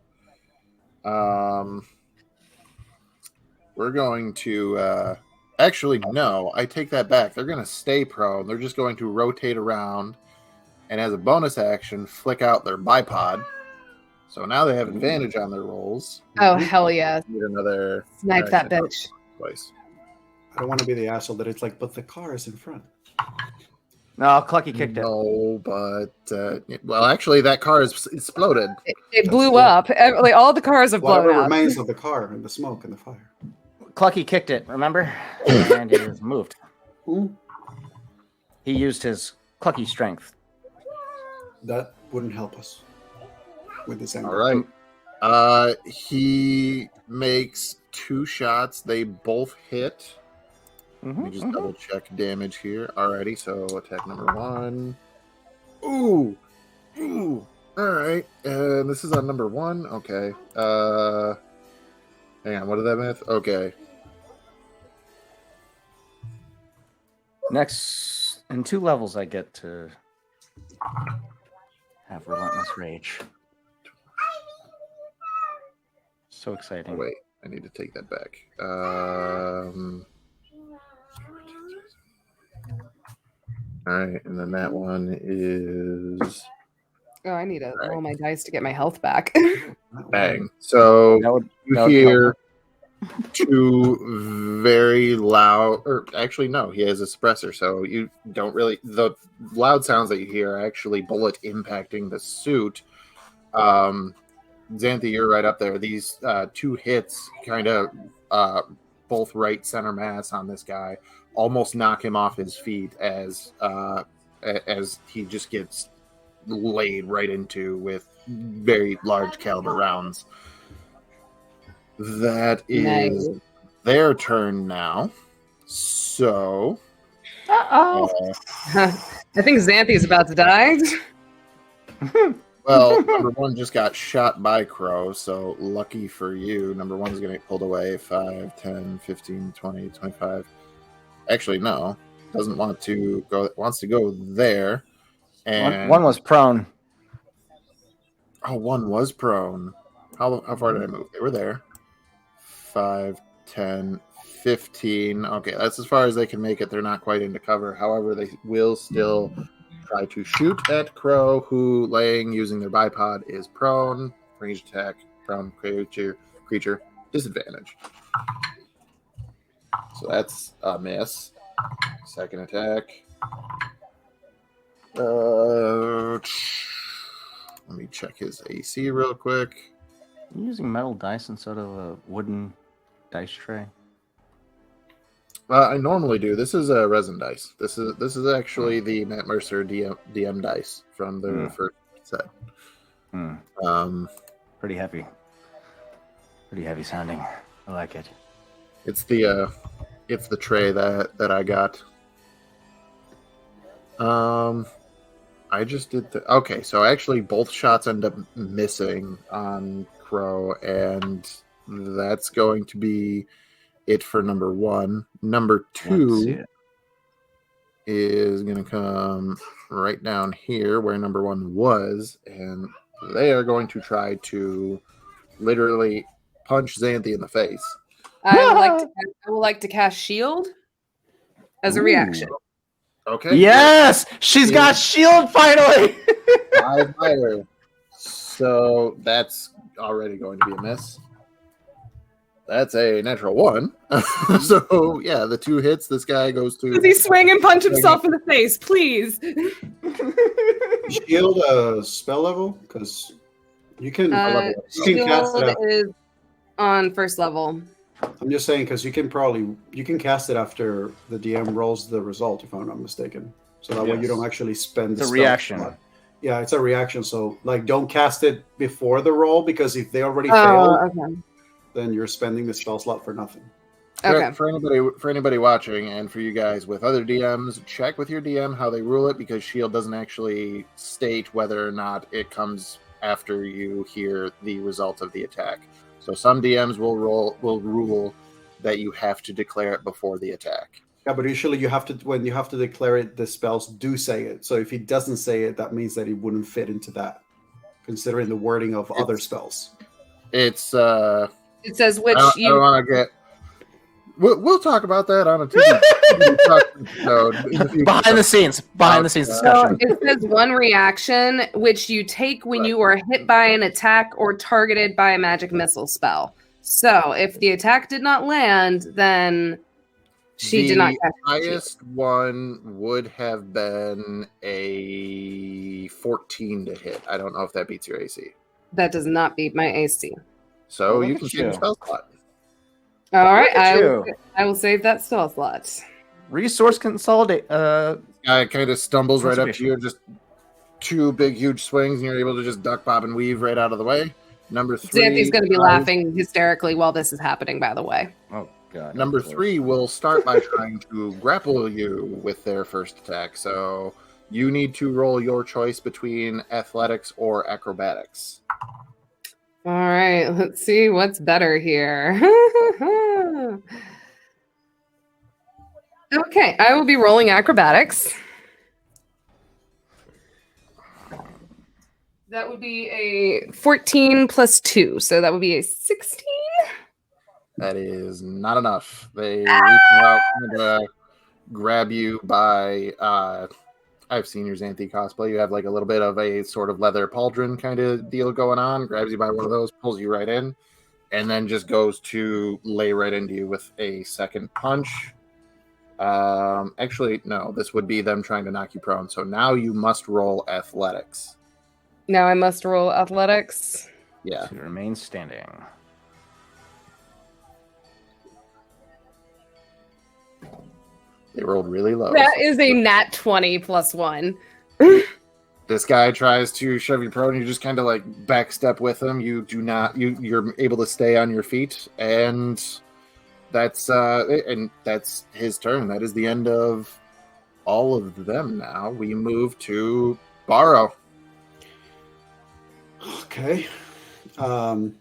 We're going to actually no, I take that back. They're going to stay prone. They're just going to rotate around and as a bonus action flick out their bipod. So now they have advantage on their rolls. Oh, hell yeah. Need another Snipe that bitch. twice. I don't want to be the asshole that it's like, but the car is in front. No, Clucky kicked it. No, but well, actually, that car is exploded. It blew up. Like, all the cars have blown Whatever up. remains of the car and the smoke and the fire. Clucky kicked it, remember? And it was moved. Who? He used his Clucky strength. That wouldn't help us with this angle. All right. He makes 2 shots. They both hit. Let me just double check damage here. Alrighty, so attack number 1. Ooh. All right. And this is on number 1. Okay. Hang on. What did that math? Okay. Next, in 2 levels, I get to have Relentless Rage. So exciting. Oh, wait. I need to take that back. All right, and then that one is Oh, I need to roll my dice to get my health back. bang. So That would you hear 2 very loud, or actually no, he has a suppressor, so you don't really. The loud sounds that you hear are actually bullet impacting the suit. Xanthi, you're right up there. These 2 hits kind of both right center mass on this guy almost knock him off his feet as he just gets laid right into with very large caliber rounds. That is their turn now. So I think Xanthi's about to die. well, number 1 just got shot by Crow, so lucky for you. Number 1 is going to get pulled away. 5, 10, 15, 20, 25. Actually, no. Doesn't want to go. Wants to go there. And one was prone. Oh, 1 was prone. How far did I move? They were there. 5, 10, 15. Okay, that's as far as they can make it. They're not quite into cover. However, they will still try to shoot at Crow, who laying using their bipod is prone. ranged attack from creature disadvantage. So that's a miss. Second attack. Let me check his AC real quick. I'm using metal dice instead of a wooden dice tray. I normally do. This is a resin dice. This is actually the Matt Mercer DM dice from the first set. Pretty heavy. Pretty heavy sounding. I like it. It's the tray that I got. I just did okay. So actually, both shots end up missing on Crow, and that's going to be it for number one. Number two is going to come right down here where number one was, and they are going to try to literally punch Xanthi in the face. I would like to cast shield as a reaction. Okay. Yes, she's got shield finally. I admire. So that's already going to be a miss. That's a natural 1. So yeah, the 2 hits. This guy goes to. Does he swing and punch himself in the face? Please. Shield spell level, because you can cast Shield it. is on first level. I'm just saying because you can cast it after the DM rolls the result, if I'm not mistaken. So that way you don't actually spend the It's a reaction. slot. Yeah, it's a reaction. So don't cast it before the roll, because if they already failed, okay. then you're spending the spell slot for nothing. Okay. For anybody watching, and for you guys with other DMs, check with your DM how they rule it, because shield doesn't actually state whether or not it comes after you hear the result of the attack. So some DMs will rule that you have to declare it before the attack. Yeah, but usually when you have to declare it, the spells do say it. So if he doesn't say it, that means that it wouldn't fit into that, considering the wording of other spells. It's It says which I don't want to get. We'll talk about that on a TV episode. Behind the scenes discussion. It says one reaction which you take when you are hit by an attack or targeted by a magic missile spell. So if the attack did not land, then she did not cast the highest one would have been a 14 to hit. I don't know if that beats your AC. That does not beat my AC. So Look you at can you. change spell slot. All right, at I will save that spell slot. Resource consolidate. Guy kind of stumbles right up to Conservation. you, just 2 big, huge swings, and you're able to just duck, bob, and weave right out of the way. Number 3. Xanthi's going to be laughing hysterically while this is happening, by the way. Oh god. Number 3 will start by trying to grapple you with their first attack. So you need to roll your choice between athletics or acrobatics. All right, let's see what's better here. Okay, I will be rolling acrobatics. That would be a 14 plus 2, so that would be a 16. That is not enough. They reach out and grab you by. I've seen your Xanthi cosplay. You have like a little bit of a sort of leather pauldron kind of deal going on. Grabs you by one of those, pulls you right in, and then just goes to lay right into you with a second punch. Actually, no. This would be them trying to knock you prone. So now you must roll athletics. Now I must roll athletics. Yeah. To remain standing. They rolled really low. That is a nat 20 plus 1. This guy tries to shove you prone. You just kind of like backstep with him. You do not. You're able to stay on your feet, and that's his turn. That is the end of all of them. Now we move to Borrow. Okay. And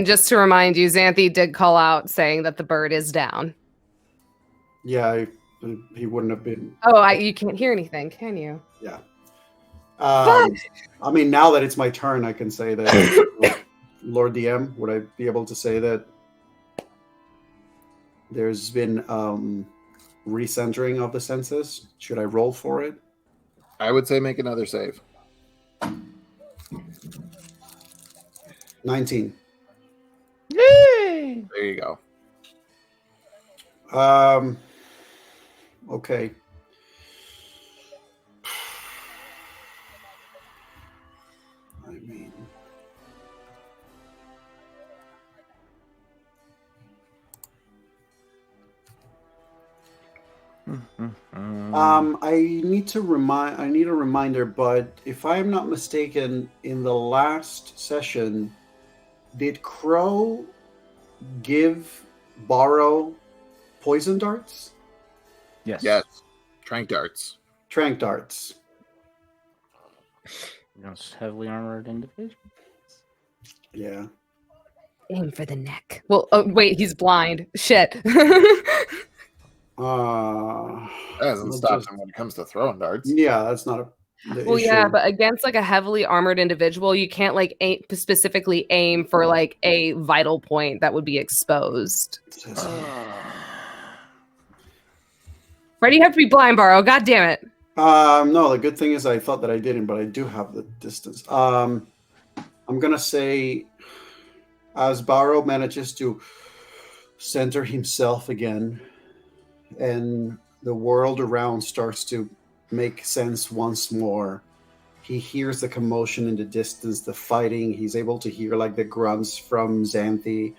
just to remind you, Xanthi did call out saying that the bird is down. Yeah, he wouldn't have been. Oh, you can't hear anything, can you? Yeah. I mean, now that it's my turn, I can say that Lord DM, would I be able to say that there's been recentering of the senses? Should I roll for it? I would say make another save. 19. Yay! There you go. Okay. I mean, I need a reminder, but if I'm not mistaken, in the last session, did Crow borrow poison darts? Yes. Yes. Trank darts. Trank darts. Against heavily armored individuals. Yeah. Aim for the neck. Well, oh wait, he's blind. Shit. Uh, That hasn't let's stopped just- him when it comes to throwing darts. Yeah, that's not the Well, issue. yeah, but against like a heavily armored individual, you can't like specifically aim for like a vital point that would be exposed. Why do you have to be blind, Borrow? God damn it. No, the good thing is I thought that I didn't, but I do have the distance. I'm gonna say, as Barrow manages to center himself again, and the world around starts to make sense once more, he hears the commotion in the distance, the fighting. He's able to hear like the grunts from Xanthi.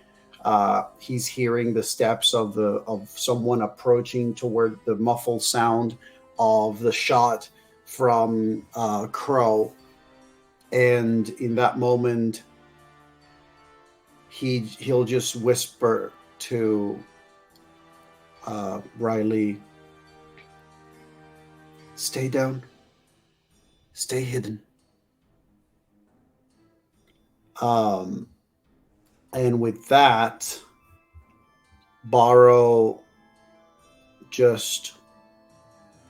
He's hearing the steps of someone approaching toward the muffled sound of the shot from Crow. And in that moment, he'll just whisper to Riley, "Stay down. Stay hidden." And with that, Borrow just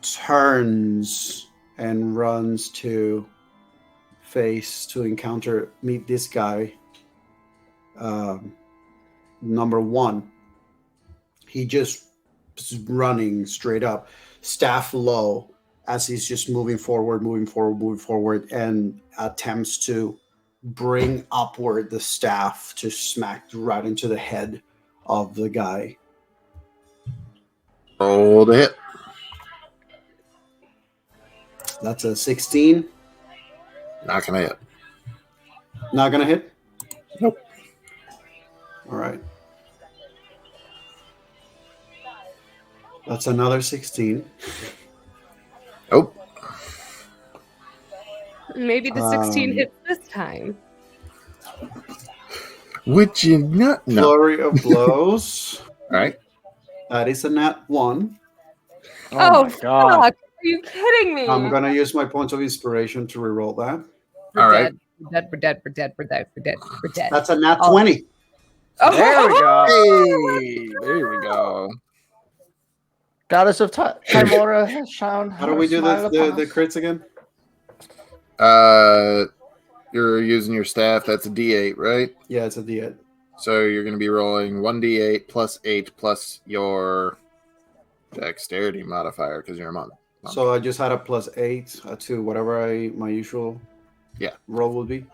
turns and runs to meet this guy. Number one, he just is running straight up, staff low, as he's just moving forward, and attempts to bring upward the staff to smack right into the head of the guy. Roll the hit. That's a 16. Not gonna hit. Not gonna hit? Nope. All right. That's another 16. Nope. Maybe the 16 hits this time. Would you not? No. Flurry of blows. All right. That is a nat 1. Oh, my god. fuck. Are you kidding me? I'm gonna use my point of inspiration to reroll that. We're All dead. right. We're dead. We're dead. We're dead. We're dead. We're dead. That's a nat Oh. 20. Oh. There we go. Hey, there we go. Goddess of Timora has shown. How do we do the crits again? You're using your staff. That's a D8, right? Yeah, it's a D8. So you're going to be rolling 1d8 plus 8 plus your dexterity modifier because you're a monk. So I just had a plus 8 to whatever my usual roll would be.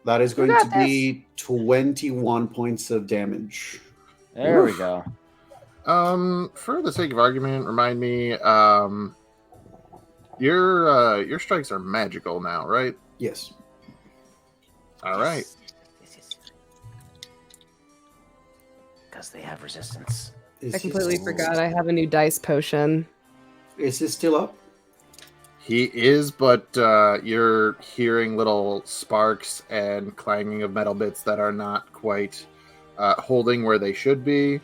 That is going to be 21 points of damage. There we go. For the sake of argument, remind me, your strikes are magical now, right? Yes. All right. Because they have resistance. I completely forgot I have a new dice potion. Is it still up? He is, but you're hearing little sparks and clanging of metal bits that are not quite holding where they should be,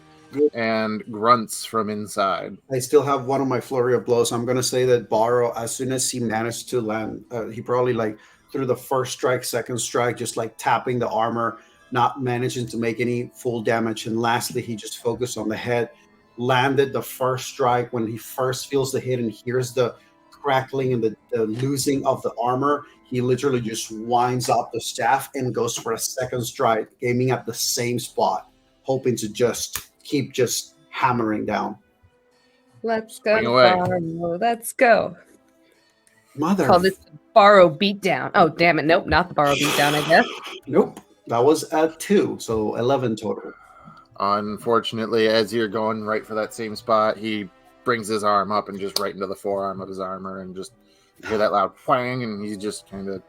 and grunts from inside. I still have one of my flurry of blows. I'm going to say that Barrow, as soon as he managed to land, he probably like through the first strike, second strike, just like tapping the armor, not managing to make any full damage. And lastly, he just focused on the head, landed the first strike. When he first feels the hit and hears the crackling and the losing of the armor, he literally just winds up the staff and goes for a second strike, aiming at the same spot, hoping to just keep just hammering down. Let's Swing go, away. Borrow. Let's go. Mother. Call this the Borrow beatdown. Oh, damn it. Nope, not the Borrow beatdown, I guess. Nope. That was at 2, so 11 total. Unfortunately, as you're going right for that same spot, he brings his arm up and just right into the forearm of his armor, and just you hear that loud whang, and he just kind of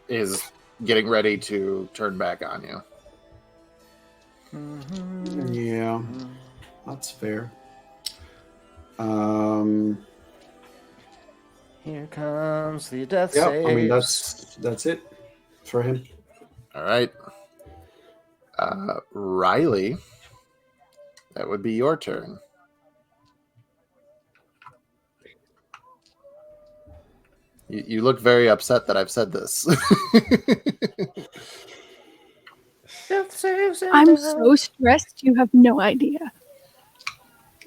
is getting ready to turn back on you. Yeah, that's fair. Here comes the death Yeah, saves. I mean that's it for him. All right. Riley, that would be your turn. You look very upset that I've said this. Death saves and I'm death. so stressed, you have no idea.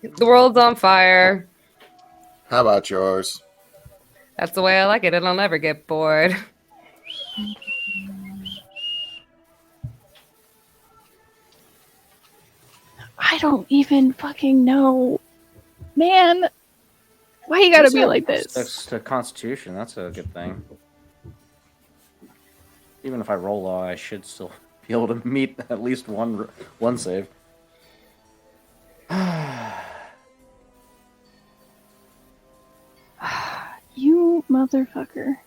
The world's on fire. How about yours? That's the way I like it, and I'll never get bored. I don't even fucking know. Man, why you gotta be like this? That's to Constitution. That's a good thing. Even if I roll low, I should still be able to meet at least one save. You motherfucker.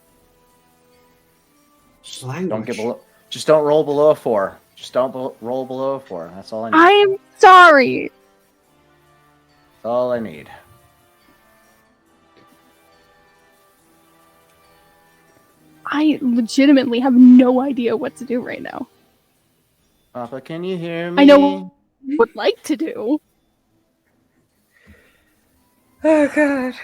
Don't get below. Just don't roll below a 4. Just don't roll below a 4. That's all I need. I am sorry. That's all I need. I legitimately have no idea what to do right now. Papa, can you hear me? I know what I would like to do. Oh, God.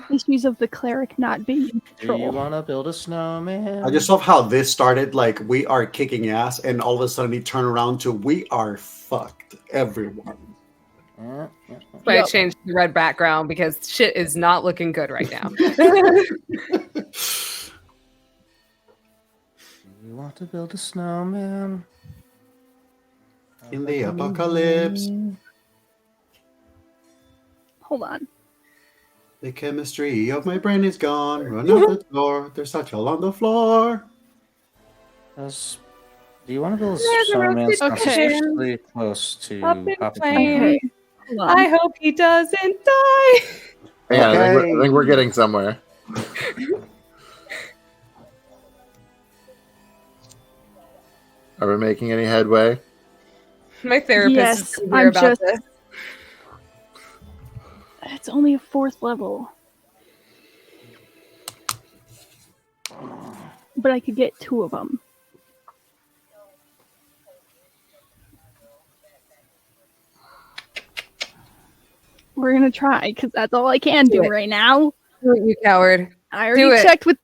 Issues of the cleric not being in Do you control. want to build a snowman? I just love how this started like we are kicking ass, and all of a sudden he turned around to we are fucked, everyone. Yeah. I changed the red background because shit is not looking good right now. You want to build a snowman? In the apocalypse, Hold on. the chemistry of my brain is gone. Run out the door. There's such all on the floor. Do you want to build a There's a snowman? roasted Constitutionally close to Up in Papa flames. King? Okay. Hold on. I hope he doesn't die. Yeah, I Okay. think we're getting somewhere. Are we making any headway? My therapist Yes, is gonna hear I'm about just- this. It's only a 4th level. But I could get 2 of them. We're gonna try, because that's all I can Do do it. right now. You coward. I Do already it. checked with.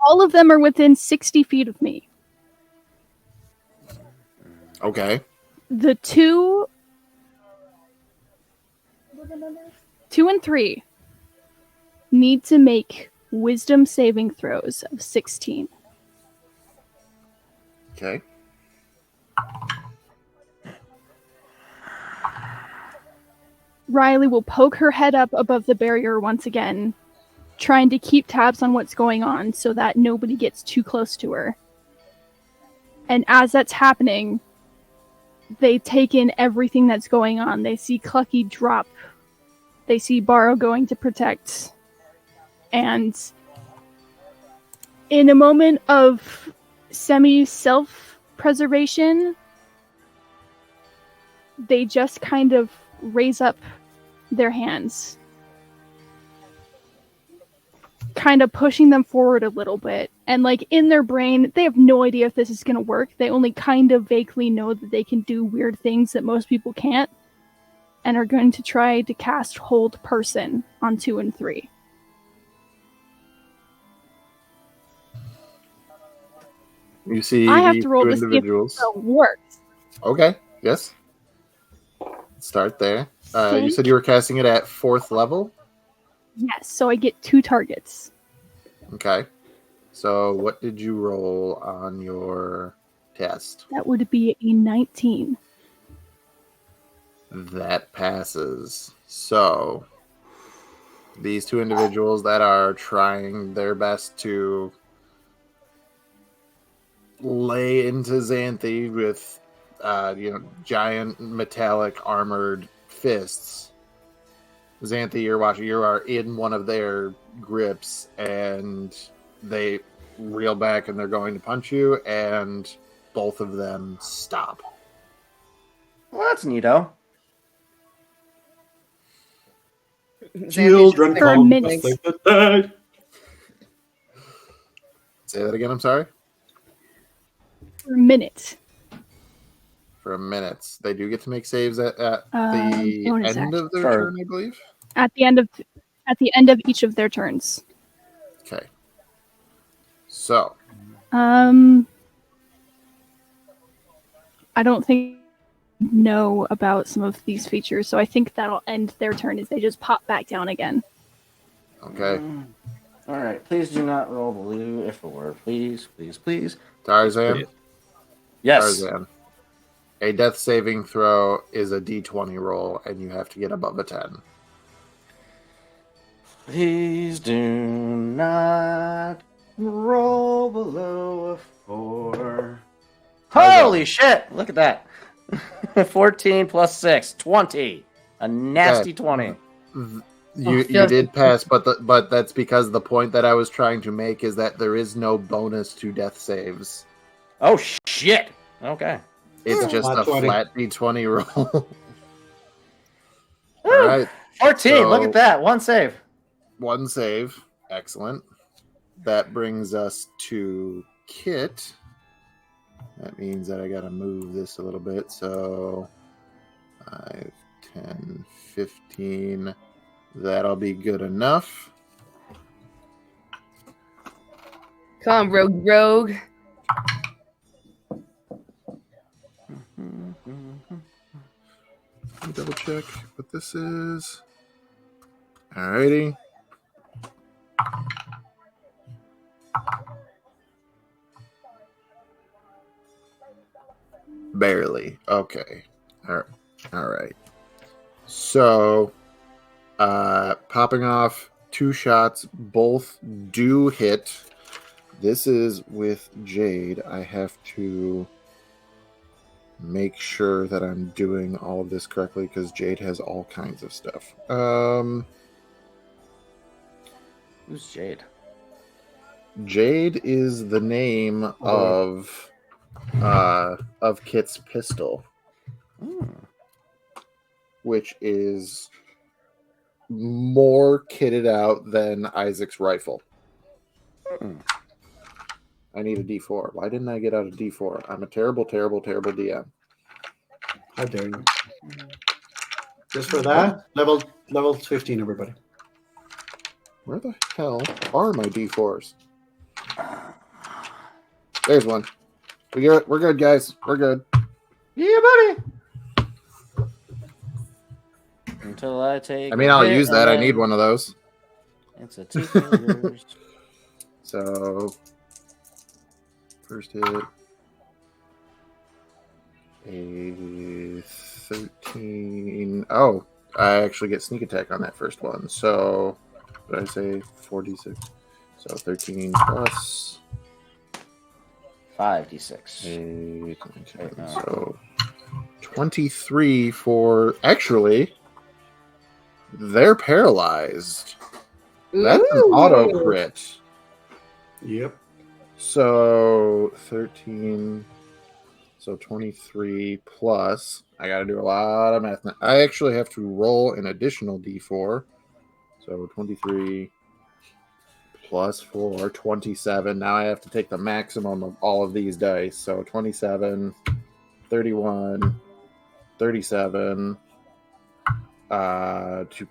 All of them are within 60 feet of me. Okay. The 2 and 3 need to make wisdom saving throws of 16. Okay. Riley will poke her head up above the barrier once again, trying to keep tabs on what's going on so that nobody gets too close to her. And as that's happening, they take in everything that's going on. They see Clucky drop. They see Barrow going to protect. And in a moment of semi-self-preservation, they just kind of raise up their hands, kind of pushing them forward a little bit. And like in their brain, they have no idea if this is going to work. They only kind of vaguely know that they can do weird things that most people can't, and are going to try to cast Hold Person on 2 and 3. You see I have these to roll two to see if individuals. it works. Okay. Yes. Start there. You said you were casting it at 4th level. Yes, so I get 2 targets. Okay. So what did you roll on your test? That would be a 19. That passes. So these two individuals that are trying their best to lay into Xanthi with, giant metallic armored fists. Xanthi, you're watching. You are in one of their grips, and they reel back, and they're going to punch you, and both of them stop. Well, that's neato. Children For a come minute. to the dead. Say that again. I'm sorry. For a minute. For a minute, they do get to make saves at the bonus end action. of their For- turn, I believe. At the end of each of their turns. Okay. So I don't think I know about some of these features, so I think that'll end their turn as they just pop back down again. okay, All right. Please do not roll blue if or please. Tarzan. Yes. Tarzan. A death saving throw is a D20 roll, and you have to get above a 10. Please do not roll below a 4. Holy shit! Look at that. 14 plus 6, 20. A nasty 20. You did pass, but that's because the point that I was trying to make is that there is no bonus to death saves. Oh shit! Okay. It's just Flat a 20. flat D20 roll. Woo! All right, 14. Look So- at that. One save. one save. Excellent. That brings us to Kit. That means that I got to move this a little bit. So 5, 10, 15. That'll be good enough. Come on, rogue. Let me double check what this is. Alrighty. Barely. Okay. All right. So, popping off 2 shots, both do hit. This is with Jade. I have to make sure that I'm doing all of this correctly because Jade has all kinds of stuff. Who's Jade? Jade is the name of Kit's pistol, which is more kitted out than Isaac's rifle. I need a D4. Why didn't I get out a D4? I'm a terrible, terrible, terrible DM. How dare you? Just for that, level 15, everybody. Where the hell are my D4s? There's one. We're good, guys. We're good. Yeah, buddy. Until I take. I mean, I'll use that. I need one of those. It's a 2 failures. So, first hit. A 13. Oh, I actually get sneak attack on that first one. So, what did I say? 46. So, 13 plus 5d6. 8. Wait, no. So, 23 for. Actually, they're paralyzed. That's an auto crit. Yep. So 13. So 23 plus. I got to do a lot of math. I actually have to roll an additional d4. So 23 plus 4, 27. Now I have to take the maximum of all of these dice. So 27, 31, 37.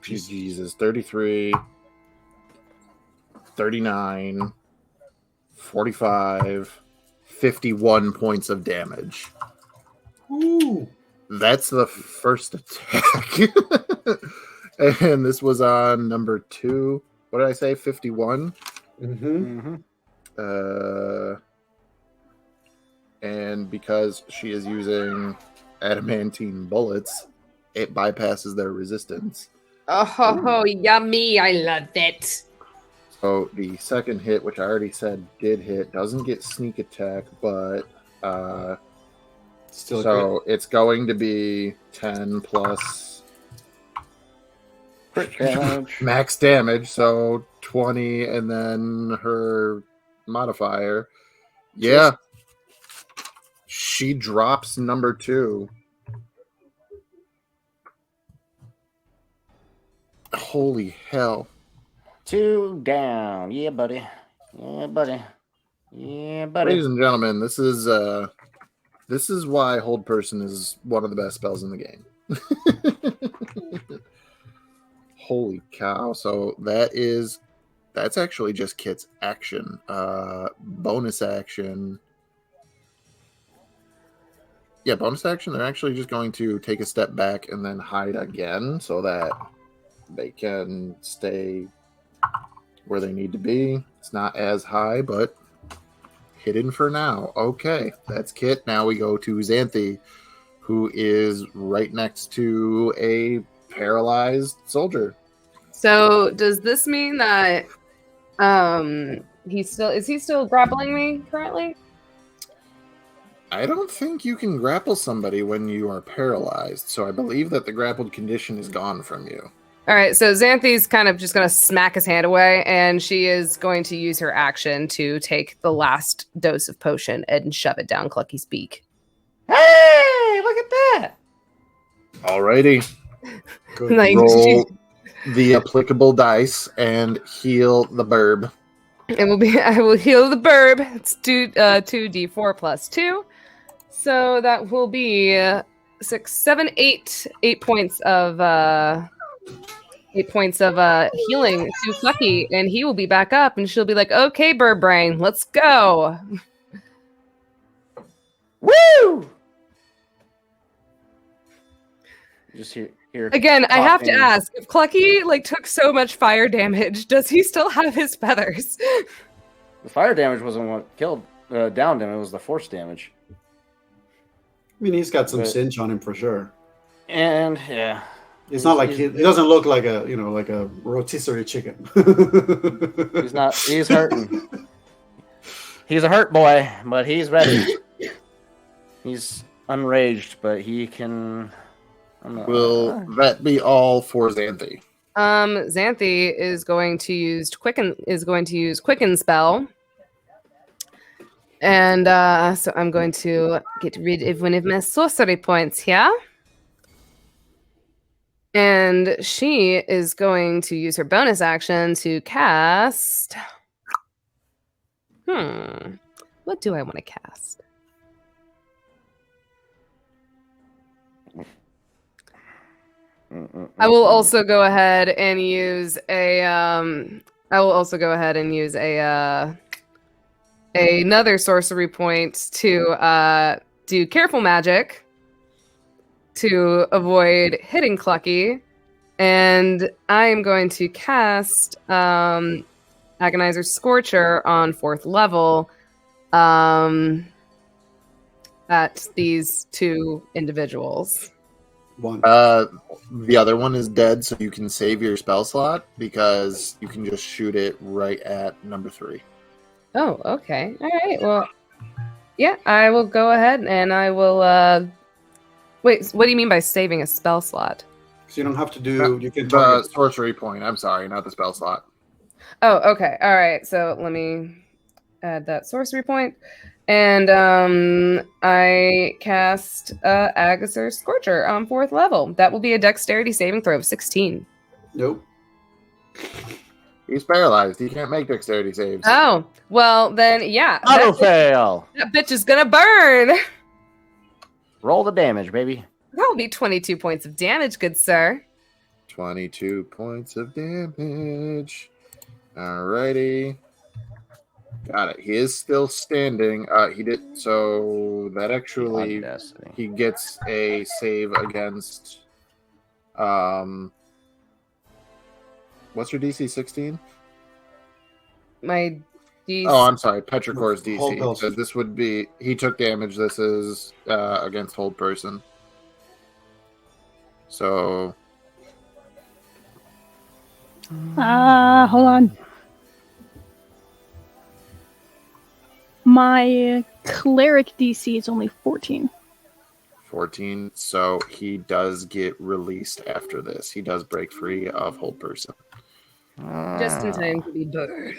Jesus, 33, 39, 45, 51 points of damage. Ooh. That's the first attack. And this was on number 2. What did I say? 51? Mm-hmm. And because she is using adamantine bullets, it bypasses their resistance. Oh, yummy. I love it. So the second hit, which I already said did hit, doesn't get sneak attack, but Still a so it's going to be 10 plus Crit damage. max damage, so 20, and then her modifier. Yeah. She drops number 2. Holy hell. 2 down. Yeah, buddy. Yeah, buddy. Yeah, buddy. Ladies and gentlemen, this is why Hold Person is one of the best spells in the game. Holy cow. So that's actually just Kit's action. Bonus action. Yeah, bonus action. They're actually just going to take a step back and then hide again so that they can stay where they need to be. It's not as high, but hidden for now. Okay, that's Kit. Now we go to Xanthi, who is right next to a paralyzed soldier. So does this mean that is he still grappling me currently? I don't think you can grapple somebody when you are paralyzed, so I believe that the grappled condition is gone from you. All right, so Xanthi's kind of just going to smack his hand away, and she is going to use her action to take the last dose of potion and shove it down Clucky's beak. Hey, look at that. Alrighty. good. Like, Roll the applicable dice and heal the burb. I will heal the burb. It's 2d4 plus 2. So that will be 6, 7, 8 points of 8 points of healing to Clucky, and he will be back up, and she'll be like, "Okay, Burb Brain, let's go." Woo! Just here. Again, I have to coughing. ask, if Clucky took so much fire damage, does he still have his feathers? The fire damage wasn't what killed downed him. It was the force damage. I mean, he's got some But- cinch on him for sure. And yeah, It's not like he doesn't look like a rotisserie chicken. he's not. He's hurting. He's a hurt boy, but he's ready. He's unraged, but he can. Will that be all for Xanthi? Xanthi is going to use quicken spell. And so I'm going to get rid of one of my sorcery points here. And she is going to use her bonus action to cast. What do I want to cast? I will also go ahead and use another sorcery point to do careful magic to avoid hitting Clucky, and I am going to cast Agonizer Scorcher on 4th level at these two individuals. One. The other one is dead, so you can save your spell slot because you can just shoot it right at number 3. Oh, okay. All right. Well, yeah, I will go ahead and I will. Wait, what do you mean by saving a spell slot? So you don't have to do. You can The target. sorcery point. I'm sorry, not the spell slot. Oh, okay. All right. So let me add that sorcery point. And I cast Agonizer Scorcher on 4th level. That will be a dexterity saving throw of 16. Nope. He's paralyzed. He can't make dexterity saves. Oh, well then, yeah. Auto fail. That bitch is gonna burn. Roll the damage, baby. That will be 22 points of damage, good sir. 22 points of damage. Alrighty. Got it. He is still standing. He did so that actually Audacity. he gets a save against what's your DC 16? My DC. Oh, I'm sorry, Petrichor's Hold DC. person. So this would be he took damage. This is against Hold Person. So Hold on. My cleric DC is only 14. 14. So he does get released after this. He does break free of Hold Person. Just in time to be burned.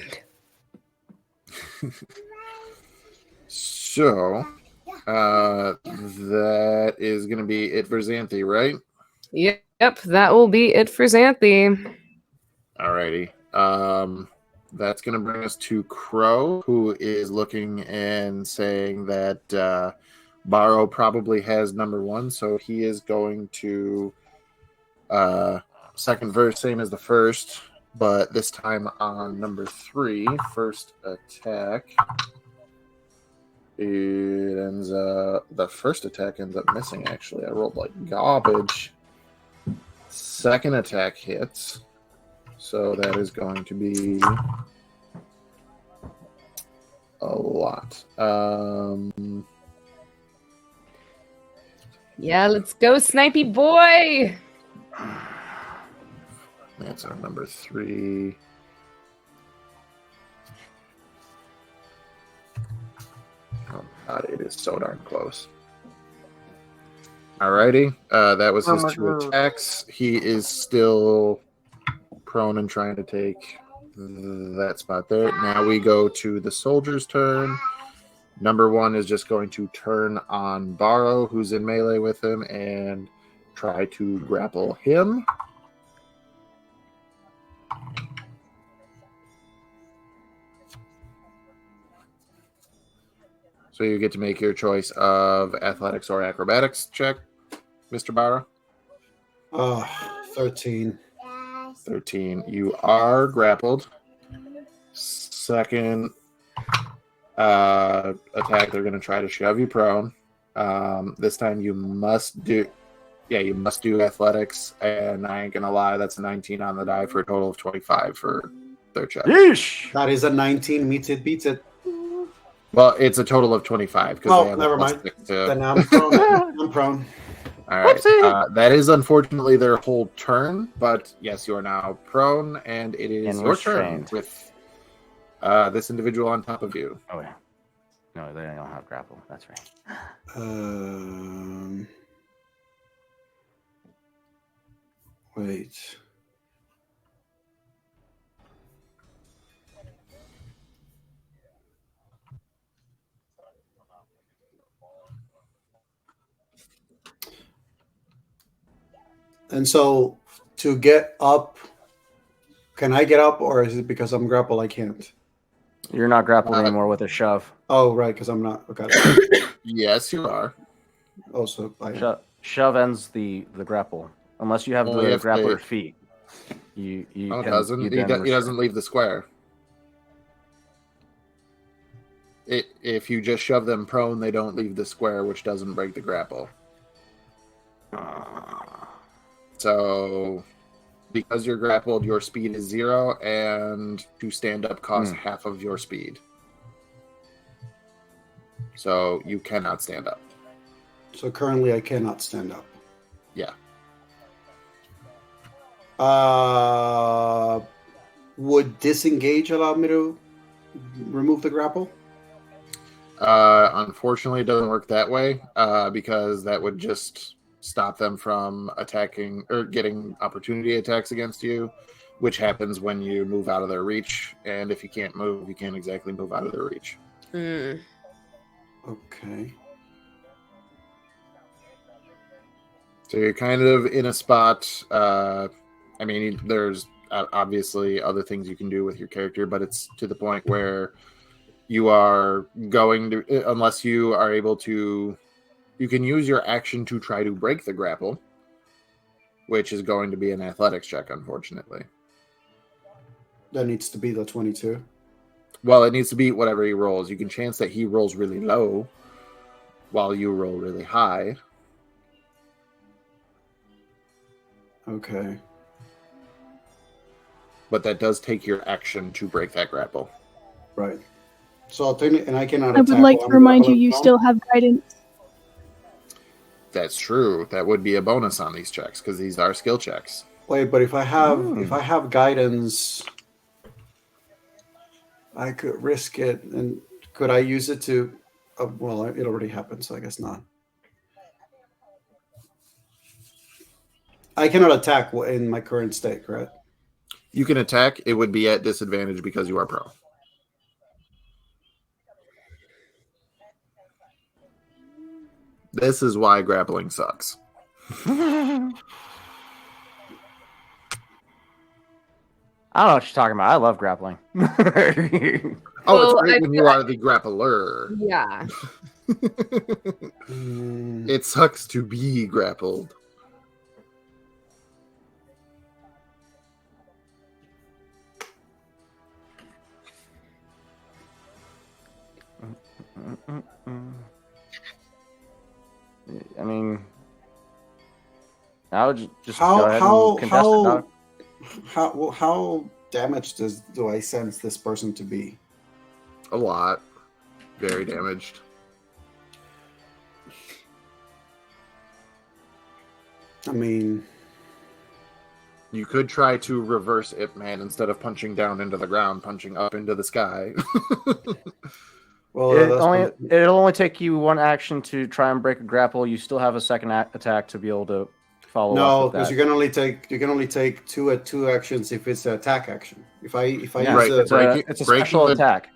So that is going to be it for Xanthi, right? Yep, that will be it for Xanthi. Alrighty. That's going to bring us to Crow, who is looking and saying that Barrow probably has number 1, so he is going to second verse, same as the first, but this time on number 3, first attack. It ends the first attack ends up missing, actually. I rolled like garbage. Second attack hits. So that is going to be a lot. Yeah, let's go, Snipey boy! That's our number 3. Oh god, it is so darn close. Alrighty, that was his 2 attacks. He is still prone and trying to take that spot there. Now we go to the soldier's turn. Number 1 is just going to turn on Barrow, who's in melee with him, and try to grapple him. So you get to make your choice of athletics or acrobatics check, Mr. Barrow. 13. 13. You are grappled. Second attack, they're going to try to shove you prone. This time you must do athletics, and I ain't going to lie, that's a 19 on the die for a total of 25 for their check. Yeesh! That is a 19. Meets it, beats it. Well, it's a total of 25. Oh, never mind. Then I'm prone. I'm prone. All right. That is unfortunately their whole turn, but yes, you are now prone, and it is And your turn restrained. with this individual on top of you. Oh yeah. No, they don't have grapple. That's right. Wait. And so to get up, can I get up, or is it because I'm grappled I can't? You're not grappled anymore with a shove. Oh, right, because I'm not. Okay. Yes, you are. Also, I am. Shove ends the grapple, unless you have Only the if grappler they- feet. You No, it can- doesn't. you He then doesn't restrain. leave the square. If you just shove them prone, they don't leave the square, which doesn't break the grapple. So, because you're grappled, your speed is 0, and to stand up costs half of your speed. So you cannot stand up. So currently I cannot stand up. Yeah. Would disengage allow me to remove the grapple? Unfortunately, it doesn't work that way because that would just stop them from attacking or getting opportunity attacks against you, which happens when you move out of their reach. And if you can't move, you can't exactly move out of their reach. Okay. So you're kind of in a spot. I mean, there's obviously other things you can do with your character, but it's to the point where you are going to, unless you are able to, you can use your action to try to break the grapple, which is going to be an athletics check, unfortunately. That needs to be the 22. Well, it needs to beat whatever he rolls. You can chance that he rolls really low while you roll really high. Okay. But that does take your action to break that grapple. Right. So technically, and I cannot I would attack like while to I'm remind you, grappled you as well? still have guidance. That's true. That would be a bonus on these checks because these are skill checks. Wait, but if I have guidance, I could risk it and Could I use it to? Well, it already happened, so I guess not. I cannot attack in my current state, correct? You can attack. It would be at disadvantage because you are prone. This is why grappling sucks. I don't know what you're talking about. I love grappling. Oh, Well, it's great I when feel you are the grappler. Yeah. It sucks to be grappled. I mean, I would just How go ahead how and contest it, dog. how damaged do I sense this person to be? A lot. Very damaged. I mean, You could try to reverse Ip Man instead of punching down into the ground, punching up into the sky. well, It'll only take you one action to try and break a grapple. You still have a second attack to be able to follow no, up with because that. you can only take two actions if it's an attack action. If I Yeah, Right, use it's a special attack.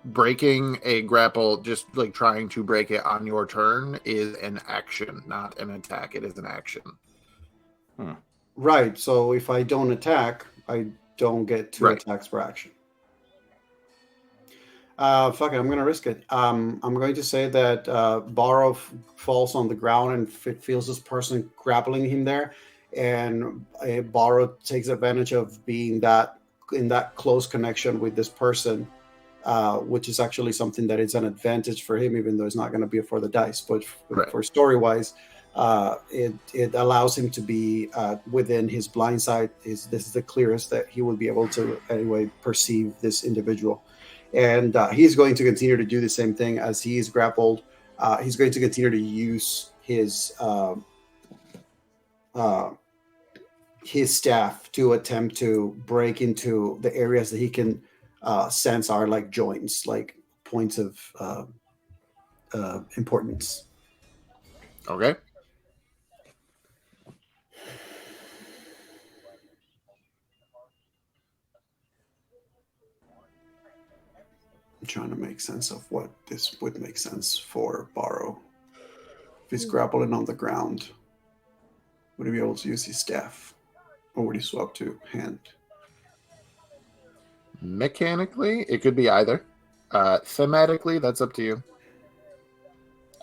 Breaking a grapple, just like trying to break it on your turn, is an action, not an attack. It is an action. right, so if I don't attack, I don't get two Right. attacks per action. Fuck it, I'm gonna risk it. I'm going to say that Borrow falls on the ground and feels this person grappling him there, and Borrow takes advantage of being in that close connection with this person, which is actually something that is an advantage for him, even though it's not going to be for the dice. But Right. for story wise, it allows him to be within his blind sight. This is the clearest that he will be able to anyway perceive this individual. And he's going to continue to do the same thing as he is grappled. He's going to continue to use his staff to attempt to break into the areas that he can sense are like joints, like points of importance. Okay. I'm trying to make sense of what this would make sense for Borrow. If he's grappling on the ground, would he be able to use his staff? Or would he swap to hand? Mechanically, it could be either. Thematically, that's up to you.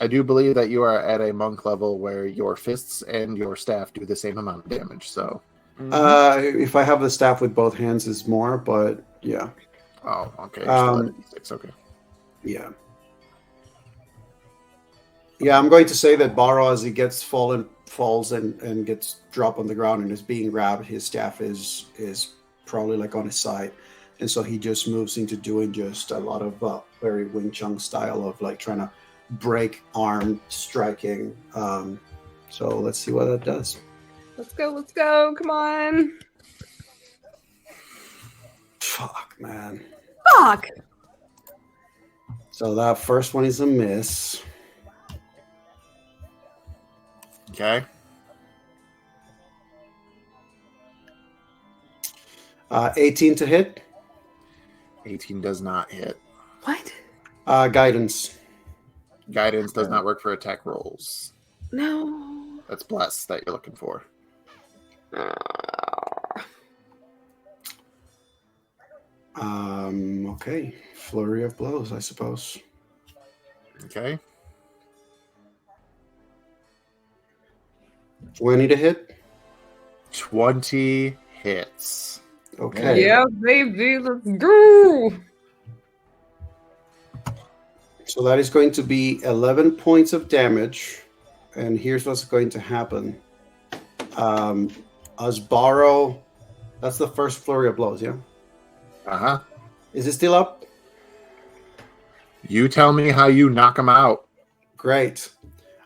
I do believe that you are at a monk level where your fists and your staff do the same amount of damage, so... If I have the staff with both hands, is more, but yeah. Oh, okay. Still at a D6, okay. Yeah. Yeah, I'm going to say that Borrow, as he falls and gets dropped on the ground and is being grabbed, his staff is probably like on his side. And so he just moves into doing just a lot of very Wing Chun style of like trying to break arm striking. So let's see what that does. Let's go. Come on. Fuck, man. Fuck. So that first one is a miss. Okay. 18 to hit. 18 does not hit. What? Guidance. Guidance does not work for attack rolls. No. That's bless that you're looking for. Okay. Flurry of blows, I suppose. Okay. 20 to hit. 20 hits. Okay. Yeah, baby. Let's go. So that is going to be 11 points of damage. And here's what's going to happen. As Borrow, that's the first flurry of blows, yeah? Uh-huh. Is it still up? You tell me how you knock him out. Great.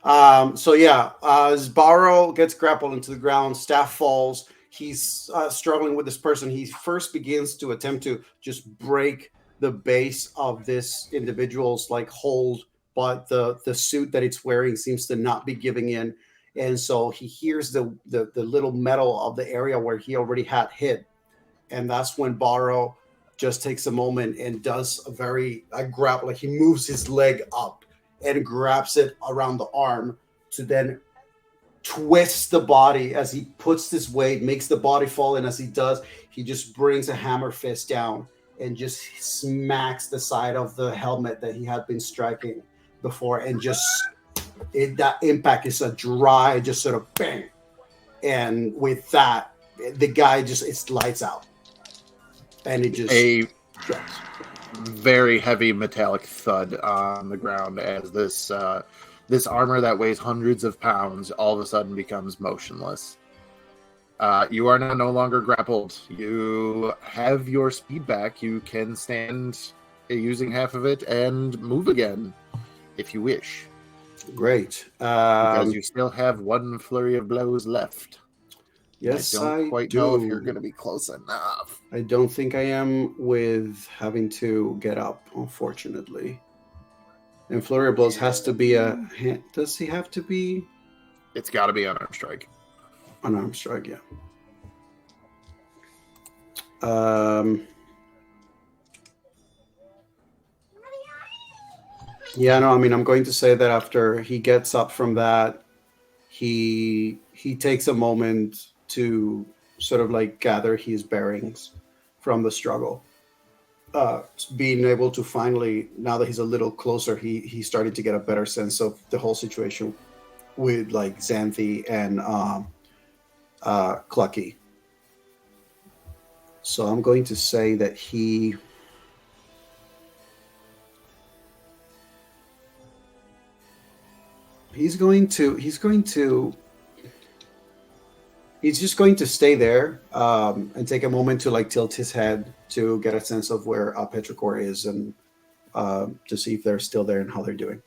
As Borrow gets grappled into the ground, staff falls. He's struggling with this person. He first begins to attempt to just break the base of this individual's like hold, but the suit that it's wearing seems to not be giving in, and so he hears the little metal of the area where he already had hit, and that's when Barrow just takes a moment and does a grab, like he moves his leg up and grabs it around the arm to then twists the body as he puts this weight, makes the body fall, and as he does, he just brings a hammer fist down and just smacks the side of the helmet that he had been striking before, and just that impact is a dry, just sort of bang, and with that, the guy it's lights out, and it just drops. Very heavy metallic thud on the ground as this armor that weighs hundreds of pounds all of a sudden becomes motionless. You are now no longer grappled. You have your speed back. You can stand using half of it and move again if you wish. Great. Because you still have one flurry of blows left. Yes, I don't quite know if you're going to be close enough. I don't think I am with having to get up, unfortunately. And flurry of blows has to be a hand. Does he have to be? It's got to be unarmed strike. Unarmed strike, yeah. Yeah, no, I mean, I'm going to say that after he gets up from that, he takes a moment to sort of like gather his bearings from the struggle. Being able to finally, now that he's a little closer, he started to get a better sense of the whole situation with like Xanthi and Clucky. So I'm going to say that he's just going to stay there and take a moment to like tilt his head to get a sense of where Petrichor is and to see if they're still there and how they're doing.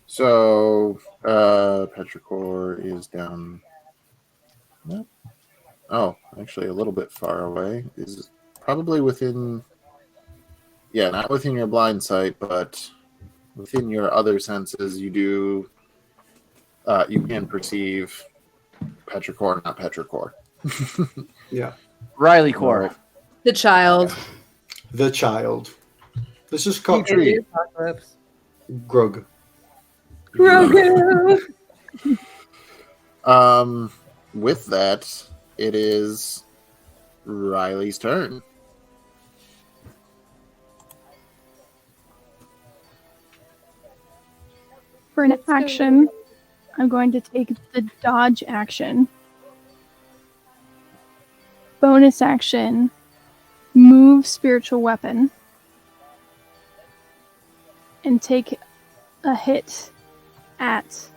So, Petrichor is down. Nope. Oh, actually, a little bit far away. Is probably within. Yeah, not within your blind sight, but within your other senses, you do. You can perceive Petrichor, not Petrichor. Yeah. Riley Core. The child. The child. This is called Petrie. Apocalypse. Grug. Grogu. With that, it is Riley's turn. For an action, I'm going to take the dodge action. Bonus action, move spiritual weapon. And take a hit at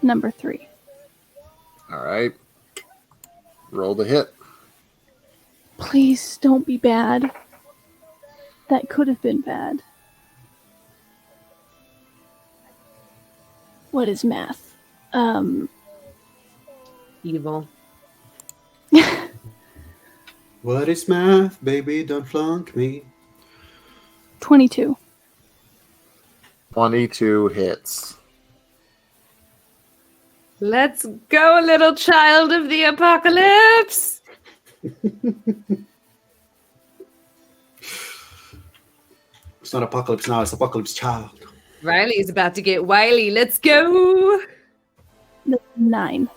number 3. All right. Roll the hit. Please don't be bad. That could have been bad. What is math? Evil. What is math, baby? Don't flunk me. 22. 22 hits. Let's go, little child of the apocalypse. It's not apocalypse now, it's apocalypse child. Riley's about to get wily. Let's go. 9.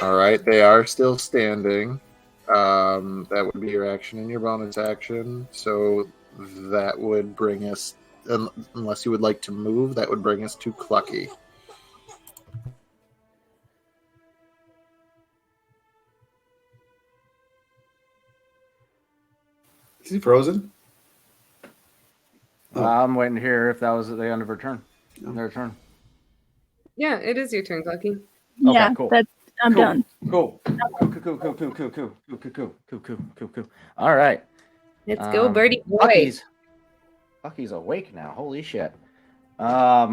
All right, they are still standing. That would be your action and your bonus action. So that would bring us, unless you would like to move, that would bring us to Clucky. Is he frozen? Oh. I'm waiting to hear if that was the end of her turn. Their turn. Yeah, it is your turn, Clucky. Yeah, cool. I'm Cool. done. Cool. Cool. All right. Let's go, birdie boy. Bucky's awake now. Holy shit. You're I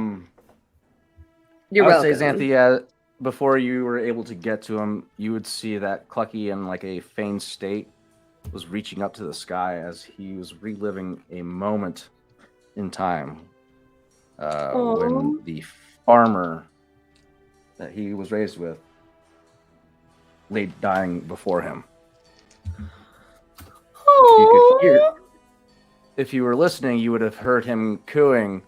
would welcome. say, Xanthi, before you were able to get to him, you would see that Clucky in like a feigned state was reaching up to the sky as he was reliving a moment in time when the farmer that he was raised with lay dying before him. You could hear, if you were listening, you would have heard him cooing,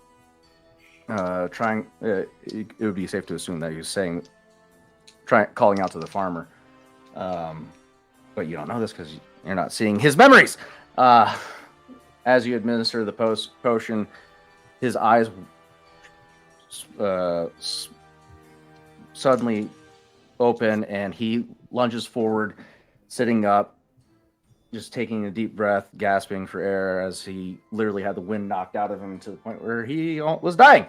trying. It would be safe to assume that he was calling out to the farmer. But you don't know this because you're not seeing his memories. As you administer the potion, his eyes suddenly open, and he lunges forward, sitting up, just taking a deep breath, gasping for air as he literally had the wind knocked out of him to the point where he was dying.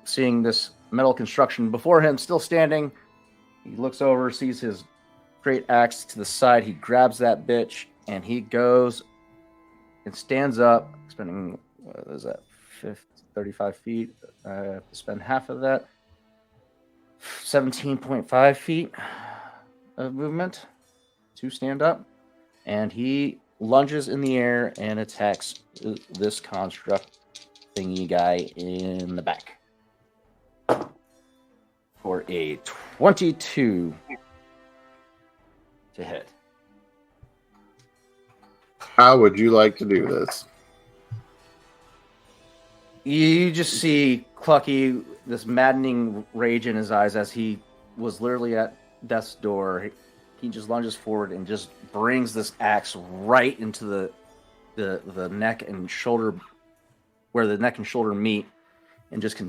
Seeing this metal construction before him still standing, he looks over, sees his great axe to the side. He grabs that bitch and he goes and stands up, spending, what is that, 35 feet? I have to spend half of that. 17.5 feet of movement to stand up. And he lunges in the air and attacks this construct thingy guy in the back for a 22 to hit. How would you like to do this? You just see Clucky, this maddening rage in his eyes as he was literally at death's door. He just lunges forward and just brings this axe right into the neck and shoulder, where the neck and shoulder meet, and just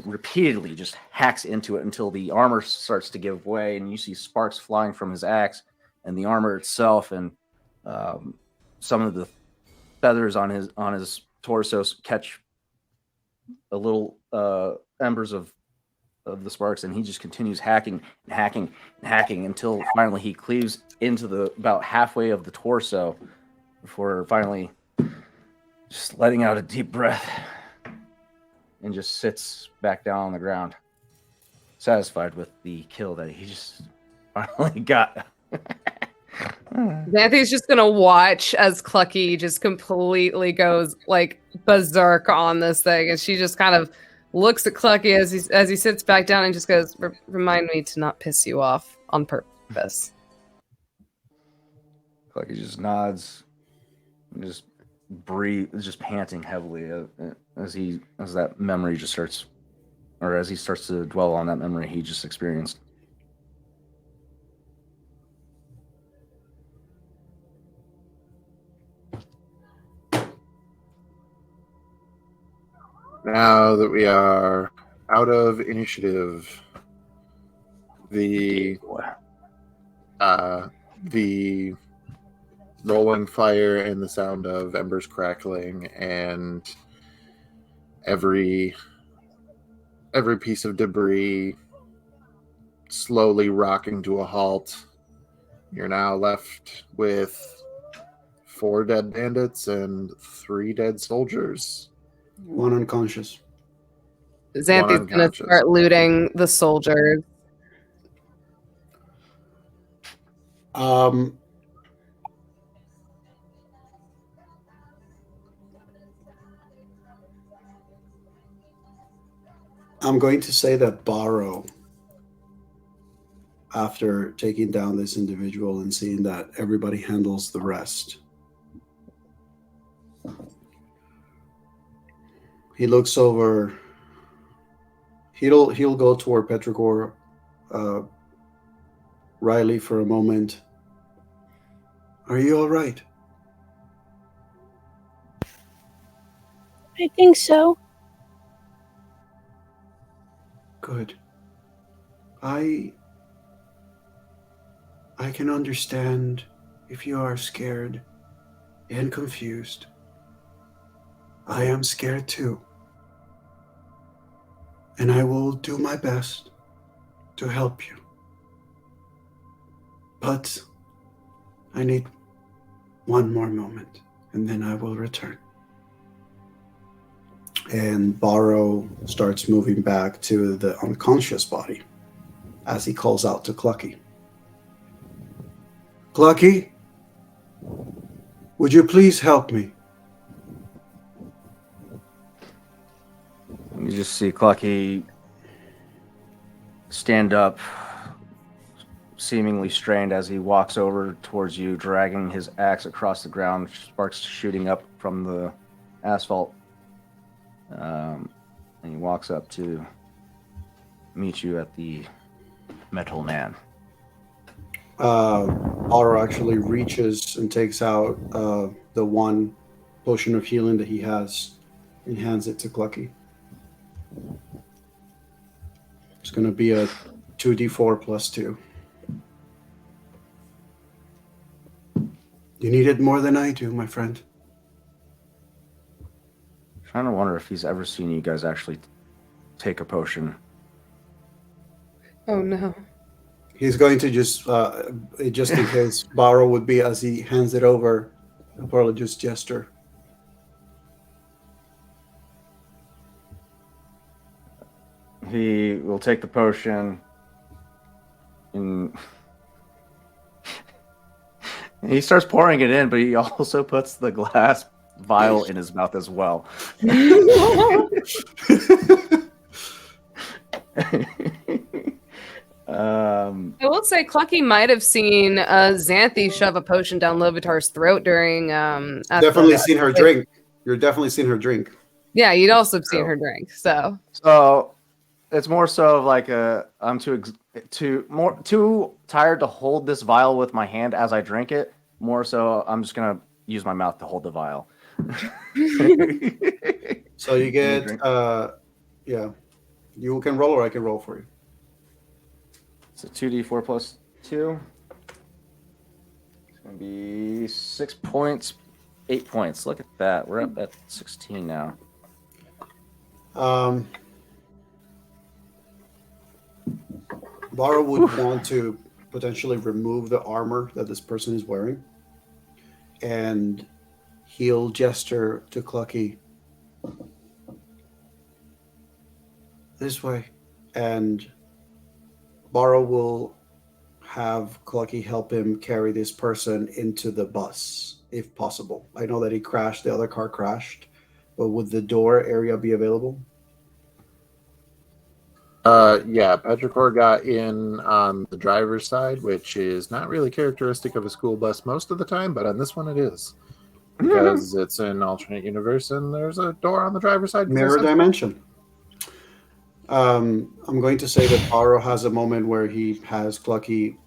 repeatedly just hacks into it until the armor starts to give way, and you see sparks flying from his axe and the armor itself, and some of the feathers on his torso catch a little embers of the sparks, and he just continues hacking until finally he cleaves into about halfway of the torso before finally just letting out a deep breath and just sits back down on the ground, satisfied with the kill that he just finally got. Xanthi's just gonna watch as Clucky just completely goes like berserk on this thing, and she just kind of looks at Clucky as he sits back down and just goes, "Remind me to not piss you off on purpose." Clucky just nods and just breathes, just panting heavily as that memory just starts, or as he starts to dwell on that memory he just experienced. Now that we are out of initiative, the rolling fire and the sound of embers crackling and every piece of debris slowly rocking to a halt. You're now left with 4 dead bandits and 3 dead soldiers. One unconscious. Xanthi's gonna unconscious. start looting the soldiers. I'm going to say that Borrow, after taking down this individual and seeing that everybody handles the rest, he looks over. He'll go toward Petrichor, Riley for a moment. Are you all right? I think so. Good. I can understand if you are scared and confused. I am scared too. And I will do my best to help you. But I need one more moment, and then I will return. And Borrow starts moving back to the unconscious body as he calls out to Clucky. Clucky, would you please help me? You just see Clucky stand up, seemingly strained as he walks over towards you, dragging his axe across the ground, sparks shooting up from the asphalt. And he walks up to meet you at the Metal Man. Aura actually reaches and takes out the one potion of healing that he has and hands it to Clucky. It's going to be a 2d4 plus 2. You need it more than I do, my friend. Trying to wonder if he's ever seen you guys actually take a potion. Oh no. He's going to just in case Borrow would be, as he hands it over, he'll probably just gesture. He will take the potion and he starts pouring it in, but he also puts the glass vial in his mouth as well. I will say Clucky might have seen Xanthi shove a potion down Lovitar's throat during Definitely seen her drink. You're definitely seen her drink. Yeah, you'd also have seen her drink. So it's more so of like I'm too tired to hold this vial with my hand as I drink it. More so, I'm just gonna use my mouth to hold the vial. So you get yeah. You can roll, or I can roll for you. It's a 2d4 plus 2. It's gonna be 6 points, 8 points. Look at that. We're up at 16 now. Barrow would want to potentially remove the armor that this person is wearing, and he'll gesture to Clucky this way, and Barrow will have Clucky help him carry this person into the bus, if possible. I know that the other car crashed, but would the door area be available? Yeah, Petrichor got in on the driver's side, which is not really characteristic of a school bus most of the time, but on this one it is. Because it's an alternate universe and there's a door on the driver's side. Mirror dimension. I'm going to say that Barrow has a moment where he has Clucky,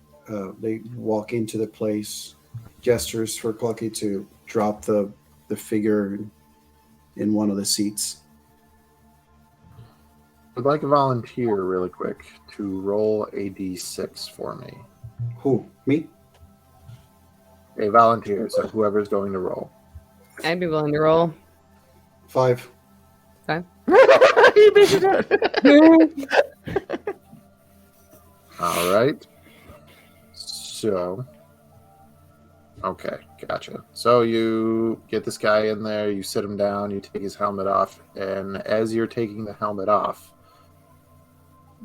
they walk into the place, gestures for Clucky to drop the figure in one of the seats. I'd like a volunteer really quick to roll a d6 for me. Who? Me? A volunteer, so whoever's going to roll. I'd be willing to roll. 5. Okay. All right. So, okay, gotcha. So you get this guy in there, you sit him down, you take his helmet off, and as you're taking the helmet off,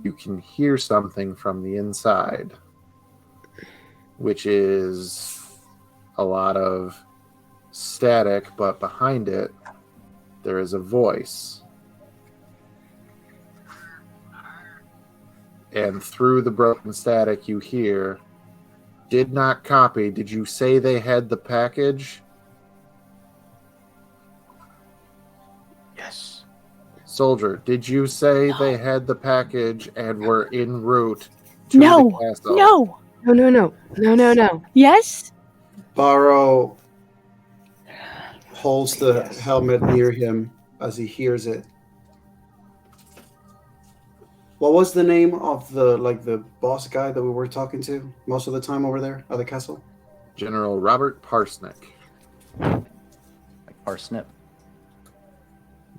you can hear something from the inside, which is a lot of static, but behind it, there is a voice. And through the broken static, you hear, "Did not copy. Did you say they had the package?" Yes. "Soldier, did you say they had the package and were en route to No. the castle?" No. No. Yes? Barrow holds the helmet near him as he hears it. What was the name of the boss guy that we were talking to most of the time over there at the castle? General Robert Parsnick. Like parsnip.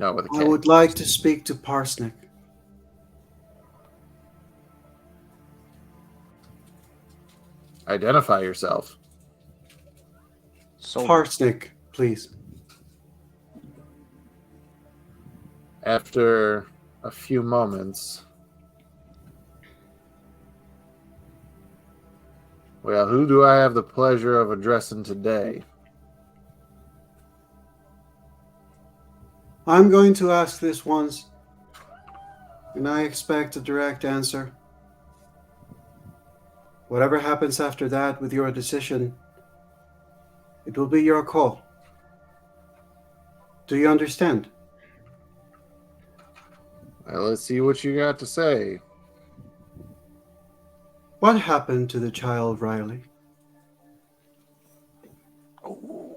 No, with a K. I would like to speak to Parsnick. Identify yourself. So Parsnick, please. After a few moments, well, who do I have the pleasure of addressing today? I'm going to ask this once, and I expect a direct answer. Whatever happens after that with your decision, it will be your call. Do you understand? Well, let's see what you got to say. What happened to the child, Riley? Oh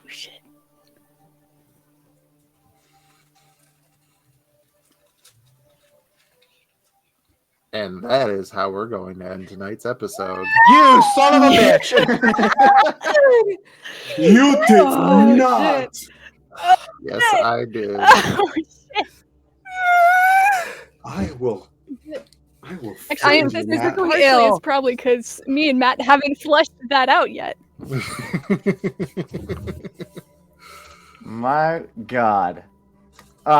shit. And that is how we're going to end tonight's episode. you son of a bitch! You did Oh, not. Yes, I did. Oh shit. I will. Actually, I I am will physically Matt. ill. Ill. It's probably because me and Matt haven't fleshed that out yet. My God.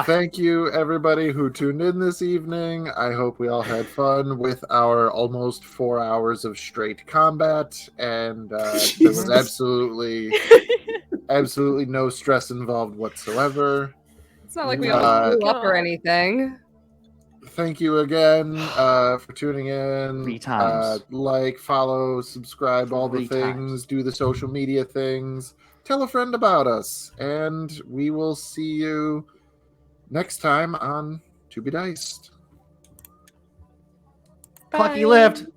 Thank you, everybody who tuned in this evening. I hope we all had fun with our almost 4 hours of straight combat, and there was Jesus. absolutely no stress involved whatsoever. It's not like we Uh, all blew up or God. anything. Thank you again for tuning in. 3 times. Like, follow, subscribe, all the 3 times. things. Do the social media things. Tell a friend about us, and we will see you next time on To Be Diced. Clucky lived.